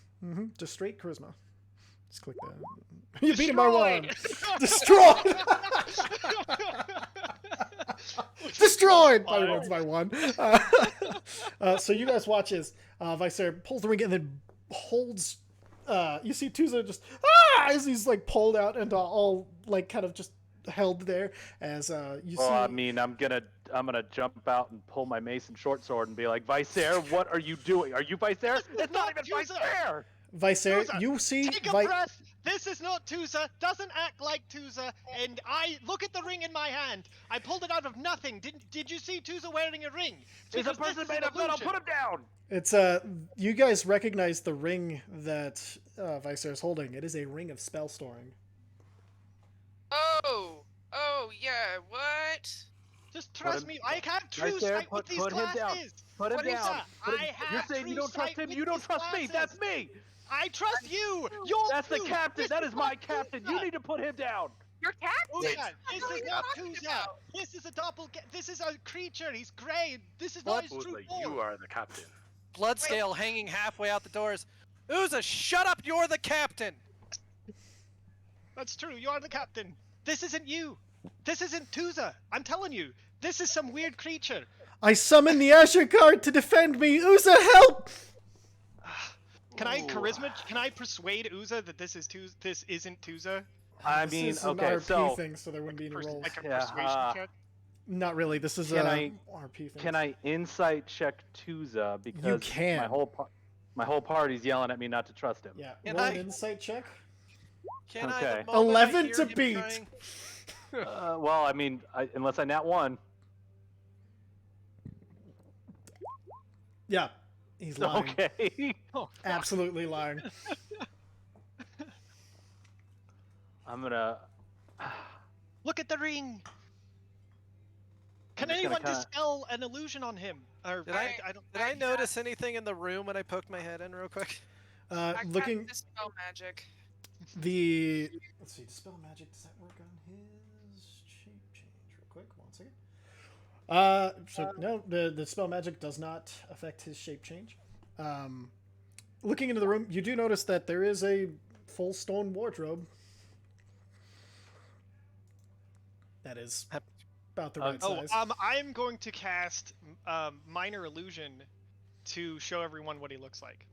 Just straight charisma. Just click that. You beat him by one. Destroyed. Destroyed by one. So you guys watch as Viser pulls the ring and then holds. You see Tuza just as he's like pulled out and all like kind of just held there as you see. I mean, I'm gonna jump out and pull my mace and short sword and be like, Viser, what are you doing? Are you Viser? It's not even Tuza! Viser. Viser, Tuza, you see. Take a breath. This is not Tuza. Doesn't act like Tuza. And I look at the ring in my hand. I pulled it out of nothing. Did you see Tuza wearing a ring? Is a Because this person is made an of metal? illusion. Put him down. It's you guys recognize the ring that Viser is holding. It is a ring of spell storing. Oh yeah, what? Just trust him- me. I have true Right there, sight with these put him down. glasses. Put him What is down. that? Put him- I You're have saying you true don't trust sight him. with You don't these trust me. glasses. That's me. I trust you. You're That's the true. captain. This That is my not captain. Tuza. You need to put him down. Your Tuza, captain. this What are is you not talking Tuza. about? This is a This is a creature. He's gray. This is not his true Uza, form. you are the captain. Bloodscale hanging halfway out the doors. Uza, shut up! You're the captain. That's true. You are the captain. This isn't you. This isn't Tuza. I'm telling you. This is some weird creature. I summon the Azure Guard to defend me. Uza, help! Can I charisma? Can I persuade Uza that this is Tuza? This isn't Tuza? I This mean, is an okay, RP so thing, so there wouldn't be any rolls. Like a Yeah, persuasion check? Not really. This is Can a I- RP thing. can I insight check Tuza because can. my whole party's yelling at me not to trust him. Yeah. Can Roll I- an insight check. Can I? Okay. The moment I 11 hear to him beat. trying- Well, I mean, unless I nat one. Yeah. He's lying. Okay. Absolutely lying. I'm gonna. Look at the ring. Can just gonna anyone kinda- dispel an illusion on him? Or Did I- I don't. Did I notice anything in the room when I poked my head in real quick? I Looking cast dispel magic. the let's see, dispel magic. Does that work on his shape change? Real quick, 1 second. So no, the spell magic does not affect his shape change. Looking into the room, you do notice that there is a full stone wardrobe. That is Hap- about the right Oh, size. I'm going to cast Minor Illusion to show everyone what he looks like.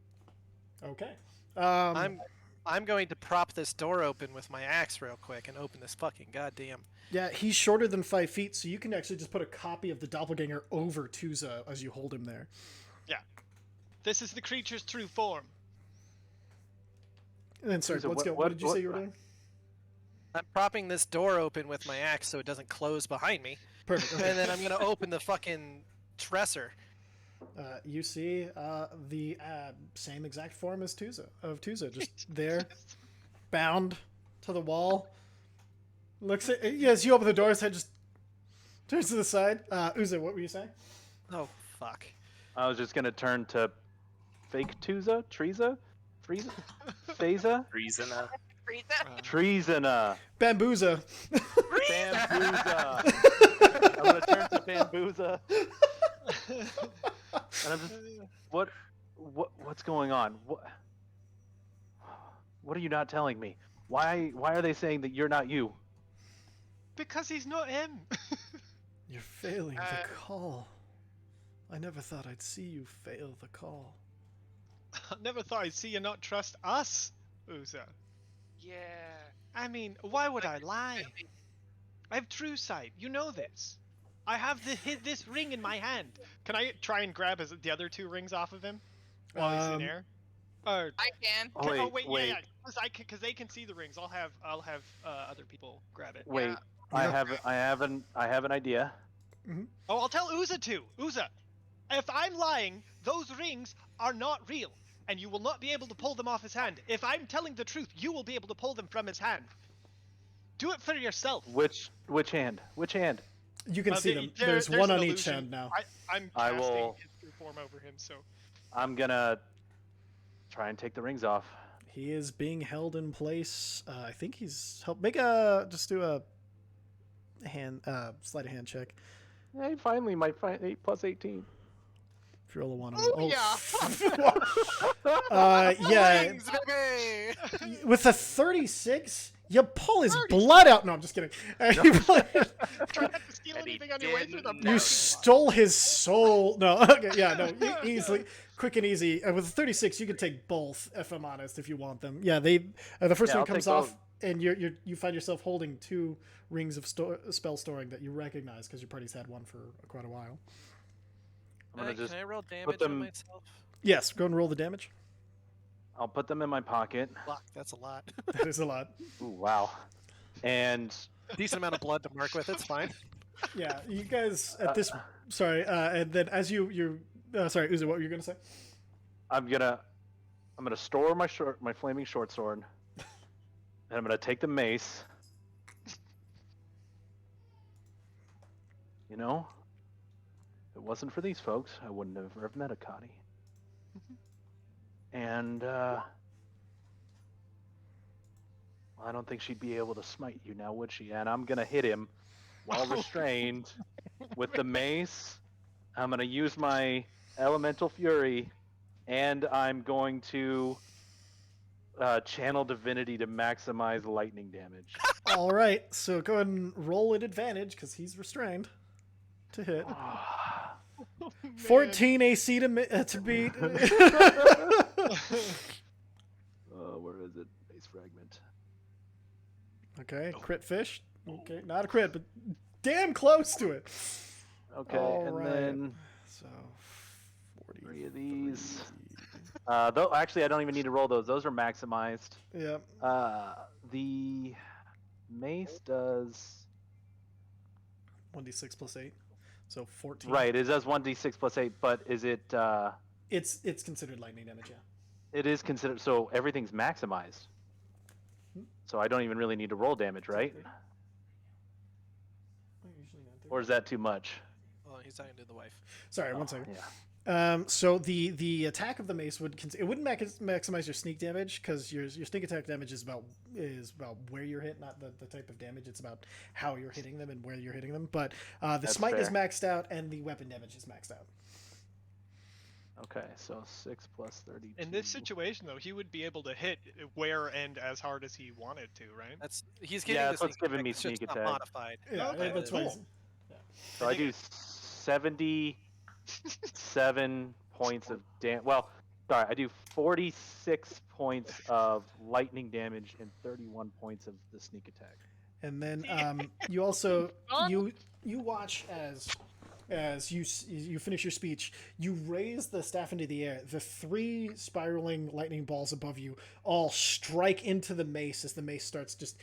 Okay. I'm going to prop this door open with my axe real quick and open this fucking goddamn. Yeah, he's shorter than 5 feet, so you can actually just put a copy of the doppelganger over Tuza as you hold him there. Yeah. This is the creature's true form. And then, sorry, Tuza, let's go. What did you say you were doing? I'm propping this door open with my axe so it doesn't close behind me, Perfect. Okay. and then I'm gonna open the fucking dresser. You see the same exact form as Tuza, just there, bound to the wall. Looks at as you open the door, his head just turns to the side. Uza, what were you saying? Oh fuck! I was just gonna turn to fake Tuza, Frieza, Phasa, Reason. Treasona, Bambuza. Bambuza. I'm gonna turn to Bambuza, and I'm just, what's going on? What are you not telling me? Why are they saying that you're not you? Because he's not him. You're failing the call. I never thought I'd see you fail the call. I never thought I'd see you not trust us, Uza. Yeah. I mean, why would I lie? I have true sight. You know this. I have this ring in my hand. Can I try and grab the other 2 rings off of him while he's in air? Or I can. Oh, wait, wait. yeah, because they can see the rings. I'll have other people grab it. Wait, Yeah. I have an idea. Oh, I'll tell Uza too. Uza, if I'm lying, those rings are not real, and you will not be able to pull them off his hand. If I'm telling the truth, you will be able to pull them from his hand. Do it for yourself. Which hand? Which hand? You can see them. There's there's one an on each illusion. hand now. I'm I casting will- his true form over him, so. I'm gonna try and take the rings off. He is being held in place. I think he's make a just do a hand sleight of hand check. Hey, finally, my 8 plus 18. If you roll a 1 on yeah. Rings, baby! With a 36, you pull his blood out. No, I'm just kidding. You pull- Try not to steal And he anything on your way through the didn't. You parking stole his soul. No, okay, yeah, no, easily, quick and easy. With a 36, you can take both, if I'm honest, if you want them. Yeah, they. The first Yeah, one I'll comes take off, both. and you find yourself holding 2 rings of spell storing that you recognize because your party's had one for quite a while. I'm gonna just Can I roll damage them- on myself? Yes, go and roll the damage. I'll put them in my pocket. Fuck, that's a lot. That is a lot. Ooh, wow. And Decent amount of blood to mark with. It's fine. Yeah, you guys at this. Sorry, and then as you sorry, Uza, what were you gonna say? I'm gonna store my flaming short sword, and I'm gonna take the mace. You know, if it wasn't for these folks, I wouldn't have ever met Akati. And I don't think she'd be able to smite you now, would she? And I'm gonna hit him while restrained with the mace. I'm gonna use my elemental fury, and I'm going to channel divinity to maximize lightning damage. All right, so go ahead and roll at advantage because he's restrained to hit. 14 AC to beat. Where is it? Base fragment. Okay, crit fish. Okay, not a crit, but damn close to it. Okay, All and right. then So 40. 3 of these. Though actually, I don't even need to roll those. Those are maximized. Yeah. The mace does 1d6 plus 8. So 14. right. It does 1d6 plus 8, but is it? It's considered lightning damage, yeah. It is considered. So everything's maximized. So I don't even really need to roll damage, right? Or is that too much? Well, he's talking to the wife. Sorry, one second. Yeah. So the attack of the mace it wouldn't maximize your sneak damage because your sneak attack damage is about where you're hit, not the type of damage. It's about how you're hitting them and where you're hitting them. But the That's smite is fair. maxed out and the weapon damage is maxed out. Okay, so 6 plus 32. In this situation, though, he would be able to hit where and as hard as he wanted to, right? He's getting Yeah, the that's what's sneak giving attack, me it's just sneak not attack. modified. Yeah, Okay, that's why. cool. So I I do think 77 points of Well, sorry, I do 46 points of lightning damage and 31 points of the sneak attack. And then you also you watch as you finish your speech, you raise the staff into the air. The 3 spiraling lightning balls above you all strike into the mace as the mace starts just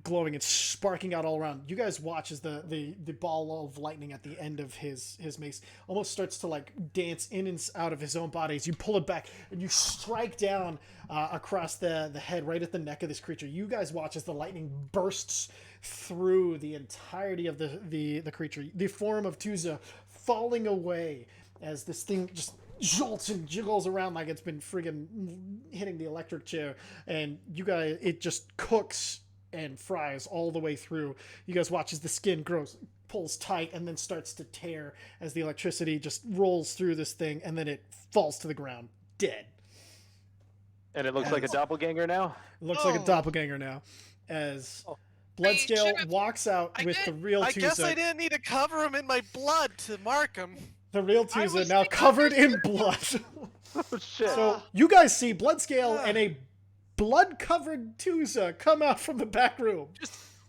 glowing and sparking out all around. You guys watch as the ball of lightning at the end of his mace almost starts to like dance in and out of his own body as you pull it back and you strike down across the head right at the neck of this creature. You guys watch as the lightning bursts through the entirety of the creature, the form of Tuza falling away as this thing just jolts and jiggles around like it's been friggin' hitting the electric chair, and you guys, it just cooks and fries all the way through. You guys watch as the skin pulls tight and then starts to tear as the electricity just rolls through this thing, and then it falls to the ground dead. And it looks like a doppelganger now? It looks like a doppelganger now as Bloodscale walks out with the real I guess I Tuza. didn't need to cover him in my blood to mark him. The real Tuza now covered in blood. Oh, shit. So you guys see Bloodscale and a blood-covered Tuza come out from the back room.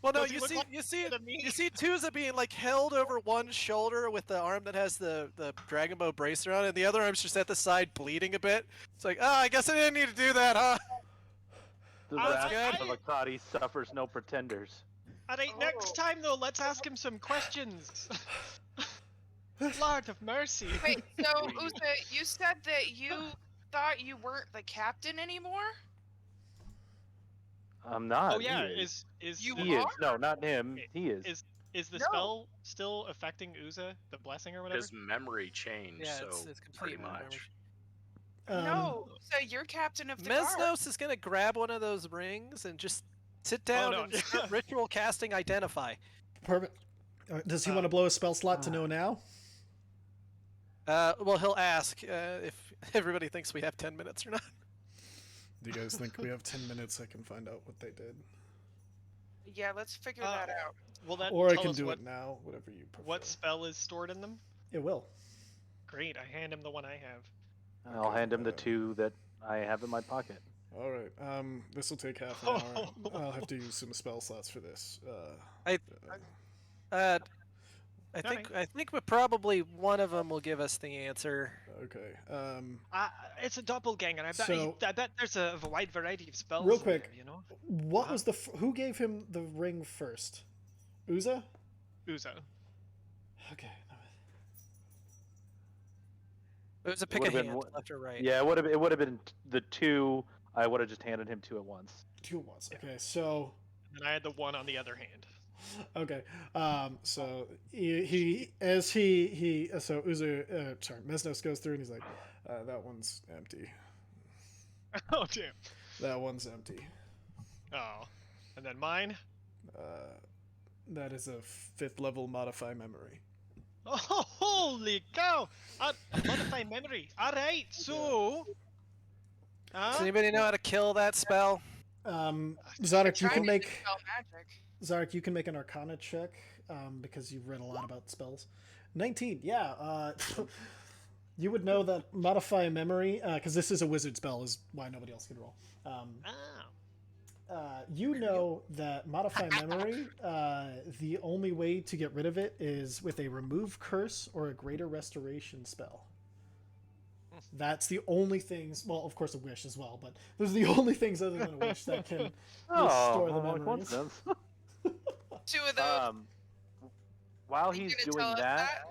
Well, no, Does he you look see, like you see, to me? you see Tuza being like held over one shoulder with the arm that has the Dragon Bow bracer on it, and the other arm's just at the side bleeding a bit. It's like, I guess I didn't need to do that, huh? The that's wrath good. of Akati suffers no pretenders. Alright, next time though, let's ask him some questions. Lord of mercy. Wait, so Uza, you said that you thought you weren't the captain anymore? I'm not. Oh yeah, He is. You He is. are? No, not him. He is. Is the No. spell still affecting Uza, the blessing or whatever? His memory changed, Yeah, so it's pretty complete much. No. So you're captain of the guard. Mesnos is gonna grab one of those rings and just sit down no. and start ritual casting Identify. Perfect. Does he want to blow a spell slot to know now? Well, he'll ask if everybody thinks we have 10 minutes or not. Do you guys think we have 10 minutes? I can find out what they did. Yeah, let's figure that out. Will that Or I tell can us do what, it now, whatever you prefer. what spell is stored in them? It will. Great, I hand him the one I have. I'll hand him the 2 that I have in my pocket. All right. This will take half an hour. I'll have to use some spell slots for this. I think probably one of them will give us the answer. Okay. It's a doppelganger. I bet there's a wide variety of spells. Real in quick, there, you know. what was the who gave him the ring first? Uza? Uza. Okay. It was a pick a would've been hand, one- left or right. Yeah, it would have been the 2. I would have just handed him 2 at once. 2 was. Okay, so And I had the one on the other hand. okay. So so Uza Mesnos goes through and he's like, that one's empty. Oh damn. That one's empty. Oh. And then mine. That is a 5th level modify memory. Oh, holy cow! Modify memory. All right, so. Does anybody know how to kill that spell? Zarek, you Trying can to make dispel magic. Zarek, you can make an Arcana check because you've read a lot about spells. 19, yeah. You would know that modify memory because this is a wizard spell, is why nobody else can roll. You know that modify memory, the only way to get rid of it is with a remove curse or a greater restoration spell. That's the only things, well, of course a wish as well, but those are the only things other than a wish that can restore the memories. Coincidence. 2 of those. While You he's gonna doing tell us that,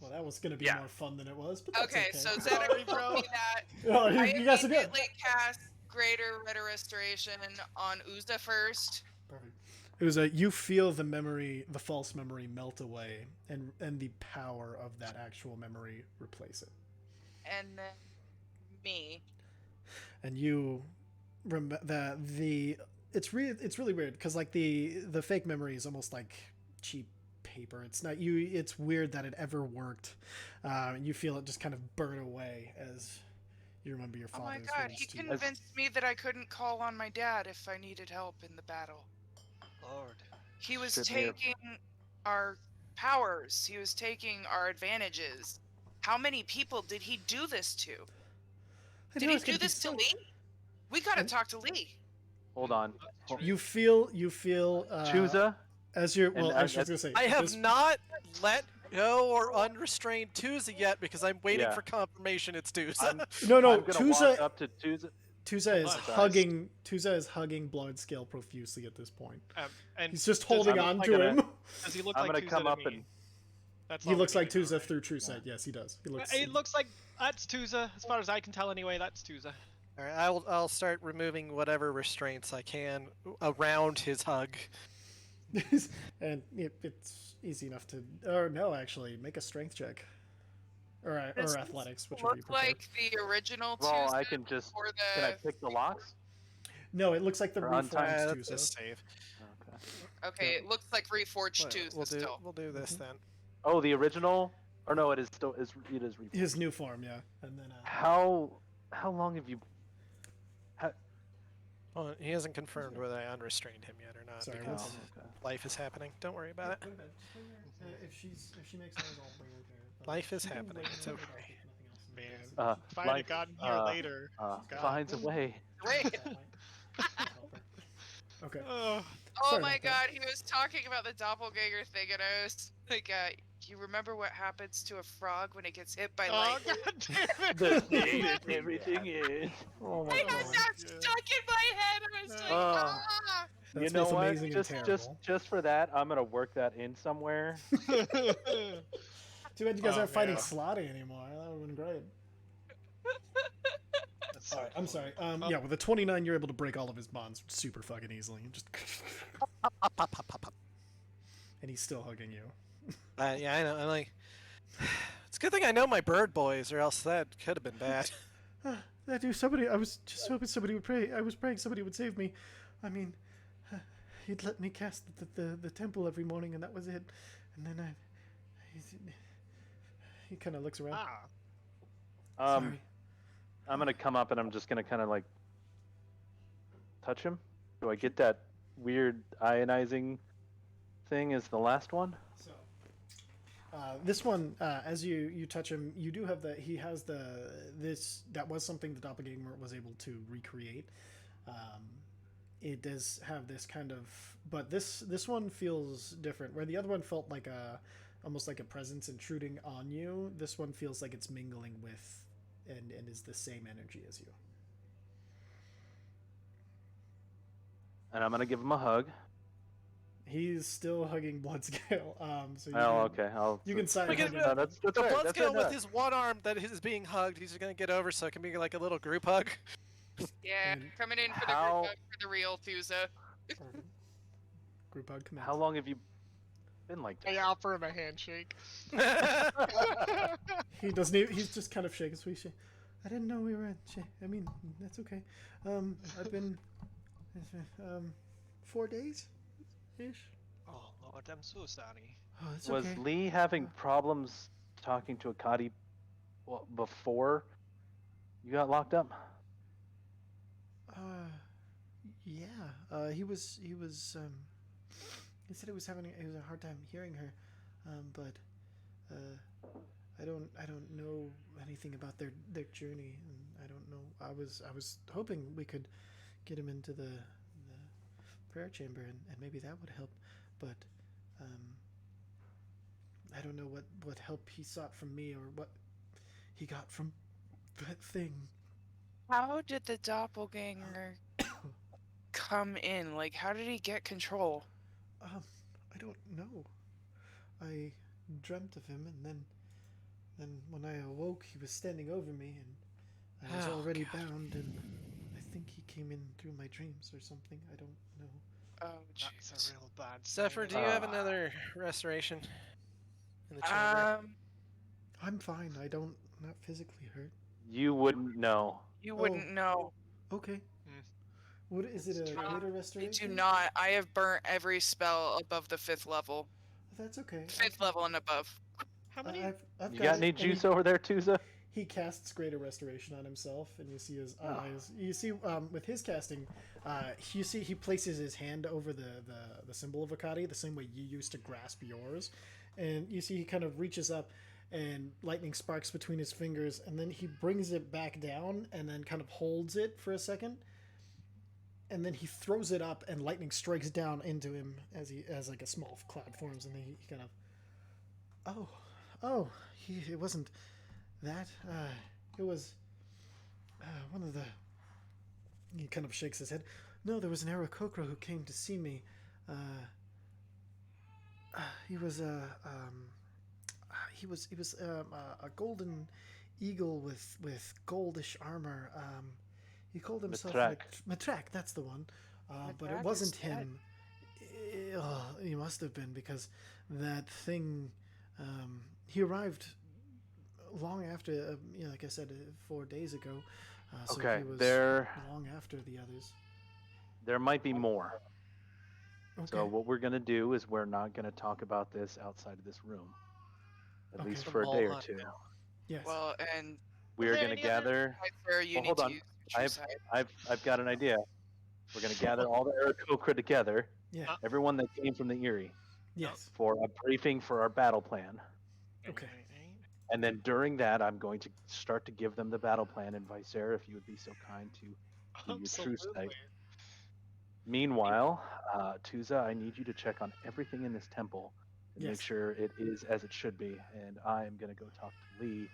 Well, that was going to be Yeah. more fun than it was, but that's Okay, okay. so Zarek told me that. Oh, I you guys are good. immediately cast Greater Restoration on Uza first. Perfect. It was you feel the memory, the false memory melt away, and the power of that actual memory replace it. And then me. And you remember that it's really weird because like the fake memory is almost like cheap paper. It's not you. It's weird that it ever worked. You feel it just kind of burn away as you remember your Oh father's my god, words he to you. convinced me that I couldn't call on my dad if I needed help in the battle. Lord. He was Strip me of- taking our powers. He was taking our advantages. How many people did he do this to? I Did know he it's gonna do be this to so- Lee? We gotta And- talk to Lee. Hold on. You feel. Chusa? As you're. Well, And, I was just gonna say. I have this- not let go or unrestrained Tuza yet because I'm waiting Yeah. for confirmation it's Tuza. No, I'm gonna Tuza. walk up to Chusa. Tuza is Hold on. hugging. Tuza is hugging Bloodscale profusely at this point. And He's just does holding he look on like to a- him. Does he look I'm like gonna Tuza come to up me? and- That's He all we looks like need to know, Tuza right? through True Sight. Yes, he does. He looks. It looks like that's Tuza, as far as I can tell. Anyway, that's Tuza. All right, I'll start removing whatever restraints I can around his hug. and it's easy enough to. Or no, actually, make a strength check. Or Does athletics, whichever you Look prefer. like the original Well, Tuesday I can just. or Can I the. pick the locks? No, it looks like the Or reformed untied. That's a Tuza. save. Okay. Okay, it looks like Reforged Tuesday still. We'll do this then. Oh, the original? Or no, it is still. It is. His new form, yeah. And then. How long have you? Well, he hasn't confirmed whether I unrestrained him yet or not Sorry, because what's- life is happening. Don't worry about it. If she makes noise, I'll bring her to. Life is happening. It's okay. Man, Uh, if I had life, gotten here later. God. finds a way. Wait. Okay. Oh, Oh Sorry my about that. god, he was talking about the doppelganger thing, and I was like, you remember what happens to a frog when it gets hit by oh lightning? god damn it! The thing that everything is. Oh my I had god. that stuck in my head. I was like, Oh. ah. That's You know both what? amazing and terrible. Just for that, I'm gonna work that in somewhere. Too bad you guys Oh, aren't fighting yeah. Slotty anymore. That would have been great. That's Alright, so I'm funny. sorry. Yeah, with a 29, you're able to break all of his bonds super fucking easily. Just. And he's still hugging you. Yeah, I know. I'm like, it's a good thing I know my bird boys, or else that could have been bad. That dude, somebody. I was just hoping somebody would pray. I was praying somebody would save me. I mean, he'd let me cast the temple every morning, and that was it. And then he kind of looks around. Sorry. I'm gonna come up and I'm just gonna kind of like touch him. Do I get that weird ionizing thing as the last one? So, this one, as you touch him, you do have he has this. That was something the doppelganger was able to recreate. It does have this kind of, but this one feels different. Where the other one felt like almost like a presence intruding on you. This one feels like it's mingling with, and is the same energy as you. And I'm gonna give him a hug. He's still hugging Bloodscale. So you Oh, can, okay. You can sign. We can- hug No, him. that's The right. blood That's scale right. with his one arm that is being hugged, he's gonna get over, so it can be like a little group hug. Yeah, And coming in for the how- group hug for the real Tuesday. Group hug commence. How long have you been like I this? offer him a handshake. He doesn't even, he's just kind of shaking his face. I didn't know we were at I mean, that's okay. I've been 4 days ish. Oh Lord, I'm so sorry. Oh, it's Was okay. Lee having problems talking to Akadi before you got locked up? Yeah. He said he was having a hard time hearing her. But I don't know anything about their journey, and I don't know. I was hoping we could get him into the prayer chamber, and maybe that would help. But I don't know what help he sought from me, or what he got from that thing. How did the doppelganger come in? Like, how did he get control? I don't know. I dreamt of him, and then when I awoke, he was standing over me, and I was Oh, already God. bound, and I think he came in through my dreams or something. I don't know. Oh, That's jeez. a real bad. Zephyr, do you have another restoration in the chamber? I'm fine. Not physically hurt. You wouldn't know. You wouldn't know. Okay. Hmm. What is it? A greater I restoration? do not. I have burnt every spell above the 5th level. I that's okay. 5th level and above. How many? I've You got any it, and juice over there, Tuza? he casts Greater Restoration on himself, and you see his Oh. eyes. You see, with his casting, you see he places his hand over the symbol of Akati, the same way you used to grasp yours, and you see he kind of reaches up, and lightning sparks between his fingers, and then he brings it back down, and then kind of holds it for a second, and then he throws it up, and lightning strikes down into him as like a small cloud forms, and then he kind of, it wasn't that. It was one of the. He kind of shakes his head. No, there was an Aarakocra who came to see me. He was a golden eagle with goldish armor. He called himself Matrak. That's the one. But it Matrak wasn't is dead. him. He must have been, because that thing. He arrived long after, like I said, 4 days ago. So Okay, he was there- long after the others. There might be more. Okay. So what we're gonna do is we're not gonna talk about this outside of this room, at Okay. least From for a all day or hunt two. now. Yes. Well, and We are there gonna any other- gather. Sarah, you Well, need hold to on. use your true I've sight. I've got an idea. We're gonna gather all the Aarakocra together, Yeah. everyone that came from the Eyrie, Yes. for a briefing for our battle plan. Okay. And then during that, I'm going to start to give them the battle plan. And Viceera, if you would be so kind to do your true sight. Absolutely. Meanwhile, Tuza, I need you to check on everything in this temple and make Yes. sure it is as it should be. And I am going to go talk to Lee.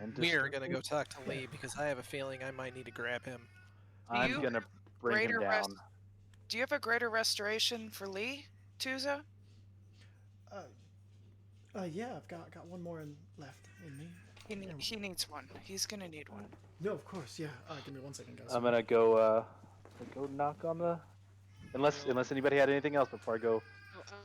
And We're disturb gonna him. go talk to Lee because I have a feeling I might need to grab him. I'm you going to bring him greater down. rest- Do you have a greater restoration for Lee, Tuza? Yeah, I've got one more left in me. He needs one. He's gonna need one. No, of course, yeah. Give me 1 second, guys. I'm going to go knock on the... Unless anybody had anything else before I go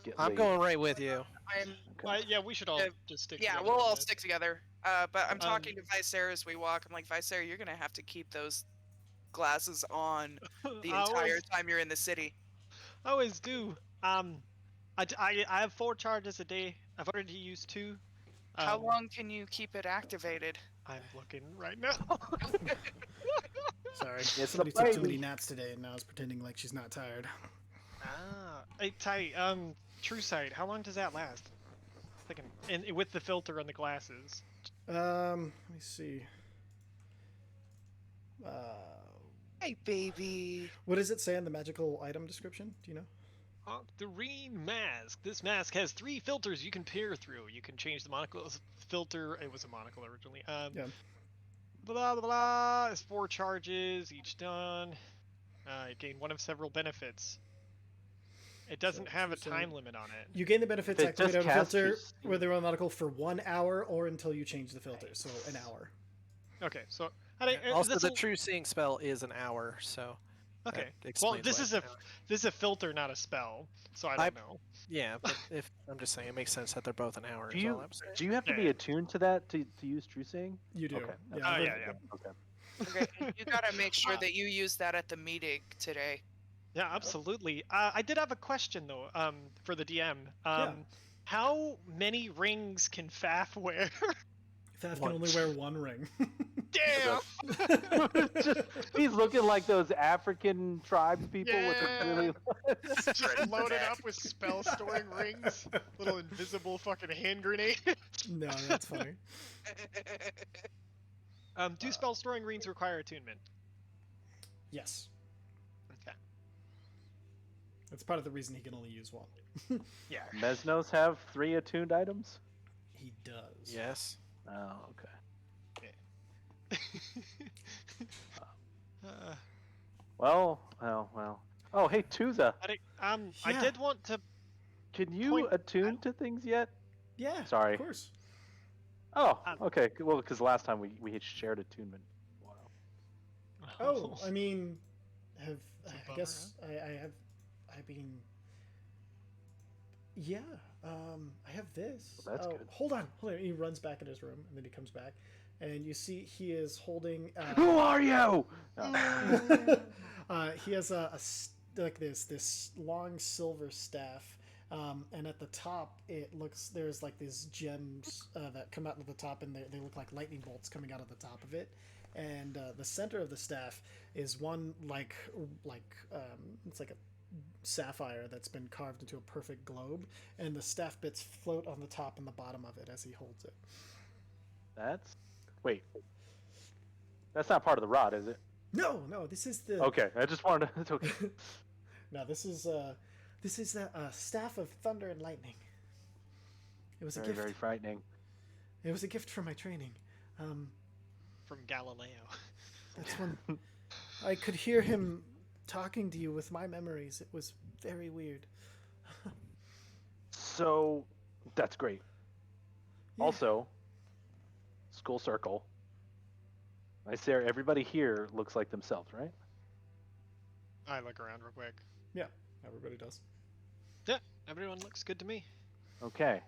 get I'm Lee. going right with you. I'm. Well, yeah, we should all Yeah, just stick. Yeah, together we'll on all this. stick together. But I'm talking to Viceera as we walk. I'm like, Viceera, you're gonna have to keep those glasses on the I entire always- time you're in the city. I always do. I have 4 charges a day. I've already used 2. How long can you keep it activated? I'm looking right now. Sorry, a somebody took too baby. many naps today, and now is pretending like she's not tired. Hey, Ty, True Sight, how long does that last? Like, and with the filter on the glasses. Let me see. Hey, baby. What does it say in the magical item description? Do you know? Octoreen Mask. This mask has 3 filters you can peer through. You can change the monocle filter. It was a monocle originally. Yeah. Blah blah blah. It's 4 charges, each done. Gain one of several benefits. It doesn't So- have a so- time limit on it. You gain the benefits If it activate just on a casts filter your- where they're nautical for 1 hour or until you change the filter, so an hour. Okay, so I Also, this the will- true seeing spell is an hour, so. that okay. Well, explains this why is it's a an hour. this is a filter, not a spell. So I don't know. Yeah, but if I'm just saying, it makes sense that they're both an hour. Do is you- all I'm saying. Do you have to be Yeah. attuned to that to use true seeing? You do. Okay. Yeah, Oh, the- yeah. Okay. Okay, and you gotta make sure that you use that at the meeting today. Yeah, absolutely. I did have a question though. For the DM. Yeah. How many rings can Faff wear? Faff can One. only wear 1 ring. Damn. He's looking like those African tribes people with Yeah. the really. Just loaded up with spell storing rings. Little invisible fucking hand grenade. No, that's funny. Do spell storing rings require attunement? Yes. Okay. That's part of the reason he can only use 1. Yeah. Mesnos have 3 attuned items. He does. Yes. Oh, okay. Well. Oh, hey, Tuza, I Yeah. did want to. can you Point- attune to things yet? Yeah. Sorry. Of course. Oh, Um, okay. Well, because last time we had shared attunement. Wow. Oh, I mean, It's a I bummer, guess I have. I mean, yeah. I have this. Well, that's oh, good. Hold on. He runs back in his room, and then he comes back, and you see he is holding. Who are you? He has like this long silver staff, And at the top, there's like these gems that come out of the top, and they look like lightning bolts coming out of the top of it. And the center of the staff is one it's like a sapphire that's been carved into a perfect globe, and the staff bits float on the top and the bottom of it as he holds it. Wait. That's not part of the rod, is it? No, this is the. Okay, I just wanted to. It's okay. No, this is a staff of thunder and lightning. It was a gift. Very frightening. It was a gift for my training. From Galileo. That's when I could hear him talking to you with my memories. It was very weird. So, that's great. Yeah. Also, school circle. I say everybody here looks like themselves, right? I look around real quick. Yeah, everybody does. Yeah, everyone looks good to me. Okay.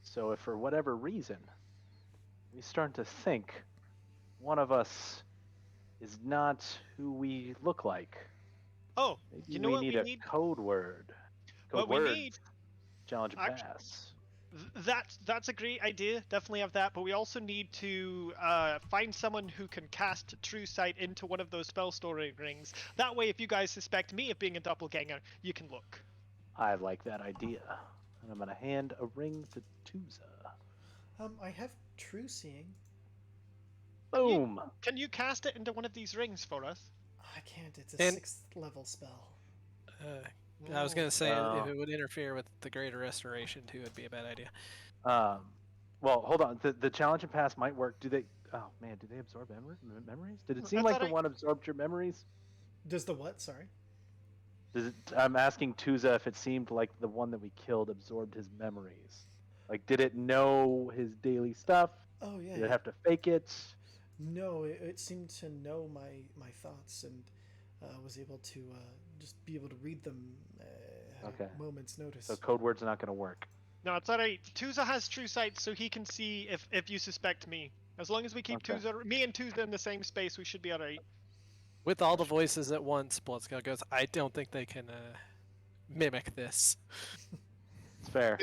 So if for whatever reason we start to think one of us is not who we look like, Oh, maybe you know we what need we a need? code word. What we need? Challenge and Act- pass. That's a great idea. Definitely have that. But we also need to find someone who can cast True Sight into one of those spell storing rings. That way, if you guys suspect me of being a doppelganger, you can look. I like that idea. And I'm gonna hand a ring to Tuza. I have true seeing. Boom. Can you cast it into one of these rings for us? I can't. It's a And- 6th level spell. I was gonna say No. if it would interfere with the Greater Restoration too, it'd be a bad idea. Well, hold on. The challenge and pass might work. Do they? Oh man, do they absorb memories? Did it seem I like thought the I- one absorbed your memories? Does the what? Sorry. I'm asking Tuza if it seemed like the one that we killed absorbed his memories. Like, did it know his daily stuff? Oh yeah. Did it have to fake it? No, it seemed to know my thoughts and was able to just be able to read them at Okay. a moment's notice. So code word's not going to work. No, it's alright. Tuza has True Sight, so he can see if you suspect me. As long as we keep Okay. me and Tuza in the same space, we should be alright. With all the voices at once, Bloodscale goes, I don't think they can mimic this. It's fair.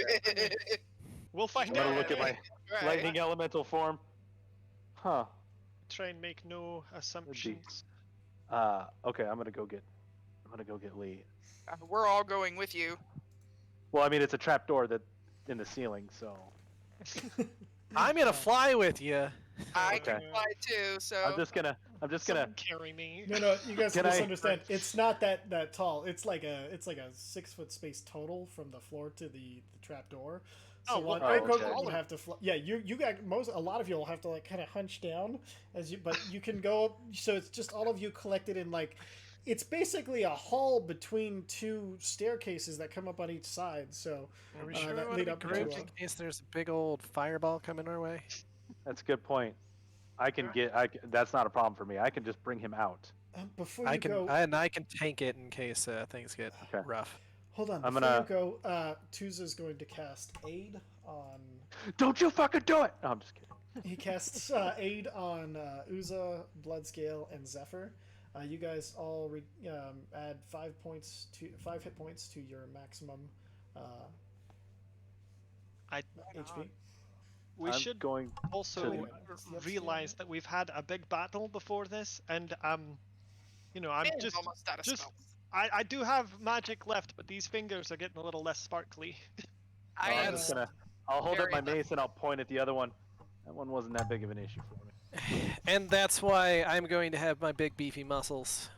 We'll find I'm gonna out. look at my Right. lightning elemental form. Huh. Try and make no assumptions. Okay. I'm gonna go get Lee. We're all going with you. Well, I mean, it's a trapdoor that in the ceiling, so I'm gonna fly with you. I Okay. can fly too, so I'm just gonna Someone carry me. No, you guys Can I- misunderstand. It's not that tall. It's like a 6-foot space total from the floor to the trap door. So Oh, well, okay. would have to fly. Yeah, you got a lot of you will have to like kind of hunch down but you can go. So it's just all of you collected in like. It's basically a hall between two staircases that come up on each side. So Are we Uh, sure that we want lead to be up to, grouped in case there's a big old fireball coming our way? that's a good point. I can that's not a problem for me. I can just bring him out. before you I can go, I can tank it in case things get Okay. rough. hold on. I'm Before gonna- you go, Tuza's going to cast aid on. Don't you fucking do it! No, I'm just kidding. He casts aid on Uza, Bloodscale, and Zephyr. You guys all add 5 hit points to your maximum HP. We I'm should going also to- realize that we've had a big battle before this, and I'm Man, just almost out of just- spells. I do have magic left, but these fingers are getting a little less sparkly. I I'm am just I'll hold up very my mace and I'll point at the other one. That one wasn't that big of an issue for me. And that's why I'm going to have my big beefy muscles.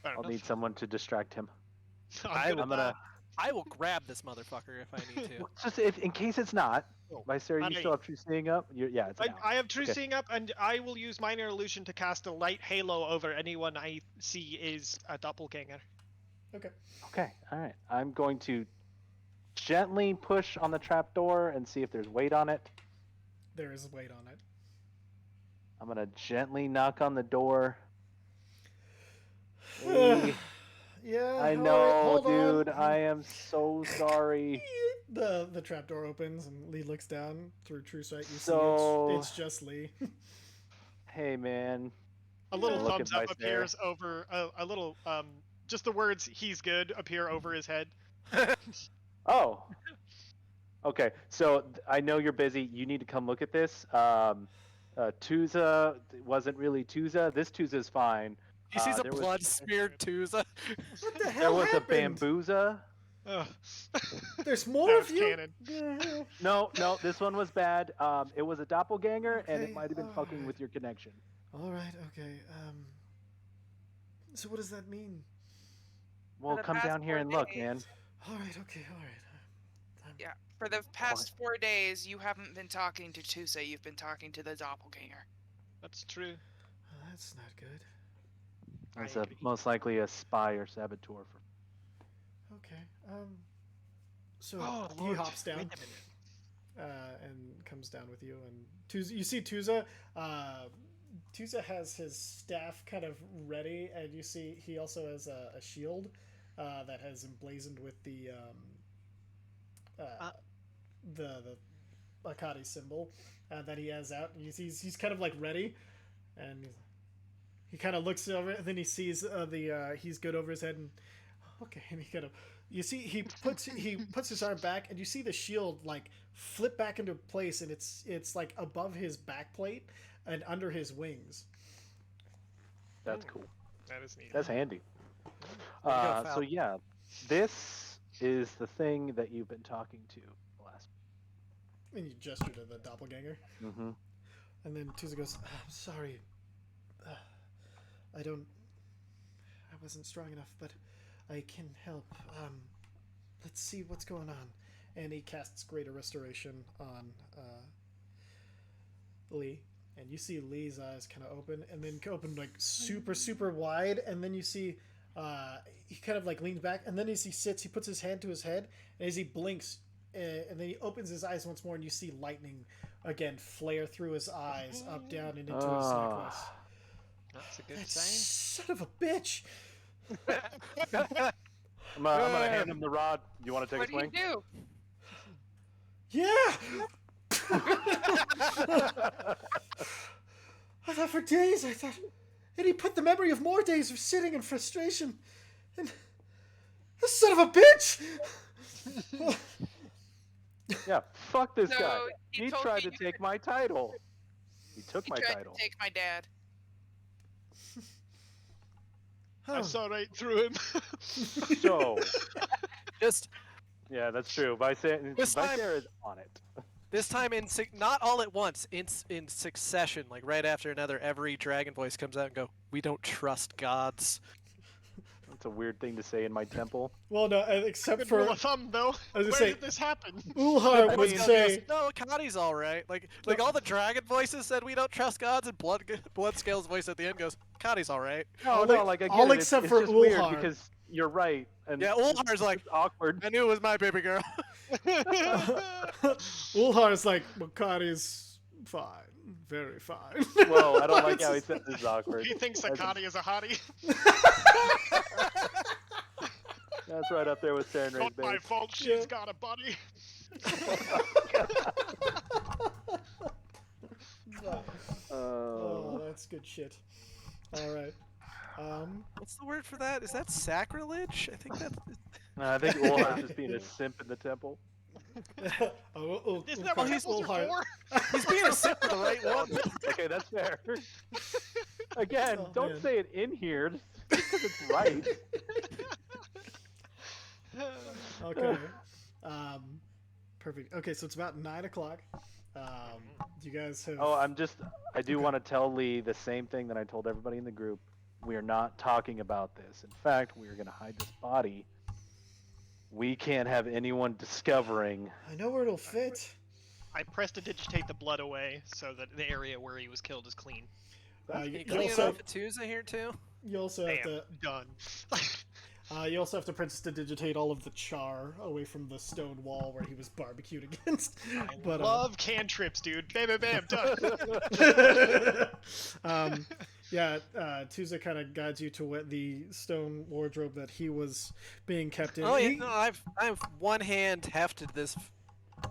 Fair I'll enough. need someone to distract him. I'm I'm gonna I will grab this motherfucker if I need to. just if in case it's not. Sarah, you Alright. still have true seeing up? Yeah, it's now. I have True Okay. Seeing up, and I will use Minor Illusion to cast a light halo over anyone I see is a doppelganger. Okay. Okay, all right. I'm going to gently push on the trapdoor and see if there's weight on it. There is weight on it. I'm gonna gently knock on the door. Lee, Yeah. I alright, know, hold on. dude. I am so sorry. The trapdoor opens and Lee looks down through True Sight. You So- see it's just Lee. Hey, man. A little Look thumbs at up my Sarah. appears over a little just the words "he's good" appear over his head. Oh. Okay, so I know you're busy. You need to come look at this. Tuza wasn't really Tuza. This Tuza is fine. He sees a there was- blood smeared Tuza. What the There hell was happened? a bambuza. Ugh. There's more That of was you? canon. Yeah. No, this one was bad. It was a doppelganger, and it Okay, might have been fucking alright. with your connection. All right, okay. So what does that mean? Well, the come past down here 4 and look, days. man. All right, okay, all right. Yeah. For the past 4 days, you haven't been talking to Tusa. You've been talking to the doppelganger. That's true. That's not good. It's I agree. most likely a spy or saboteur. Okay. So Oh, he Lord, hops down wait a minute. and comes down with you, and Tuza, you see Tuza. Tuza has his staff kind of ready, and you see he also has a shield that has emblazoned with the Akati symbol that he has out. And he's kind of like ready, and he kind of looks over, and then he sees he's good over his head, and okay, and he kind of. You see, he puts his arm back, and you see the shield like flip back into place, and it's like above his back plate and under his wings. That's cool. That is neat. That's handy. Way to go, So Fal. yeah, this is the thing that you've been talking to last. And you gesture to the doppelganger, Mm-hmm. and then Tuza goes, "I'm sorry, I wasn't strong enough, but I can help. Let's see what's going on." And he casts Greater Restoration on Lee. And you see Lee's eyes kind of open, and then open like super, super wide. And then you see he kind of like leans back, and then as he sits, he puts his hand to his head, and as he blinks, and then he opens his eyes once more, and you see lightning again flare through his eyes, up, down, and into his necklace. That's a good That sign. son of a bitch! I'm gonna hand him the rod. You want to take What a do you swing? do? Yeah! I thought for days, and he put the memory of more days of sitting in frustration, and this son of a bitch! Yeah, fuck this So guy. he He told tried you to you take my title. He took He my tried title. to take my dad. I Oh. saw right through him. So, Just yeah, that's true. Vice This time- is on it. this time not all at once, in succession, like right after another. Every dragon voice comes out and go, "We don't trust gods." That's a weird thing to say in my temple. Well, no, except Good for rule of thumb, though. I was Where gonna say- did this happen? Ulhar And would Blood say, goes, "No, Akati's all right." Like all the dragon voices said, "We don't trust gods," and Bloodscale's voice at the end goes, "Akati's all right." No, All like I get all it. except it's for just weird Ulhar. because you're right. And Yeah, Ulhar's like, it's awkward. "I knew it was my baby girl." Ulhar's like, Makari's fine, very fine. Well, I don't like how he said this is awkward. He thinks Akati is a hottie. That's right up there with Saren Ray's Not my babe. fault. She's Yeah. got a buddy. Oh, that's good shit. All right. What's the word for that? Is that sacrilege? I think that's. I think Ulhar's just being a simp in the temple. Isn't that what Ulhar's- temples are for? He's being a simp for the right one. Okay, that's fair. Again, Oh, don't man. say it in here just because it's right. Okay. Perfect. Okay, so it's about 9 o'clock. You guys have. Oh, I do Okay. want to tell Lee the same thing that I told everybody in the group. We are not talking about this. In fact, we are going to hide this body. We can't have anyone discovering. I know where it'll fit. I prestidigitate the blood away so that the area where he was killed is clean. Can You you clean it also, off at Tuesday here too? you also have Bam. to. Done. You also have to prestidigitate all of the char away from the stone wall where he was barbecued against. But Love cantrips, dude. Bam, bam, bam. Done. Tuza kind of guides you to the stone wardrobe that he was being kept in. Oh yeah, He- no, I've one hand hefted to this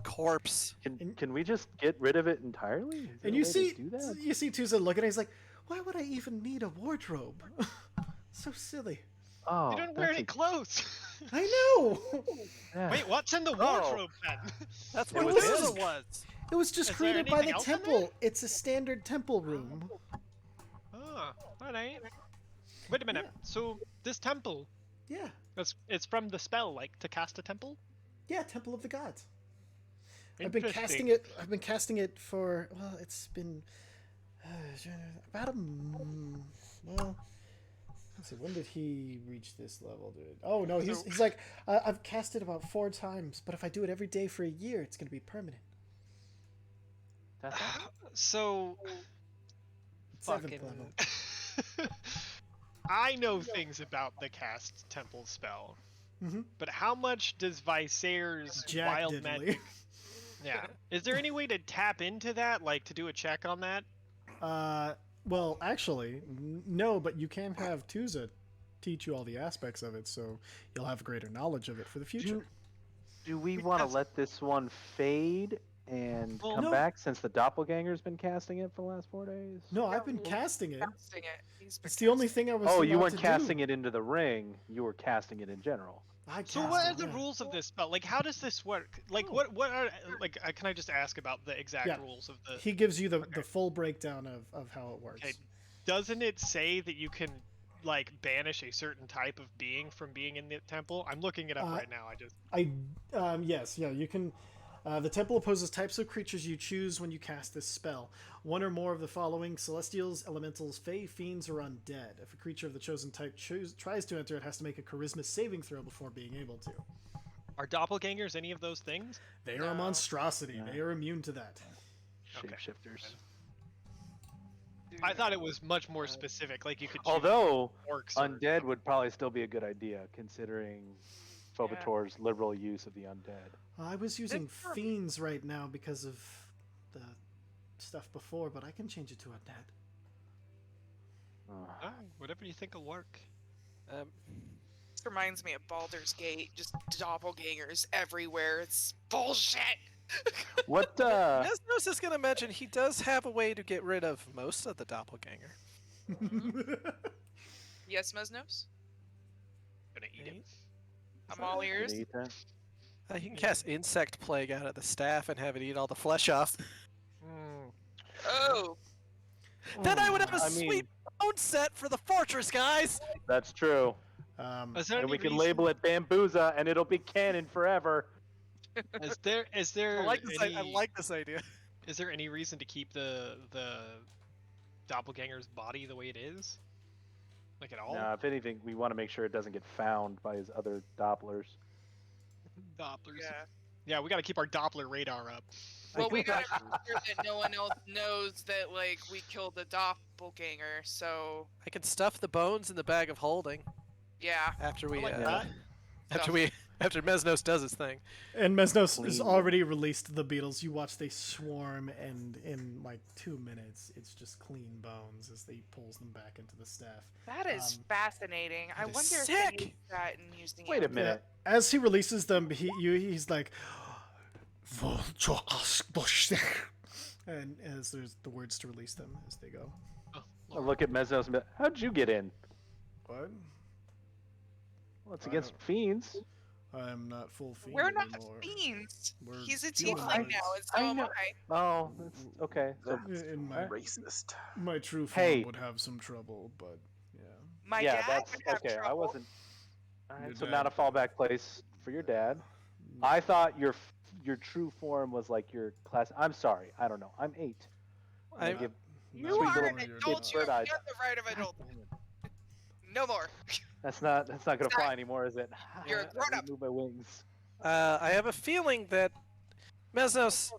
corpse. Can we just get rid of it entirely? Is there and a you way to see, do that? you see Tuza looking, and he's like, "Why would I even need a wardrobe? So silly." Oh, You don't wear that's any clothes. I know. yeah. Wait, what's in the Oh. wardrobe then? That's It what was the just- other was. It was just Is there created by anything the else in there? temple. It's a standard temple room. Oh, alright. Wait a minute. Yeah. So this temple, Yeah. it's from the spell, like to cast a temple. Yeah, Temple of the Gods. I've been Interesting. casting it for, well, it's been about well, let's see, when did he reach this level, dude? Oh no, he's like, I've cast it about 4 times, but if I do it every day for a year, it's gonna be permanent. That's So 7th Fucking- level. I know things about the cast temple spell, Mhm. but how much does Viser's Jack wild diddly. magic? Yeah. Is there any way to tap into that, like to do a check on that? Well, actually, no, but you can have Tuza teach you all the aspects of it, so you'll have greater knowledge of it for the future. Do we want to Because- let this one fade and Well, come no. back since the doppelganger's been casting it for the last 4 days? No, I've been casting it. Casting it. He's been It's the only casting thing I was. Oh, you allowed weren't to casting do. it into the ring. You were casting it in general. I So cast what it, are the yeah. rules of this spell? Like, how does this work? Like, Oh. what are like? Can I just ask about the exact Yeah. rules of the? He gives you the full breakdown of how it works. Okay. Doesn't it say that you can like banish a certain type of being from being in the temple? I'm looking it up right now. Yes, yeah, you can. The temple opposes types of creatures you choose when you cast this spell. One or more of the following: celestials, elementals, fae, fiends, or undead. If a creature of the chosen type tries to enter, it has to make a charisma saving throw before being able to. Are doppelgangers any of those things? They are a No. monstrosity. No. They are immune to that. Okay. Shapeshifters. I thought it was much more specific. Like you could. Choose Although orcs or undead would probably still be a good idea, considering Phobator's liberal use of the undead. I was using fiends right now because of the stuff before, but I can change it to undead. Ah, whatever you think will work. This reminds me of Baldur's Gate. Just doppelgangers everywhere. It's bullshit. What? Mesnos is going to mention he does have a way to get rid of most of the doppelganger. Yes, Mesnos? Gonna eat it. I'm all ears. Can eat that? You can cast Insect Plague out of the staff and have it eat all the flesh off. Oh, Then I would have a I mean- sweet bone set for the fortress, guys! That's true. Is there And any we can reason- label it Bambuza, and it'll be canon forever. Is there I like this. any, I like this idea. Is there any reason to keep the doppelganger's body the way it is? Like at all? Now, if anything, we want to make sure it doesn't get found by his other Dopplers. Dopplers. yeah. Yeah, we got to keep our Doppler radar up. Well, we gotta make sure that no one else knows that, like, we killed the doppelganger. So, I can stuff the bones in the bag of holding yeah. after we like that. after Mesnos does his thing. And Mesnos has Clean. already released the beetles. You watch they swarm, and in like 2 minutes, it's just clean bones as he pulls them back into the staff. That is Um, fascinating. I that is wonder if sick. they use that in using Wait a it. minute. As he releases them, he's like, and as there's the words to release them as they go. Oh, I'll look at Mesnos and be like, how'd you get in? What? Well, it's I against don't- fiends. I'm not full fiend We're not anymore. fiends. We're He's a humans. tiefling now, and so I am know. I. Oh, that's okay. So, In Racist. my true form Hey. would have some trouble, but yeah. My yeah, dad that's would have okay. I trouble. wasn't. All Your right, so dad not a would. fallback place for your dad. I thought your true form was like your class. I'm sorry. I don't know. I'm 8. I- give You Sweet are little an you're adult. not. You have Bird-eyed. the right of adult. No more. That's not gonna It's fly not- anymore, is it? You're a Let me grown-up. Move my wings. I have a feeling that Mesnos.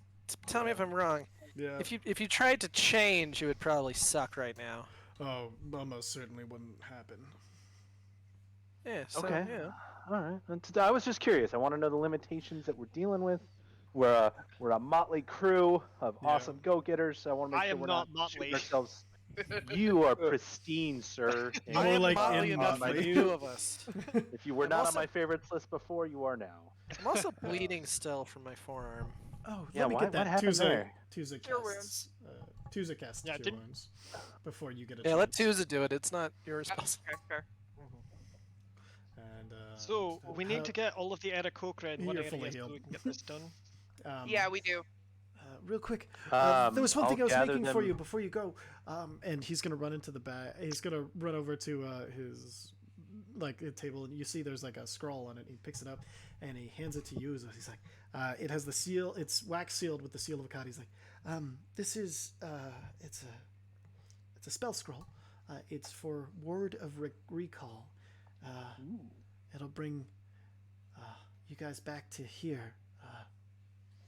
Tell me if I'm wrong. Yeah. If you tried to change, it would probably suck right now. Oh, almost certainly wouldn't happen. Yeah. So, Okay. Yeah. All right. I was just curious. I want to know the limitations that we're dealing with. We're a motley crew of Yeah. awesome go-getters. I want to make I sure am we're not not shooting motley. ourselves. You are pristine, sir. and More I am like motley in enough for motley. the two of us. if you were I'm not also- on my favorites list before, you are now. I'm also bleeding still from my forearm. Oh, Yeah, let me why- get that. what happened there? Tuza Cure casts. Tuza casts Yeah, cure didn't- wounds before you get a Yeah, let chance. Tuza do it. It's not your responsibility. Okay, fair. So we need to get all of the Aarakocra in one You're fully area so healed. we can get this done. Yeah, we do. Real quick, there was one I'll thing I was gather making for them- you before you go, and he's gonna run into the back. He's gonna run over to his table, and you see there's like a scroll on it. He picks it up and he hands it to you. He's like, it has the seal. It's wax sealed with the seal of Akkad. He's like, this is it's a spell scroll. It's for word of recall. It'll bring you guys back to here.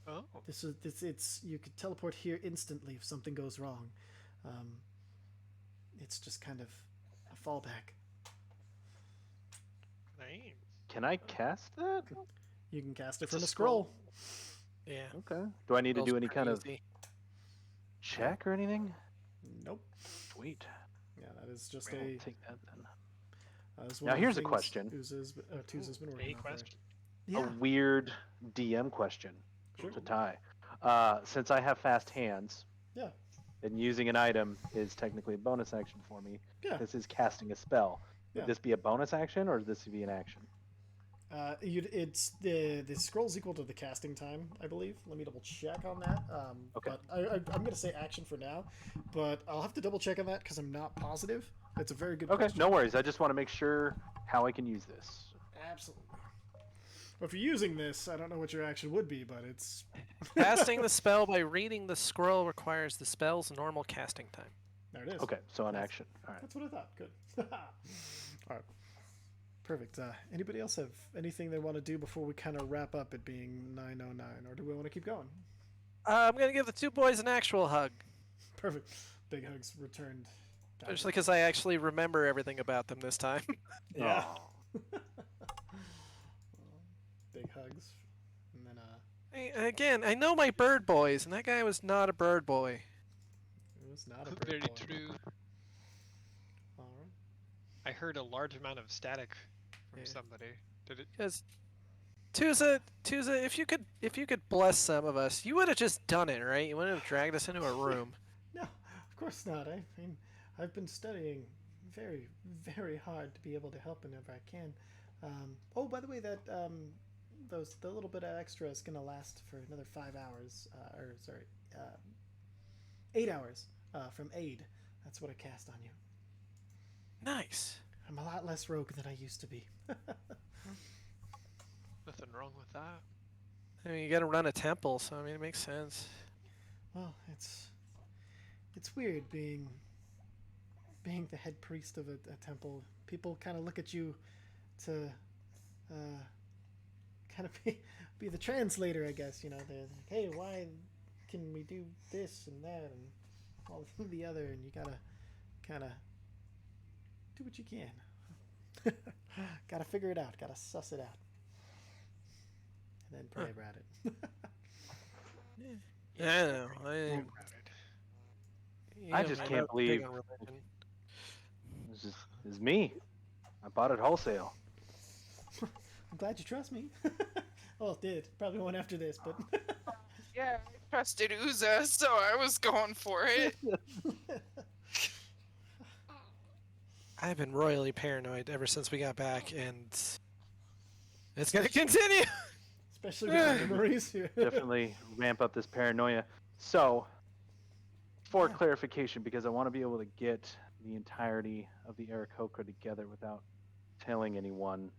Oh. It's you could teleport here instantly if something goes wrong. It's just kind of a fallback. Nice. Can I cast that? You can cast it It's from a a scroll. Yeah. Okay. Do I need to Spell's do any kind of crazy. check or anything? Nope. Sweet. Yeah, that is just I'll a. take that then. That's Now one of the here's a things question. Tuz been working A on for- question. Yeah. A weird DM question Sure. to tie. Since I have fast hands, Yeah. and using an item is technically a bonus action for me, Yeah. this is casting a spell. Would Yeah. this be a bonus action or would this be an action? It's the scroll's equal to the casting time, I believe. Let me double check on that. Okay. But I'm gonna say action for now, but I'll have to double check on that because I'm not positive. It's a very good Okay, question. no worries. I just want to make sure how I can use this. Absolutely. Well, if you're using this, I don't know what your action would be, but it's Casting the spell by reading the scroll requires the spell's normal casting time. there it is. Okay, so an That's- action. All right. That's what I thought. Good. All right. Perfect. Anybody else have anything they want to do before we kind of wrap up it being 9:09, or do we want to keep going? I'm gonna give the two boys an actual hug, Perfect. Big hugs returned. especially because I actually remember everything about them this time. Yeah. Aw. Big hugs. And then Again, I know my bird boys, and that guy was not a bird boy. it was not a Very bird boy. true. All right. I heard a large amount of static from Yeah. somebody. Did it? Because Tuza, if you could bless some of us, you would have just done it, right? You wouldn't have dragged us into a room. No, of course not. I mean, I've been studying very, very hard to be able to help whenever I can. Oh, by the way, that the little bit of extra is gonna last for another 5 hours. 8 hours from aid. That's what I cast on you. Nice. I'm a lot less rogue than I used to be. Nothing wrong with that. I mean, you got to run a temple, so I mean, it makes sense. Well, it's weird being the head priest of a temple. People kind of look at you to kind of be the translator, I guess. You know, they're like, hey, why can we do this and that and all the other, and you gotta kind of do what you can. Gotta figure it out. Gotta suss it out, and then pray about it. I don't know. I just I'm can't not big believe- on religion. It's me. I bought it wholesale. I'm glad you trust me. Well, did probably won't after this, but Yeah, I trusted Uza, so I was going for it. I've been royally paranoid ever since we got back, and it's gonna continue. especially with the memories here. Definitely ramp up this paranoia. So, for Yeah. clarification, because I want to be able to get the entirety of the Aarakocra together without telling anyone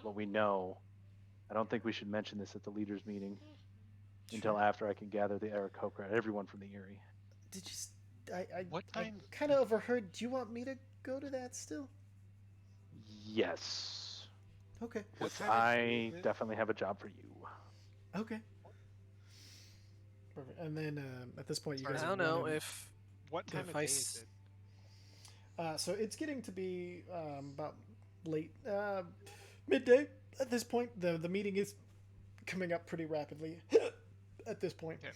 what we know, I don't think we should mention this at the leaders' meeting until Sure. after I can gather the Aarakocra, everyone from the Eyrie. Did you? What I time- kind of overheard. Do you want me to go to that still? Yes. Okay. What Because time of I day is it? definitely have a job for you. Okay. Perfect. And then at this point, you Sorry, guys. I are don't know running- if What time If of I day s- is it? So it's getting to be about late midday at this point. The meeting is coming up pretty rapidly at this point. Okay.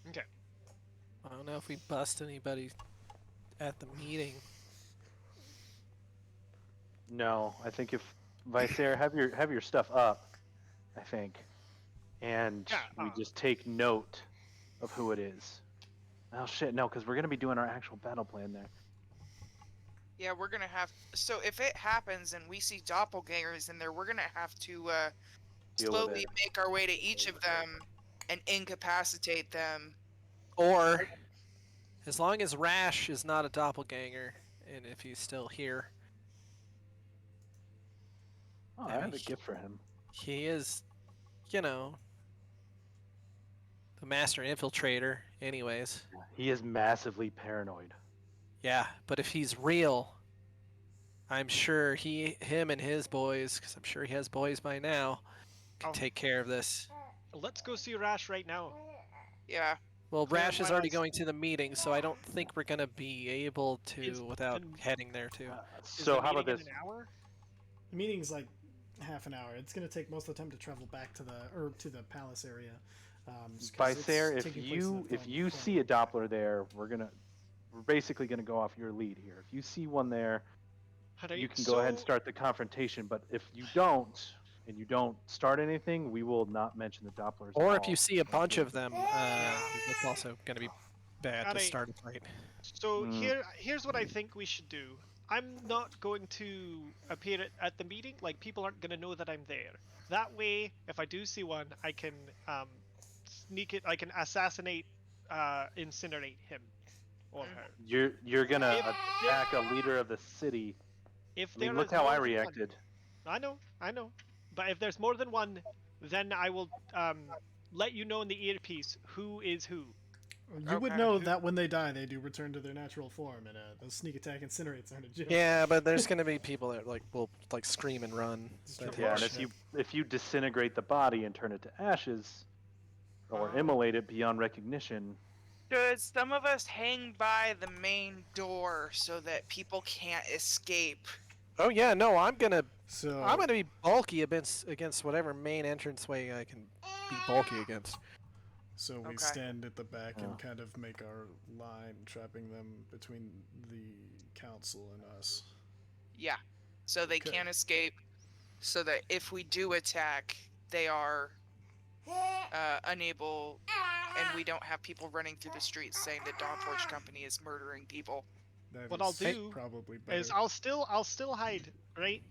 Okay. I don't know if we bust anybody at the meeting. No, I think if Visair, have your stuff up, I think, and Yeah, we just take note of who it is. Oh shit, no, because we're gonna be doing our actual battle plan there. Yeah, we're gonna have. So if it happens and we see doppelgangers in there, we're gonna have to Deal with slowly it. make our way to each of them and incapacitate them. Or, as long as Rash is not a doppelganger, and if he's still here, Oh, I have a gift for him. he is, you know, the master infiltrator, anyways. He is massively paranoid. Yeah, but if he's real, I'm sure him and his boys, because I'm sure he has boys by now, can Oh. take care of this. Let's go see Rash right now. Yeah. Well, Clear Rash is my already eyes. going to the meeting, so I don't think we're gonna be able Is to without the- heading there too. Is So the how about meeting this? in an hour? The meeting's like half an hour. It's going to take most of the time to travel back to the palace area. Just 'cause it's Bysair, if taking place in you the if you front see a Doppler there, we're basically gonna go off your lead here. If you see one there, Alright, you can go ahead and so- start the confrontation. But if you don't, and you don't start anything, we will not mention the Dopplers. at Or if all. you see a bunch of them, it's also gonna be bad to Alright. start a fight. So Mm. here's what I think we should do. I'm not going to appear at the meeting. Like, people aren't going to know that I'm there. That way, if I do see one, I can sneak it. I can assassinate, incinerate him or her. You're gonna If- attack a leader of the city. If I mean, there look is how more I than one- reacted. I know. But if there's more than one, then I will let you know in the earpiece who is who. You would Okay. know that when they die, they do return to their natural form, and the sneak attack incinerates aren't a joke. Yeah, but there's gonna be people that will scream and run. It's That true. Yeah, hate and shit. if you disintegrate the body and turn it to ashes, or Oh. immolate it beyond recognition, Should some of us hang by the main door so that people can't escape? Oh yeah, no, I'm gonna So be bulky against whatever main entranceway I can be bulky against. So we Okay. stand at the back Yeah. and kind of make our line, trapping them between the council and us. Yeah. So they Okay. can't escape. So that if we do attack, they are unable, and we don't have people running through the streets saying that Dawnforged Company is murdering people. That What is I'll do probably better. Is I'll still hide, right?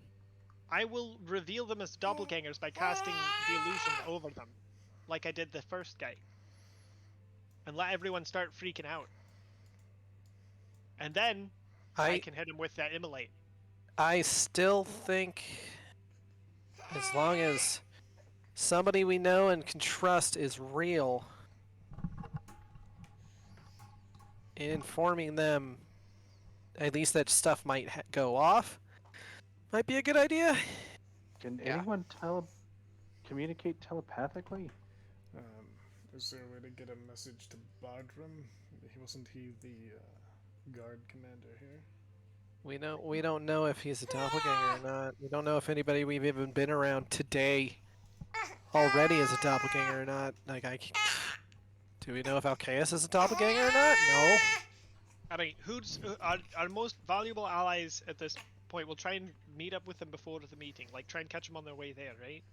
I will reveal them as doppelgangers by casting the illusion over them, like I did the first guy, and let everyone start freaking out. And then I can hit him with that immolate. I still think, as long as somebody we know and can trust is real, informing them at least that stuff might go off might be a good idea. can Yeah. anyone communicate telepathically? Is there a way to get a message to Bardram? Wasn't he the guard commander here? We don't know if he's a doppelganger or not. We don't know if anybody we've even been around today already is a doppelganger or not. Do we know if Alcaeus is a doppelganger or not? No. I mean, who's our most valuable allies at this point? We'll try and meet up with them before the meeting. Like, try and catch them on their way there, right?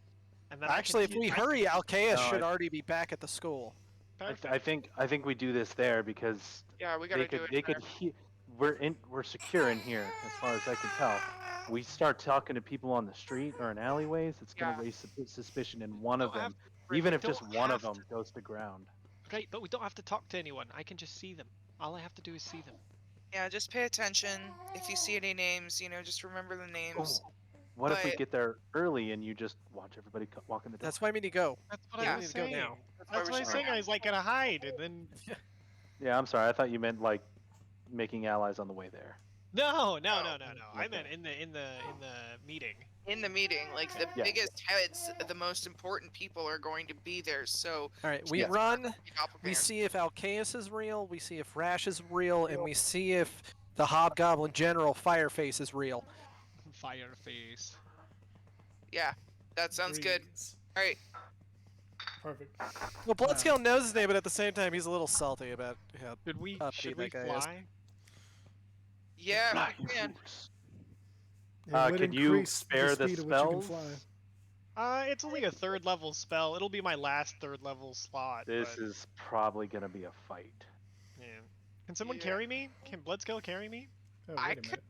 And then Actually, if we hurry, Alcaeus No, should already be back at the school. I think we do this there because Yeah, we gotta do it. they could we're secure in here as far as I can tell. We start talking to people on the street or in alleyways, it's gonna Yeah. raise suspicion in one of don't have- them, even we if just don't one of have them goes to ground. Right, but we don't have to talk to anyone. I can just see them. All I have to do is see them. Yeah, just pay attention. If you see any names, just remember the names. Oh, what if we But- get there early and you just watch everybody walk in the door? That's why we need to go. That's what Yeah. I We was need to go saying. now. That's why what we I was should saying. go. I was like gonna hide, and then Yeah, I'm sorry. I thought you meant like making allies on the way there. no. I Okay. meant in the meeting. In the meeting, like the Yeah. biggest heads, the most important people are going to be there. So All right, we Yeah. run. We doppelgangers. see if Alcaeus is real. We see if Rash is real, and we see if the Hobgoblin General Fireface is real. Fireface. Yeah, that sounds good. Greetings. All right. Perfect. Well, Bloodscale knows his name, but at the same time, he's a little salty about how Should we uppity should we that guy is. fly? Yeah, Ah, we can. It would could you increase spare the speed at which you can spells? fly. It's only a 3rd level spell. It'll be my last 3rd level slot. This but, is probably gonna be a fight. yeah. Can someone Yeah. carry me? Can Bloodscale carry me? Oh, I wait a could- minute.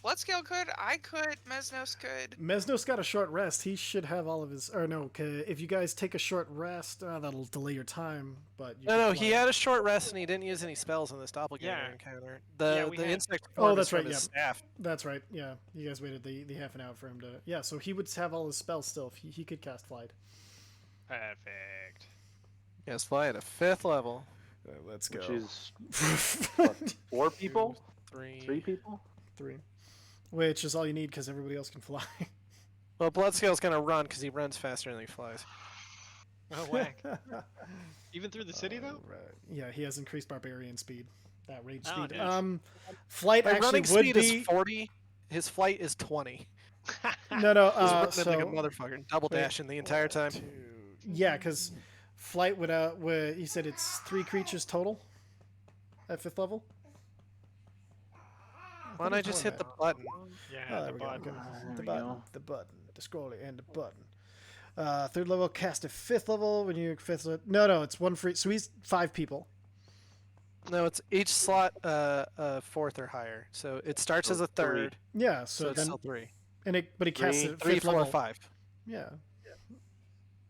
Bloodscale could. I could. Mesnos could. Mesnos got a short rest. He should have all of his. Or no, if you guys take a short rest, that'll delay your time. But you No, can he fly. had a short rest and he didn't use any spells in this doppelganger Yeah. encounter. Yeah, The we had- insect Oh, form is that's from right, his staff. That's right. Yeah, you guys waited the half an hour for him to. Yeah, so he would have all his spells still. If he could cast Flight. Perfect. Yes, fly at a 5th level. Let's Which is what, 4 people? 3. 3 people? 3. Which is all you need because everybody else can fly. Well, Bloodscale's gonna run because he runs faster than he flies. Oh, whack. Even through the city, though? Right. Yeah, he has increased barbarian speed. That rage Oh, speed. nice. Flight My actually running would speed be. is 40. His flight is 20. No. He's running So like a motherfucker, double wait, dashing the entire time. yeah, because flight would. You said it's 3 creatures total at 5th level. Why don't I just hit the button? Yeah, Oh, the there we go. button. Good. There The we button, go. the button, the scroller, and the button. 3rd level, cast at 5th level. When you're 5th level, no, it's 1 free. So he's 5 people. No, it's each slot 4th or higher. So it starts So as a 3rd. Yeah, So so it's then still 3. but he casts Three- it at 3, 5th 4, level. 5. Yeah.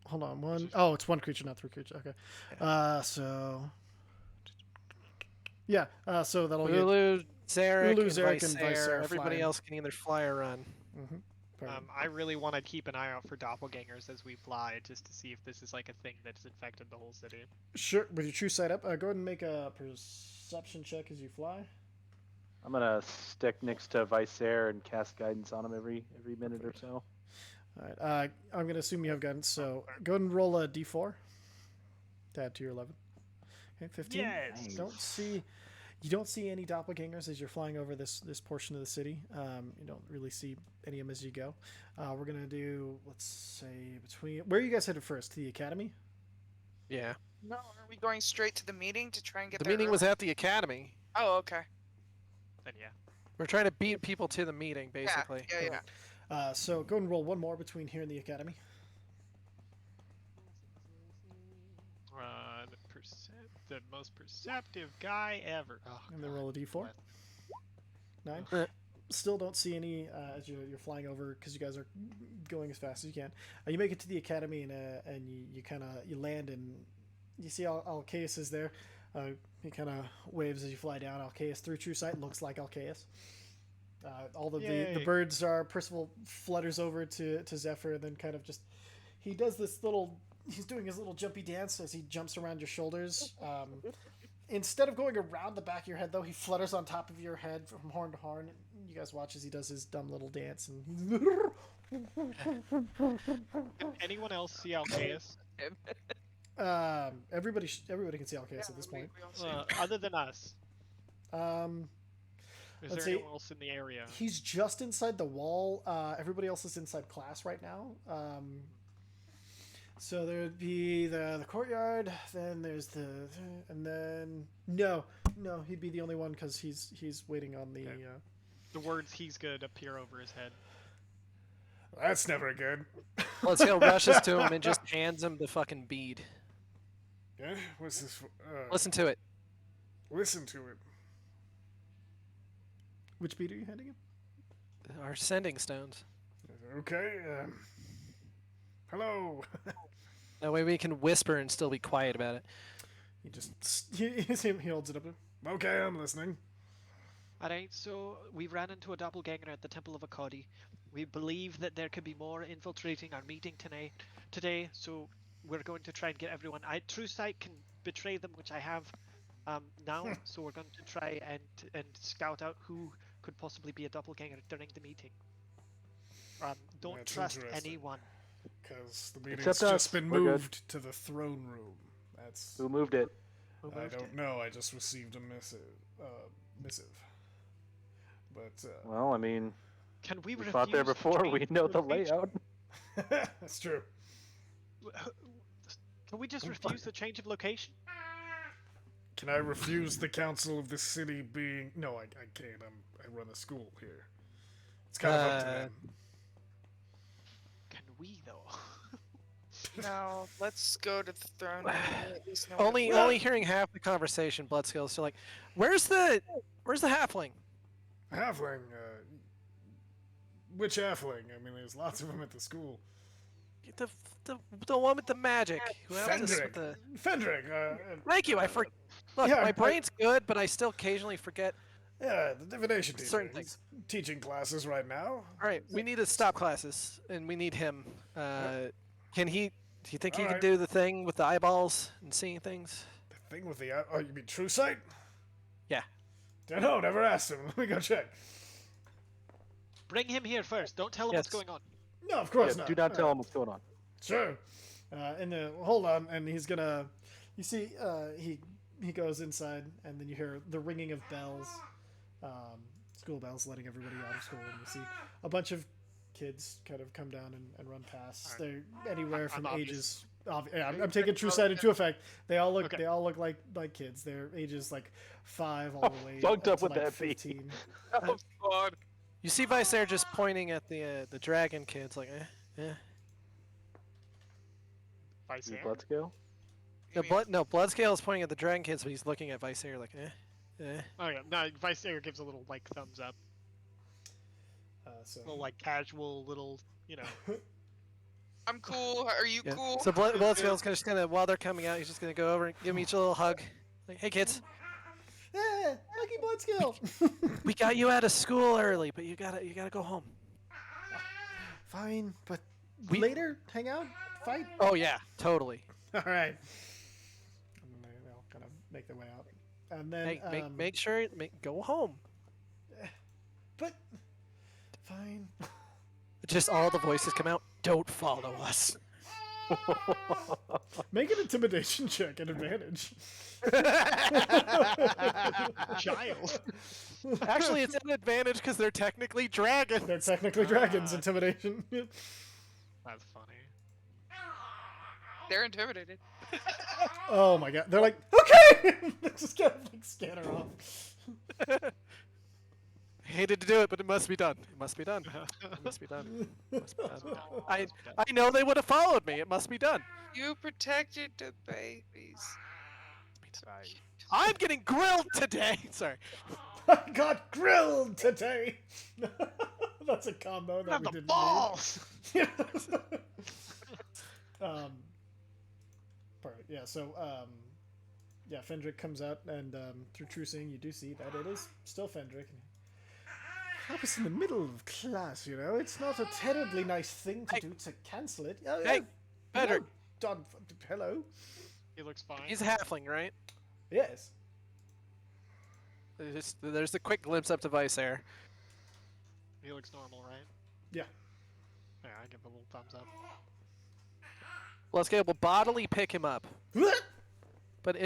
Hold on, 1. Oh, it's 1 creature, not 3 creatures. Okay. So. Yeah. So that'll get. Ulu, Zarek, Ulu, and Zarek, and Visair. Visair Everybody flying. else can either fly or run. Mhm. Pardon. I really want to keep an eye out for doppelgangers as we fly, just to see if this is like a thing that's infected the whole city. Sure. With your true sight up, go ahead and make a perception check as you fly. I'm gonna stick next to Visair and cast guidance on him every minute or so. All right. I'm gonna assume you have guidance. So go ahead and roll a d4 to add to your 11. Okay, 15. Yes. You don't see any doppelgangers as you're flying over this portion of the city. You don't really see any of them as you go. We're gonna do, let's say, between. Where are you guys headed first? To the academy? Yeah. No, are we going straight to the meeting to try and get The there meeting was early? at the academy. Oh, okay. Then yeah. We're trying to beat people to the meeting, basically. Yeah. So go and roll one more between here and the academy. The most perceptive guy ever. Oh, And then God. roll a d4. 9. Uh. Still don't see any as you're flying over because you guys are going as fast as you can. You make it to the academy and you kind of you land and you see Alcaeus is there. He kind of waves as you fly down. Alcaeus through true sight looks like Alcaeus. All of the Yay. birds are. Percival flutters over to Zephyr and then kind of just he does this little. He's doing his little jumpy dance as he jumps around your shoulders. Instead of going around the back of your head, though, he flutters on top of your head from horn to horn. You guys watch as he does his dumb little dance. And Can anyone else see Alcaeus? everybody can see Alcaeus at this point. We all see. Other than us. Is Let's there see. anyone else in the area? He's just inside the wall. Everybody else is inside class right now. So there would be the courtyard. Then there's and then no, he'd be the only one because he's waiting on the. Okay. The words "he's good" appear over his head. That's never good. Bloodscale rushes to him and just hands him the fucking bead. Yeah, what's this? Listen to it. Listen to it. Which beat are you handing him? Our sending stones. Okay. Hello. That way we can whisper and still be quiet about it. He just he holds it up. Okay, I'm listening. Alright, so we ran into a doppelganger at the Temple of Akkadi. We believe that there could be more infiltrating our meeting today, so we're going to try and get everyone. True Sight can betray them, which I have now, so we're going to try and scout out who could possibly be a doppelganger during the meeting. Don't That's trust interesting. anyone. Because the meeting's Except us. just been We're good. moved to the throne room. That's. Who moved it? Who I moved don't it? know. I just received a missive. But Well, I mean, Can we we refuse fought there before. We change know the location? layout. that's true. Can we just refuse the change of location? Can I refuse the council of the city being? No, I can't. I run a school here. It's kind of up to them. Can we though? No, let's go to the throne room. and at least know what Only it- only hearing half the conversation, Bloodscale is still like, where's the halfling? Halfling. Which halfling? I mean, there's lots of them at the school. The one with the magic. Who else is with Fendrick. the... Fendrick. Thank you. Look, Yeah, my brain's good, but I still occasionally forget. Yeah, the divination teacher. Certain He's teaching classes right now. All right, we need to stop classes, and we need him. Can he? Do you think he can Alright. do the thing with the eyeballs and seeing things? The thing with the oh, you mean true sight? Yeah. Dunno, never asked him. Let me go check. Bring him here first. Don't tell him what's Yes. going on. No, of course Yeah, not. do not tell him what's going on. Sure. And hold on, and he's gonna. You see, he goes inside, and then you hear the ringing of bells, school bells, letting everybody out of school, and you see a bunch of kids kind of come down and run past. Alright. They're anywhere I'm from obvious. ages. Yeah, I'm taking true sight into effect. They all look. Okay. They all look like kids. They're ages like 5 all the way Fucked up to would like that be? 15. Oh God. You see Visair just pointing at the dragon kids, like, Vice Your Air? blood scale? You mean- Bloodscale is pointing at the dragon kids, but he's looking at Visair, like, Oh yeah, no, Vice Air gives a little like thumbs up, So little like casual little, you know. I'm cool. Are you Yeah. cool? So Bloodscale's just gonna, while they're coming out, he's just gonna go over and give them each a little hug. Like, hey kids, yeah, lucky Bloodskill. we got you out of school early, but you gotta go home. Fine, but We- later, hang out, fight. Oh yeah, totally. All right. And they'll kind of make their way out, and then Hey, make sure go home. But fine. Just all the voices come out. Don't follow us. Make an intimidation check at advantage. Child. Actually, it's an advantage because they're technically dragons. They're technically dragons. Intimidation. That's funny. They're intimidated. Oh my god! They're like, okay. They just kind of like scatter off. Hated to do it, but it must be done. It must be done. It must be done. It must be done. I know they would have followed me. It must be done. You protected the babies. I'm getting grilled today. Sorry. I got grilled today. That's a combo that Have we the didn't balls. need. Perfect. Yeah. So, yeah, Fendrick comes out, and through true seeing, you do see that it is still Fendrick. That was in the middle of class, you know. It's not a terribly nice thing to do to cancel it. Oh, Hey, hello, Fendrick. hello. He looks fine. He's a halfling, right? Yes. There's a quick glimpse up to Visair. He looks normal, right? Yeah. Yeah, I give a little thumbs up. Bloodscale will bodily pick him up, but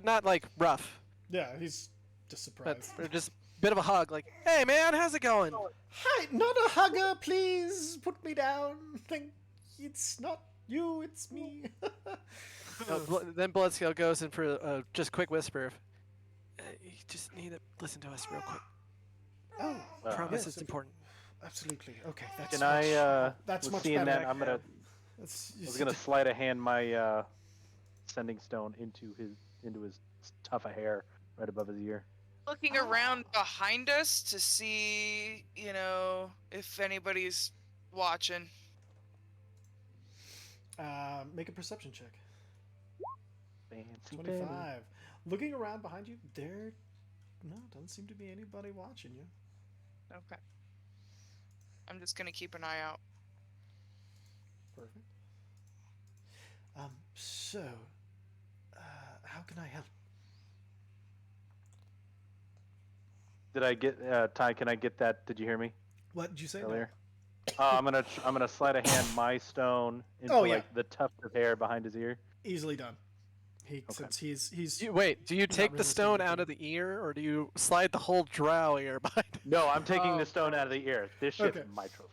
not like rough, Yeah, he's just but surprised. or just a bit of a hug, like, hey man, how's it going? Hi, not a hugger, please. Put me down. Think it's not you, it's me. Then Bloodscale goes in for a just quick whisper of, you just need to listen to us real quick. Oh, Promise yes, it's important. absolutely. Okay, that's Can much, I, that's with much seeing better. that, I'm gonna, I was gonna sleight of hand my sending stone into his tuft of hair right above his ear. Looking around behind us to see, you know, if anybody's watching. Make a perception check. Fancy 25. dandy. Looking around behind you, doesn't seem to be anybody watching you. Okay. I'm just gonna keep an eye out. Perfect. So, how can I help? Did I get Ty? Can I get that? Did you hear me What did you say? earlier? I'm gonna sleight of hand my stone into Oh, yeah. like the tuft of hair behind his ear. Easily done. Since he's Wait, do you take the resisting stone anything. out of the ear, or do you slide the whole drow ear behind? No, I'm taking Oh, the stone out of the ear. This shit's okay. my trophy.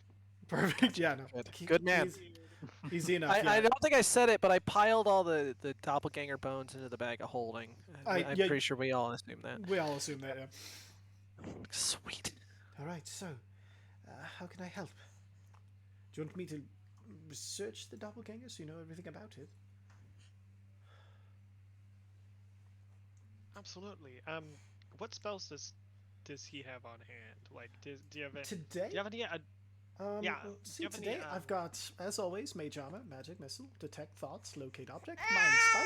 perfect. Yeah, no. Good man. Easy enough. I yeah. don't think I said it, but I piled all the doppelganger bones into the bag of holding. I'm yeah, pretty sure we all assume that. We all assume that, yeah. Sweet. All right, so, how can I help? Do you want me to research the doppelganger so you know everything about it? Absolutely. What spells does he have on hand? Like, do you have Today? do you have any Yeah, let's do see, you have any, today I've got, as always, Mage Armor, Magic Missile, Detect Thoughts, Locate Object, Mind Spike,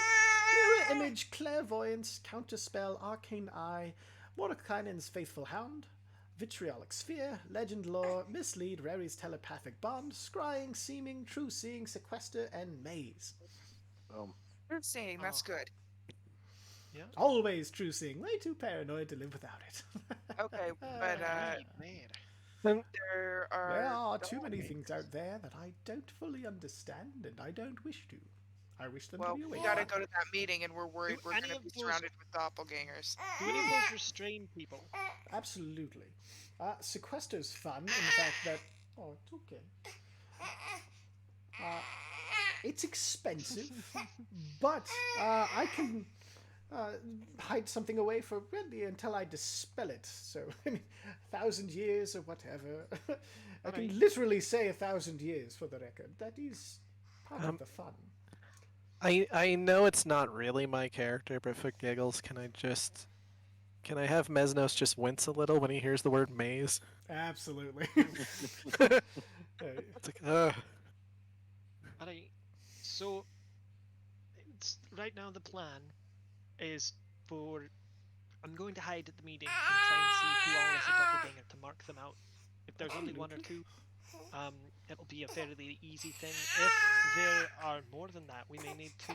Mirror Image, Clairvoyance, Counterspell, Arcane Eye, Mordekainen's Faithful Hound, Vitriolic Sphere, Legend Lore, Mislead, Rary's Telepathic Bond, Scrying, Seeming, True Seeing, Sequester, and Maze. Boom. You're seeing, that's good. Always True Seeing, way too paranoid to live without it. Okay, but Man. there There are are too many things out there that I don't fully understand, and I don't wish to. I wish them Well, to be away. we gotta go to that meeting, and we're worried Do we're any gonna of be those- surrounded with doppelgangers. Do any of those restrain people? Absolutely. Sequester's fun in the fact that... Oh, it's okay. It's expensive, but I can hide something away for really until I dispel it. So, I mean, 1,000 years or whatever. I can literally say 1,000 years for the record. That is part of the fun. I know it's not really my character, but for giggles, can I have Mesnos just wince a little when he hears the word maze? Absolutely. It's like, ugh. Alright, so right now the plan is for I'm going to hide at the meeting and try and see who all is a doppelganger to mark them out. If there's only one or two, it'll be a fairly easy thing. If there are more than that, we may need to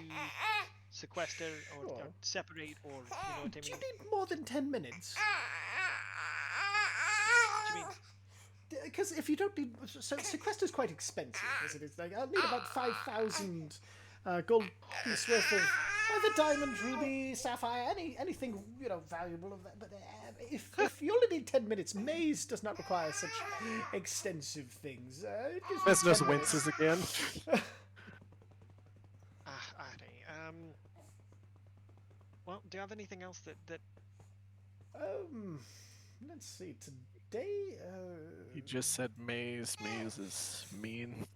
sequester or separate, or you know what I Do you mean. need more than 10 minutes? What do you mean? Because if you don't need... So sequester's quite expensive, as it is. Like, I'll need about 5,000 gold piece worth of either diamond, ruby, sapphire, anything, you know, valuable of that. But if you only need 10 minutes, maze does not require such extensive things. It gives me Mesnos 10 minutes. winces again. Alright, well, do you have anything else that Let's see. Today, He just said maze. Maze is mean.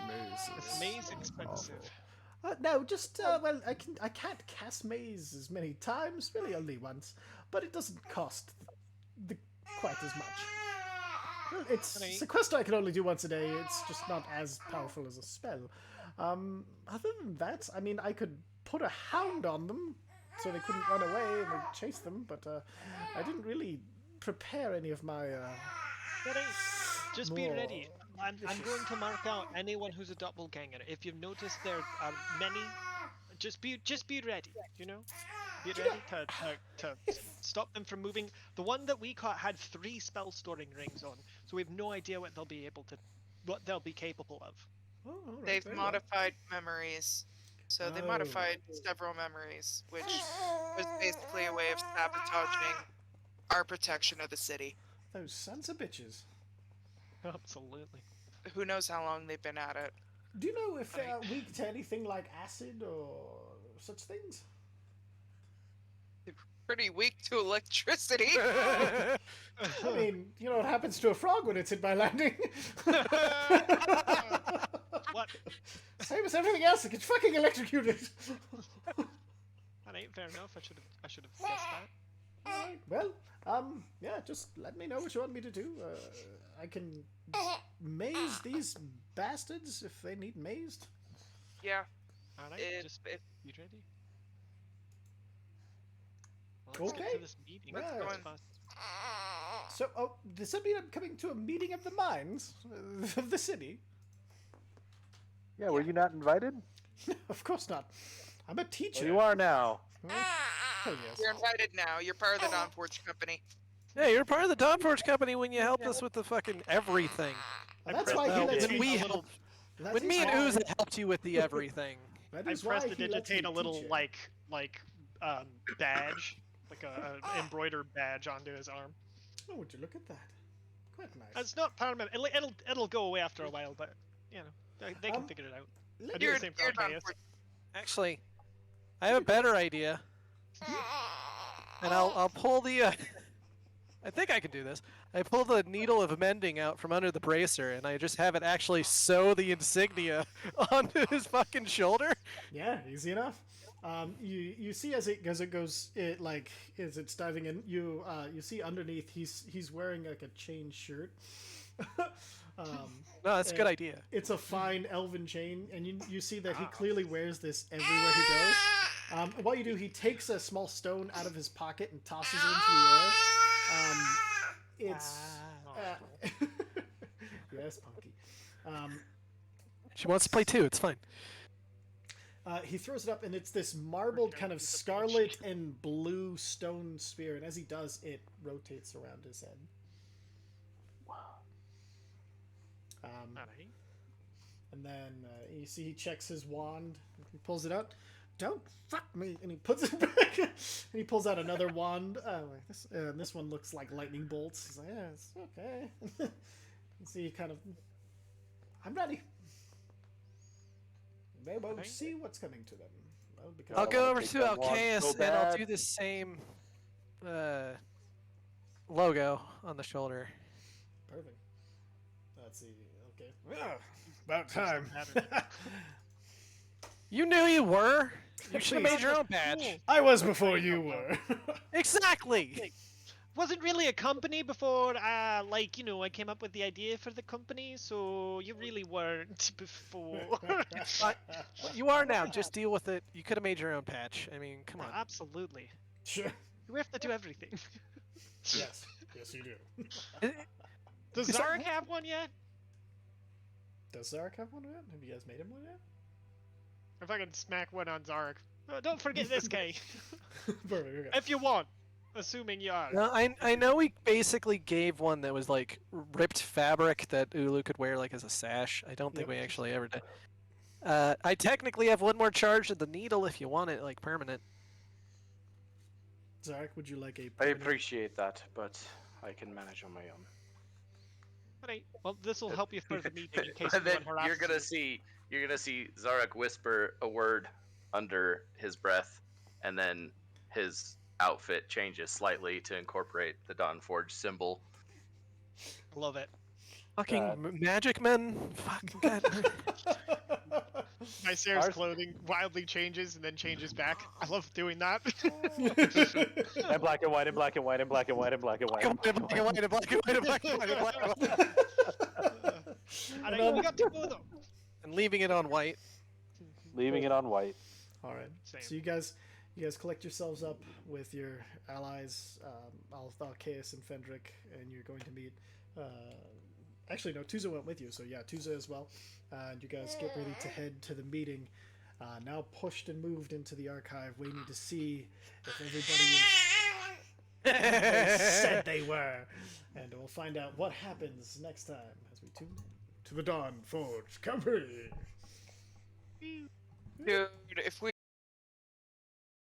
is maze expensive? No, just well, I can't cast maze as many times, really only once, but it doesn't cost quite as much. Well, it's sequester I can only do once a day. It's just not as powerful as a spell. Other than that, I mean, I could put a hound on them so they couldn't run away and they'd chase them, but I didn't really prepare any of my. Just be ready. I'm going to mark out anyone who's a doppelganger. If you've noticed there are many, just be ready. You know, be ready to stop them from moving. The one that we caught had 3 spell storing rings on, so we have no idea what they'll be capable of. Oh, all right, They've very well. modified memories. So they modified several memories, which was basically a way of sabotaging our protection of the city. Those sons of bitches. Absolutely. Who knows how long they've been at it? Do you know if they're weak to anything like acid or such things? Pretty weak to electricity. I mean, you know what happens to a frog when it's hit by lightning? What? Same as everything else, it gets fucking electrocuted. That ain't fair enough. I should have guessed that. Alright, well, yeah, just let me know what you want me to do. I can maze these bastards if they need mazed. Yeah. Alright, just be ready. Well, let's get Okay. to this meeting. Right. Let's go fast. So, does that mean I'm coming to a meeting of the minds of the city? Yeah, were you not invited? Of course not. I'm a teacher. Well, you are now. Oh, yes. You're invited now. You're part of the Dawnforged company. Yeah, you're part of the Dawnforged company when you helped us with the fucking everything. And that's why he lets When me. we a little- helped, that when is me and why- Uza helped you with the everything. that I is why pressed to he lets digitate me a little teach it. like badge, like a embroidered badge onto his arm. Oh, would you look at that? Quite nice. It's not permanent. It'll go away after a while, but you know they can figure it out. I do You're, the same for you're Archaeus. Dawnforged. Actually, I have a better idea. And I'll pull the. I think I can do this. I pull the needle of mending out from under the bracer, and I just have it actually sew the insignia onto his fucking shoulder. Yeah, easy enough. You see as it's diving in, you see underneath he's wearing like a chain shirt. No, that's a good and idea. It's a fine elven chain, and you see that he clearly wears this everywhere he goes. What you do, he takes a small stone out of his pocket and tosses it into the air. Yes, Punky. She wants to play too. It's fine. He throws it up, and it's this marbled kind of scarlet and blue stone spear, and as he does, it rotates around his head. And then you see he checks his wand. He pulls it out. Don't fuck me! And he puts it back. And he pulls out another wand. This one looks like lightning bolts. He's like, yeah, it's okay. You see, he kind of. I'm ready. They won't see what's coming to them. Well, because I'll go over take to that wand Alcaeus so and I'll bad. do the same logo on the shoulder. Perfect. Let's see. Okay. Yeah, about time. You knew you were. You should have made your own badge. I was before you were. Exactly. Wasn't really a company before, like, you know, I came up with the idea for the company, so you really weren't before. You are now. Just deal with it. You could have made your own patch. I mean, come on. Absolutely. Sure. We have to do everything. Yes. Yes, you do. Does Is that- Zarek have one yet? Does Zarek have one yet? Have you guys made him one yet? If I can smack one on Zarek. Don't forget this guy. Perfect. Okay. If you want. Assuming you are. No, I know we basically gave one that was like ripped fabric that Ulu could wear like as a sash. I don't think Yep. we actually ever did. I technically have one more charge of the needle if you want it like permanent. Zarek, would you like a? I permanent- appreciate that, but I can manage on my own. Alright, well, this will help you for the meeting in case And then anyone you're harasses gonna you. see Zarek whisper a word under his breath, and then his outfit changes slightly to incorporate the Dawnforged symbol. Love it. Fucking magic men. Fucking god. My Sarah's Ours- clothing wildly changes and then changes back. I love doing that. And black and white and black and white and black and white and black and white. Black and white and white and black and white and black and white and black and white. Alright, we got to go though. And leaving it on white. Leaving it on white. All right. Same. So you guys collect yourselves up with your allies, Alcaeus and Fendrick, and you're going to meet. Actually, no, Tuza went with you, so yeah, Tuza as well. And you guys get ready to head to the meeting. Now pushed and moved into the archive, waiting to see if everybody is. They said they were, and we'll find out what happens next time as we tune in. To the Dawnforged Company. Dude, if we